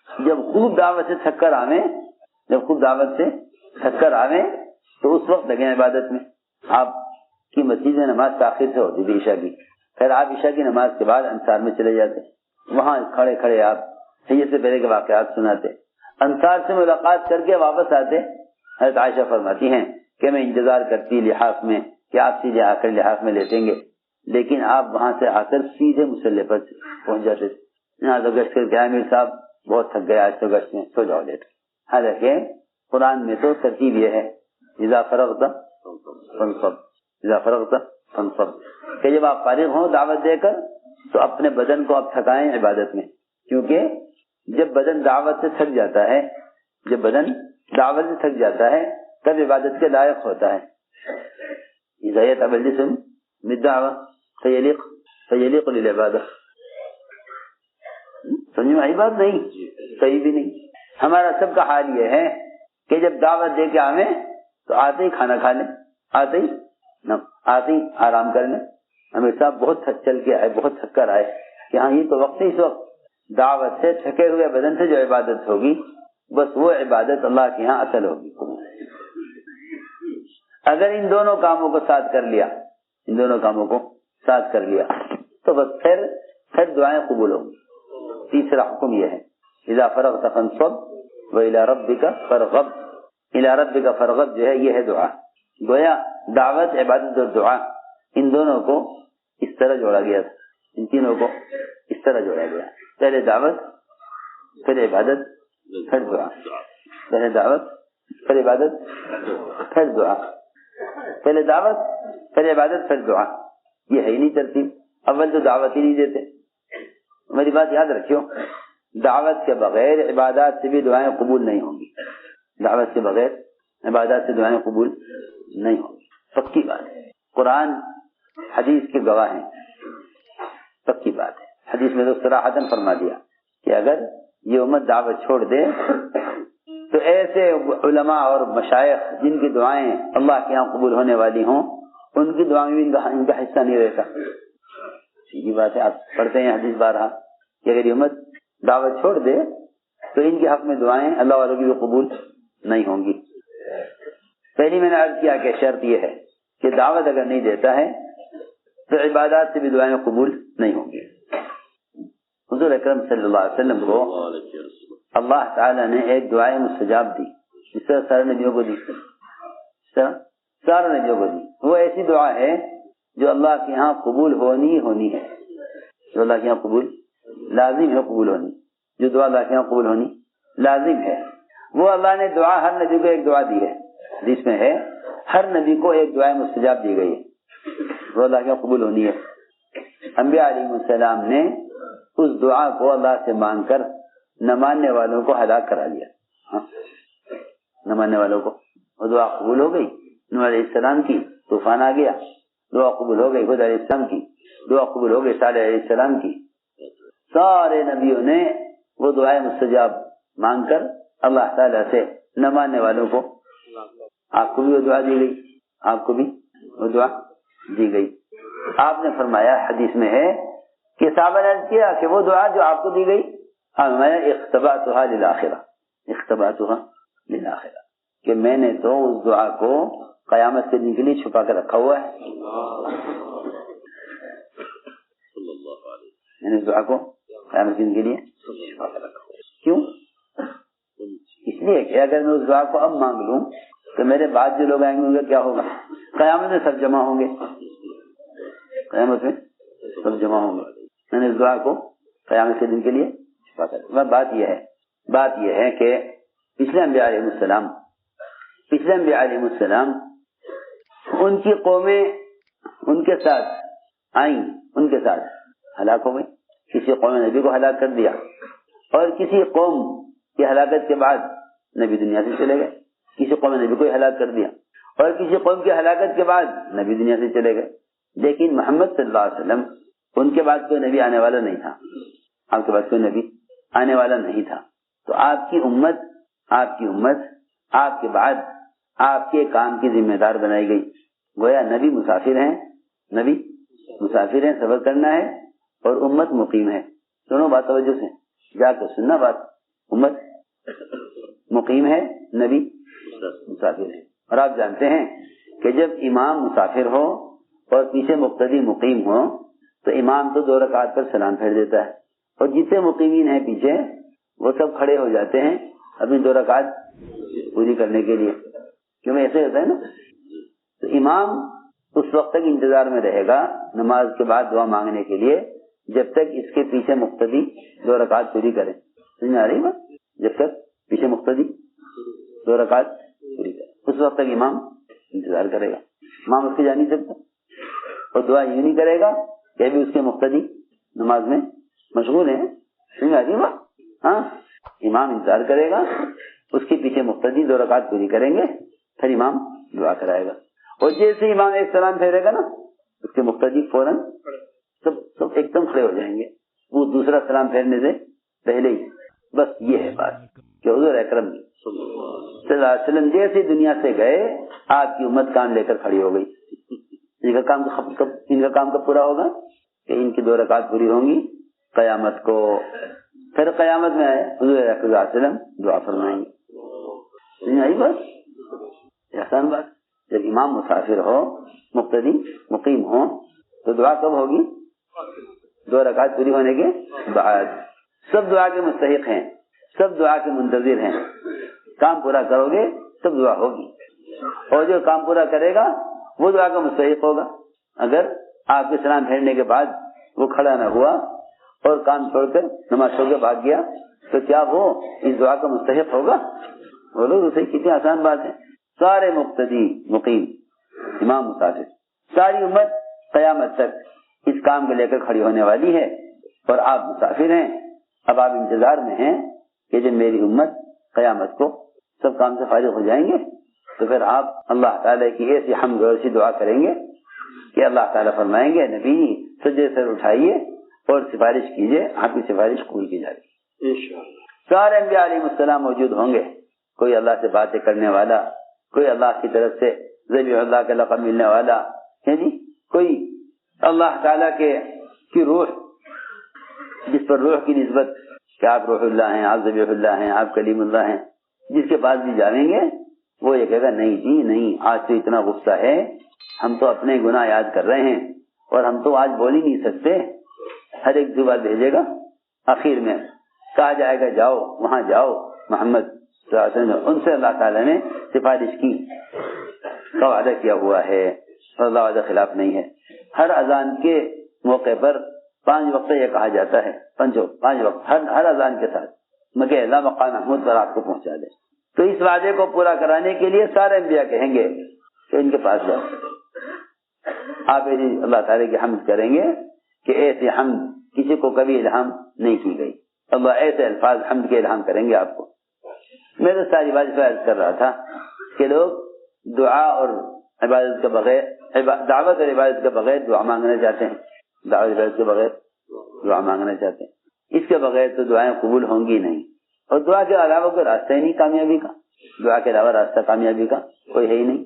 جب خوب دعوت سے تھک کر آویں تو اس وقت لگیں عبادت میں. آپ کی مسجد میں نماز تاخیر سے ہوتی تھی عشاء کی، پھر آپ عشاء کی نماز کے بعد انصار میں چلے جاتے، وہاں کھڑے کھڑے آپ سید سے پہلے کے واقعات سناتے، انصار سے ملاقات کر کے واپس آتے. حضرت عائشہ فرماتی ہیں کہ میں انتظار کرتی لحاف میں کہ آپ سیدھے آ کر لحاف میں لیٹیں گے، لیکن آپ وہاں سے آ کر سیدھے مسلح پر پہنچ جاتے تھے. یہاں تو گشت کر کے امیر صاحب بہت تھک گیا آج تو گشت میں، سو جاؤ لیٹ۔ حالانکہ قرآن میں تو ترتیب یہ ہے اذا فرغت فانصب، اذا فرغت فانصب، کہ جب آپ فارغ ہوں دعوت دے کر تو اپنے بدن کو آپ تھکائیں عبادت میں، کیونکہ جب بدن دعوت سے تھک جاتا ہے، جب بدن دعوت سے تھک جاتا ہے تب عبادت کے لائق ہوتا ہے۔ اذا يتعب الجسم بالدعوة فيليق للعبادة۔ سمجھ میں آئی بات؟ نہیں، صحیح بھی نہیں۔ ہمارا سب کا حال یہ ہے کہ جب دعوت دے کے آویں تو آتے ہی کھانا کھا لیں، آتے ہی آرام کر لیں۔ ہمیشہ بہت تھک چل کے آئے، بہت تھک کر آئے کہ ہاں یہ تو وقت، اس وقت دعوت سے تھکے ہوئے بدن سے جو عبادت ہوگی بس وہ عبادت اللہ کے ہاں اصل ہوگی۔ اگر ان دونوں کاموں کو ساتھ کر لیا، ان دونوں کاموں کو ساتھ کر لیا تو بس پھر دعائیں قبول ہوں گی۔ تیسرا حکم یہ ہے اذا فرغت فانصب وإلى ربك فارغب۔ الى ربك فارغب جو ہے یہ ہے دعا۔ گویا دعوت، عبادت اور دعا ان دونوں کو اس طرح جوڑا گیا تھا، ان تینوں کو اس طرح جوڑا گیا، پہلے دعوت پھر عبادت پھر دعا، پہلے دعوت پھر عبادت پھر دعا، پہلے دعوت پھر عبادت پھر دعا۔ یہ ہے ہی نہیں ترتیب، اول تو دعوت ہی نہیں دیتے۔ میری بات یاد رکھیو، دعوت کے بغیر عبادات سے بھی دعائیں قبول نہیں ہوں گی، دعوت کے بغیر عبادات سے دعائیں قبول نہیں ہوں گی، پکی بات ہے۔ قرآن حدیث کے گواہ ہیں، پکی بات ہے۔ حدیث میں تو صراحتاً فرما دیا کہ اگر یہ امت دعوت چھوڑ دے تو ایسے علماء اور مشائخ جن کی دعائیں اللہ کے یہاں قبول ہونے والی ہوں ان کی دعائیں بھی ان کا حصہ نہیں رہتا۔ سیدھی بات ہے، آپ پڑھتے ہیں حدیث بارہا کہ اگر یہ امت دعوت چھوڑ دے تو ان کے حق میں دعائیں اللہ والوں کی بھی قبول نہیں ہوں گی۔ پہلی میں نے عرض کیا کہ شرط یہ ہے کہ دعوت اگر نہیں دیتا ہے تو عبادات سے بھی دعائیں قبول نہیں ہوں گی۔ حضور اکرم صلی اللہ علیہ وسلم کو اللہ تعالیٰ نے ایک دعائیں مستجاب دی، جس طرح سارے نبیوں کو دی، سارے نبیوں کو دی۔ وہ ایسی دعا ہے جو اللہ کے ہاں قبول ہونی ہے، جو اللہ کے یہاں قبول لازم ہے قبول ہونی، جو دعا اللہ کے یہاں قبول ہونی لازم ہے۔ وہ اللہ نے دعا ہر نبی کو ایک دعا دی ہے، جس میں ہے ہر نبی کو ایک دعا مستجاب دی گئی ہے، وہ اللہ کے یہاں قبول ہونی ہے۔ انبیاء علیہ السلام نے اس دعا کو اللہ سے مانگ کر نہ ماننے والوں کو ہلاک کرا دیا، نہ ماننے والوں کو وہ دعا قبول ہو گئی۔ نوح علیہ السلام کی طوفان آ گیا، دعا قبول ہو گئی۔ ہود علیہ السلام کی دعا قبول ہو گئی، صالح علیہ السلام کی۔ سارے نبیوں نے وہ دعائیں مستجاب مانگ کر اللہ تعالیٰ سے نہ ماننے والوں کو، آپ کو بھی وہ دعا دی گئی، آپ کو بھی وہ دعا دی گئی۔ آپ نے فرمایا، حدیث میں ہے کہ صحابہ نے عرض کیا کہ وہ دعا جو آپ کو دی گئی، میں اختبأتها للآخرہ، اختبأتها للآخرہ، کہ میں نے تو اس دعا کو قیامت کے دن کے لیے چھپا کر رکھا ہوا ہے۔ میں نے اس دعا کو قیامت کے دن کے لیے چھپا کر رکھا ہوا ہے۔ کیوں؟ اس لیے کہ اگر میں اس دعا کو اب مانگ لوں تو میرے بعد جو لوگ آئیں گے ان کا کیا ہوگا؟ قیامت میں سب جمع ہوں گے، قیامت میں سب جمع ہوں گے۔ میں نے اس دعا کو قیامت کے دن کے لیے چھپا کر رکھا۔ بات یہ ہے کہ پچھلے انبیاء علیہ السلام ان کی قومیں ان کے ساتھ آئیں، ان کے ساتھ ہلاک ہو گئی۔ کسی قوم نے نبی کو ہلاک کر دیا، اور کسی قوم کی ہلاکت کے بعد نبی دنیا سے چلے گئے۔ کسی قوم نے نبی کو ہلاک کر دیا، اور کسی قوم کی ہلاکت کے بعد نبی دنیا سے چلے گئے۔ لیکن محمد صلی اللہ علیہ وسلم، ان کے بعد کوئی نبی آنے والا نہیں تھا، آپ کے بعد کوئی نبی آنے والا نہیں تھا۔ تو آپ کی امت آپ کے بعد آپ کے کام کی ذمہ دار بنائی گئی۔ گویا نبی مسافر ہیں، سفر کرنا ہے، اور امت مقیم ہے۔ دونوں بات توجہ سے جا کر سننا بات، امت مقیم ہے، نبی مسافر ہے۔ اور آپ جانتے ہیں کہ جب امام مسافر ہو اور پیچھے مقتدی مقیم ہو تو امام تو 2 رکعت پر سلام پھیر دیتا ہے، اور جتنے مقیمین ہیں پیچھے وہ سب کھڑے ہو جاتے ہیں اپنی 2 رکعت پوری کرنے کے لیے، کیوں ایسے ہوتا ہے نا۔ تو امام اس وقت تک انتظار میں رہے گا نماز کے بعد دعا مانگنے کے لیے جب تک اس کے پیچھے مقتدی 2 رکعت پوری کرے۔ سمجھ آ رہی بات؟ جب تک پیچھے مقتدی 2 رکعت پوری کرے اس وقت تک امام انتظار کرے گا. امام اس کے جا نہیں سکتا اور دعا یوں نہیں کرے گا کہ ابھی اس کے مقتدی نماز میں مشغول ہیں. سمجھ آ رہی بات؟ ہاں امام انتظار کرے گا, اس کے پیچھے مقتدی 2 رکعت پوری کریں گے, پھر امام دعا کرائے گا. اور جیسے امام ایک سلام پھیرے گا نا اس کے مقتدی فوراً سب ایک دم کھڑے ہو جائیں گے, وہ دوسرا سلام پھیرنے سے پہلے ہی. بس یہ ہے بات کہ حضور اکرم صلی اللہ علیہ وسلم جیسے دنیا سے گئے آپ کی امت کام لے کر کھڑی ہو گئی. ان کا کام کب پورا ہوگا کہ ان کی 2 رکعت پوری ہوں گی قیامت کو. پھر قیامت میں آئے حضور صلی اللہ علیہ وسلم دعا فرمائیں گے. یہی بس آسان بات. جب امام مسافر ہو مقتدی مقیم ہو تو دعا کب ہوگی؟ 2 رکعت پوری ہونے کے بعد. سب دعا کے مستحق ہیں, سب دعا کے منتظر ہیں. کام پورا کرو گے تب دعا ہوگی, اور جو کام پورا کرے گا وہ دعا کا مستحق ہوگا. اگر آپ کے سلام پھیرنے کے بعد وہ کھڑا نہ ہوا اور کام چھوڑ کر نماز چھوڑ کے بھاگ گیا تو کیا وہ اس دعا کا مستحق ہوگا؟ بولو تو صحیح, کتنی آسان بات ہے. سارے مقتدی مقیم امام مسافر ساری امت قیامت تک اس کام کو لے کر کھڑی ہونے والی ہے, اور آپ مسافر ہیں. اب آپ انتظار میں ہیں کہ جب میری امت قیامت کو سب کام سے فارغ ہو جائیں گے تو پھر آپ اللہ تعالیٰ کی ایسی حمد اور ایسی دعا کریں گے کہ اللہ تعالیٰ فرمائیں گے نبی سجدے سر اٹھائیے اور سفارش کیجیے, آپ کی سفارش قبول کی جائے گی انشاءاللہ. سارے انبیاء علیہ السلام موجود ہوں گے, کوئی اللہ سے باتیں کرنے والا, کوئی اللہ کی طرف سے ذبیح اللہ کا لقب ملنے والا ہے جی, کوئی اللہ تعالیٰ کی روح جس پر روح کی نسبت کہ آپ روح اللہ ہیں, آپ ذبیح اللہ ہیں, آپ کلیم اللہ ہیں, جس کے پاس بھی جائیں گے وہ یہ کہے گا نہیں جی نہیں, آج تو اتنا غصہ ہے, ہم تو اپنے گناہ یاد کر رہے ہیں اور ہم تو آج بول ہی نہیں سکتے. ہر ایک دعا بھیجے گا, آخر میں کہا جائے گا جاؤ وہاں جاؤ محمد صلی اللہ علیہ وسلم, ان سے اللہ تعالیٰ نے سفارش کی کا وعدہ کیا ہوا ہے, اللہ وعدہ خلاف نہیں ہے. ہر اذان کے موقع پر 5 وقت یہ کہا جاتا ہے, 5 وقت ہر اذان کے ساتھ مگر اللہ مقام محمود پر آپ کو پہنچا دے. تو اس وعدے کو پورا کرانے کے لیے سارے انبیاء کہیں گے کہ ان کے پاس جاؤ, آپ اللہ تعالیٰ کی حمد کریں گے کہ ایسے حمد کسی کو کبھی الہام نہیں کی گئی. اللہ ایسے الفاظ حمد کے الہام کریں گے آپ کو. میں تو ساری بات عرض کر رہا تھا کہ لوگ دعا اور عبادت کے بغیر, دعوت اور عبادت کے بغیر دعا مانگنا چاہتے ہیں, دعوت عبادت کے بغیر دعا مانگنا چاہتے ہیں. اس کے بغیر تو دعائیں قبول ہوں گی نہیں, اور دعا کے علاوہ کوئی راستہ ہی نہیں کامیابی کا. دعا کے علاوہ راستہ کامیابی کا کوئی ہے ہی نہیں.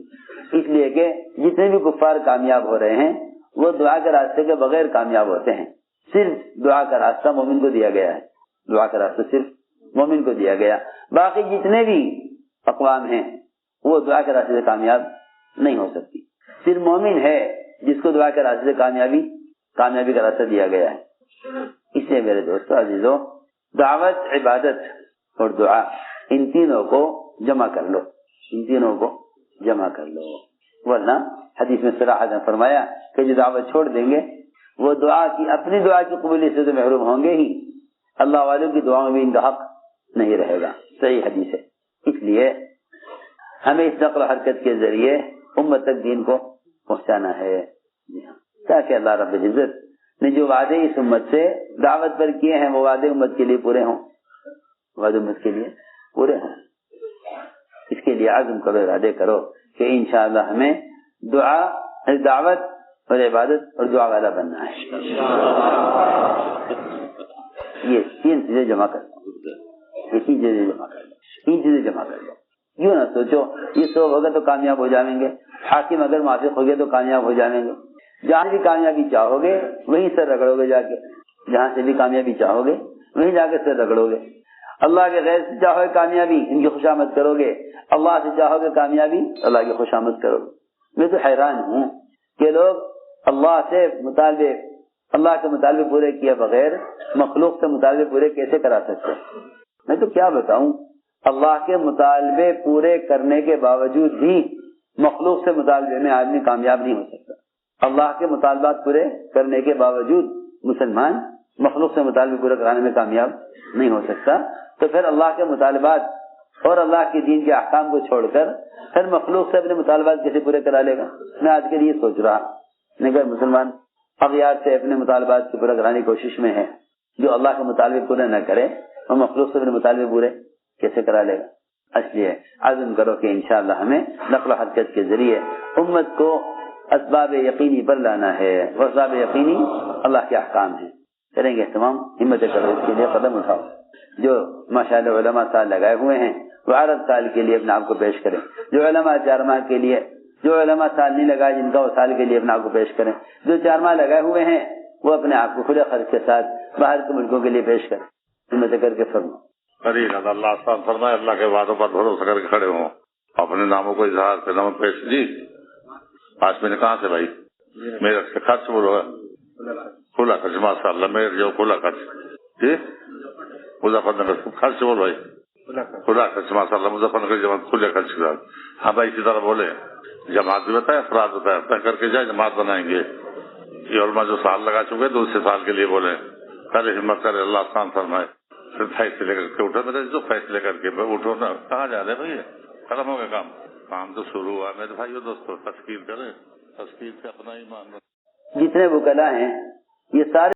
اس لیے کہ جتنے بھی کفار کامیاب ہو رہے ہیں وہ دعا کے راستے کے بغیر کامیاب ہوتے ہیں. صرف دعا کا راستہ مومن کو دیا گیا ہے, دعا کا راستہ صرف مومن کو دیا گیا. باقی جتنے بھی اقوام ہیں وہ دعا کے راستے سے کامیاب نہیں ہو سکتی. صرف مومن ہے جس کو دعا کے راستے سے کامیابی کا راستہ دیا گیا ہے. اس لیے میرے دوستو عزیزو, دعوت, عبادت اور دعا ان تینوں کو جمع کر لو, ان تینوں کو جمع کر لو, ورنہ حدیث میں صراحت نے فرمایا کہ جو دعوت چھوڑ دیں گے وہ اپنی دعا کی قبولیت سے تو محروم ہوں گے ہی, اللہ والوں کی دعاؤں میں ان کا حق نہیں رہے گا. صحیح حدیث ہے. اس لیے ہمیں اس نقل و حرکت کے ذریعے امت تک دین کو پہنچانا ہے, تاکہ اللہ رب العزت نے جو وعدے اس امت سے دعوت پر کیے ہیں وہ وعدے امت کے لیے پورے ہوں, وعدے امت کے لیے پورے ہوں. اس کے لیے عزم کرو, ارادے کرو کہ انشاءاللہ ہمیں دعا, دعوت اور عبادت اور دعا والا بننا ہے. یہ 3 چیزیں جمع کر لو, یہ 3 چیزیں جمع کر لو, 3 چیزیں جمع کر لو. یوں نہ سوچو یہ سب ہوگا تو کامیاب ہو جائیں گے, حاکم اگر موافق ہو گئے تو کامیاب ہو جائیں گے. جہاں بھی کامیابی چاہو گے وہیں سر رگڑو گے, جا کے جہاں سے بھی کامیابی چاہو گے وہیں جا کے سر رگڑو گے. اللہ کے غیر سے چاہو گے کامیابی, ان کی خوشامد کرو گے. اللہ سے چاہو گے کامیابی, اللہ کی خوشامد کرو گے. میں تو حیران ہوں کہ لوگ اللہ سے مطالبے, اللہ کے مطالبے پورے کیے بغیر مخلوق سے مطالبے پورے کیسے کرا سکتے ہیں. میں تو کیا بتاؤں, اللہ کے مطالبے پورے کرنے کے باوجود بھی مخلوق سے مطالبے میں آدمی کامیاب نہیں ہو سکتا. اللہ کے مطالبات پورے کرنے کے باوجود مسلمان مخلوق سے مطالبے پورے کرانے میں کامیاب نہیں ہو سکتا. تو پھر اللہ کے مطالبات اور اللہ کے دین کے احکام کو چھوڑ کر پھر مخلوق سے اپنے مطالبات کیسے پورے کرا لے گا؟ میں آج کے لیے سوچ رہا اگر مسلمان اغیار سے اپنے مطالبات کو پورا کرانے کی کوشش میں ہے، جو اللہ کے مطالبے پورے نہ کرے اور مخلوق سے اپنے مطالبے پورے کیسے کرا لے گا؟ اس لیے عزم کرو کہ انشاءاللہ ہمیں نقل و حرکت کے ذریعے امت کو اسباب یقینی پر لانا ہے، وہ اسباب یقینی اللہ کے احکام ہیں۔ کریں گے تمام ہمت کرو، اس کے لیے قدم اٹھاؤ۔ جو ماشاءاللہ علماء سال لگائے ہوئے ہیں وہ عرب سال کے لیے اپنے آپ کو پیش کریں، جو علماء 4 ماہ کے لیے، جو علماء سال نہیں لگائے جن کا وہ سال کے لیے اپنے آپ کو پیش کریں، جو 4 ماہ لگائے ہوئے ہیں وہ اپنے آپ کو کھلے خرچ کے ساتھ باہر کے ملکوں کے لیے پیش کریں۔ ہمت کر کے فرماؤ۔ اللہ آسان فرمائے، اللہ کے وعدوں پر بھروسہ کر کے کھڑے ہوں، اپنے ناموں کو اظہار کے نام پیش۔ جی آج میں نے کہاں سے بھائی میرے سے خرچ بولو کھلا خرچ، ماشاء اللہ میرے جو کھلا خرچ، جی مظفر نگر خرچ بول بھائی، کھلا خرچ ماشاء اللہ مظفر نگر جماعت کھلے خرچ کے ساتھ۔ ہاں بھائی اسی طرح بولے، جماعت بھی بتائے افراد بتائے، طے کر کے جائے جماعت بنائیں گے۔ یہ علماء جو سال لگا چکے دوسرے سال کے لیے بولے، کرے ہمت کرے، اللہ آسان فرمائے۔ پھر فیصلے کر کے اٹھو، میرے جو فیصلے کر کے اٹھو نا، کہاں جا رہے بھائی؟ ختم ہو گیا کام تو شروع ہوا میرے بھائیو دوستو، تشکیل کریں، تشکیل سے اپنا ایمان۔ جتنے وکلا ہیں یہ سارے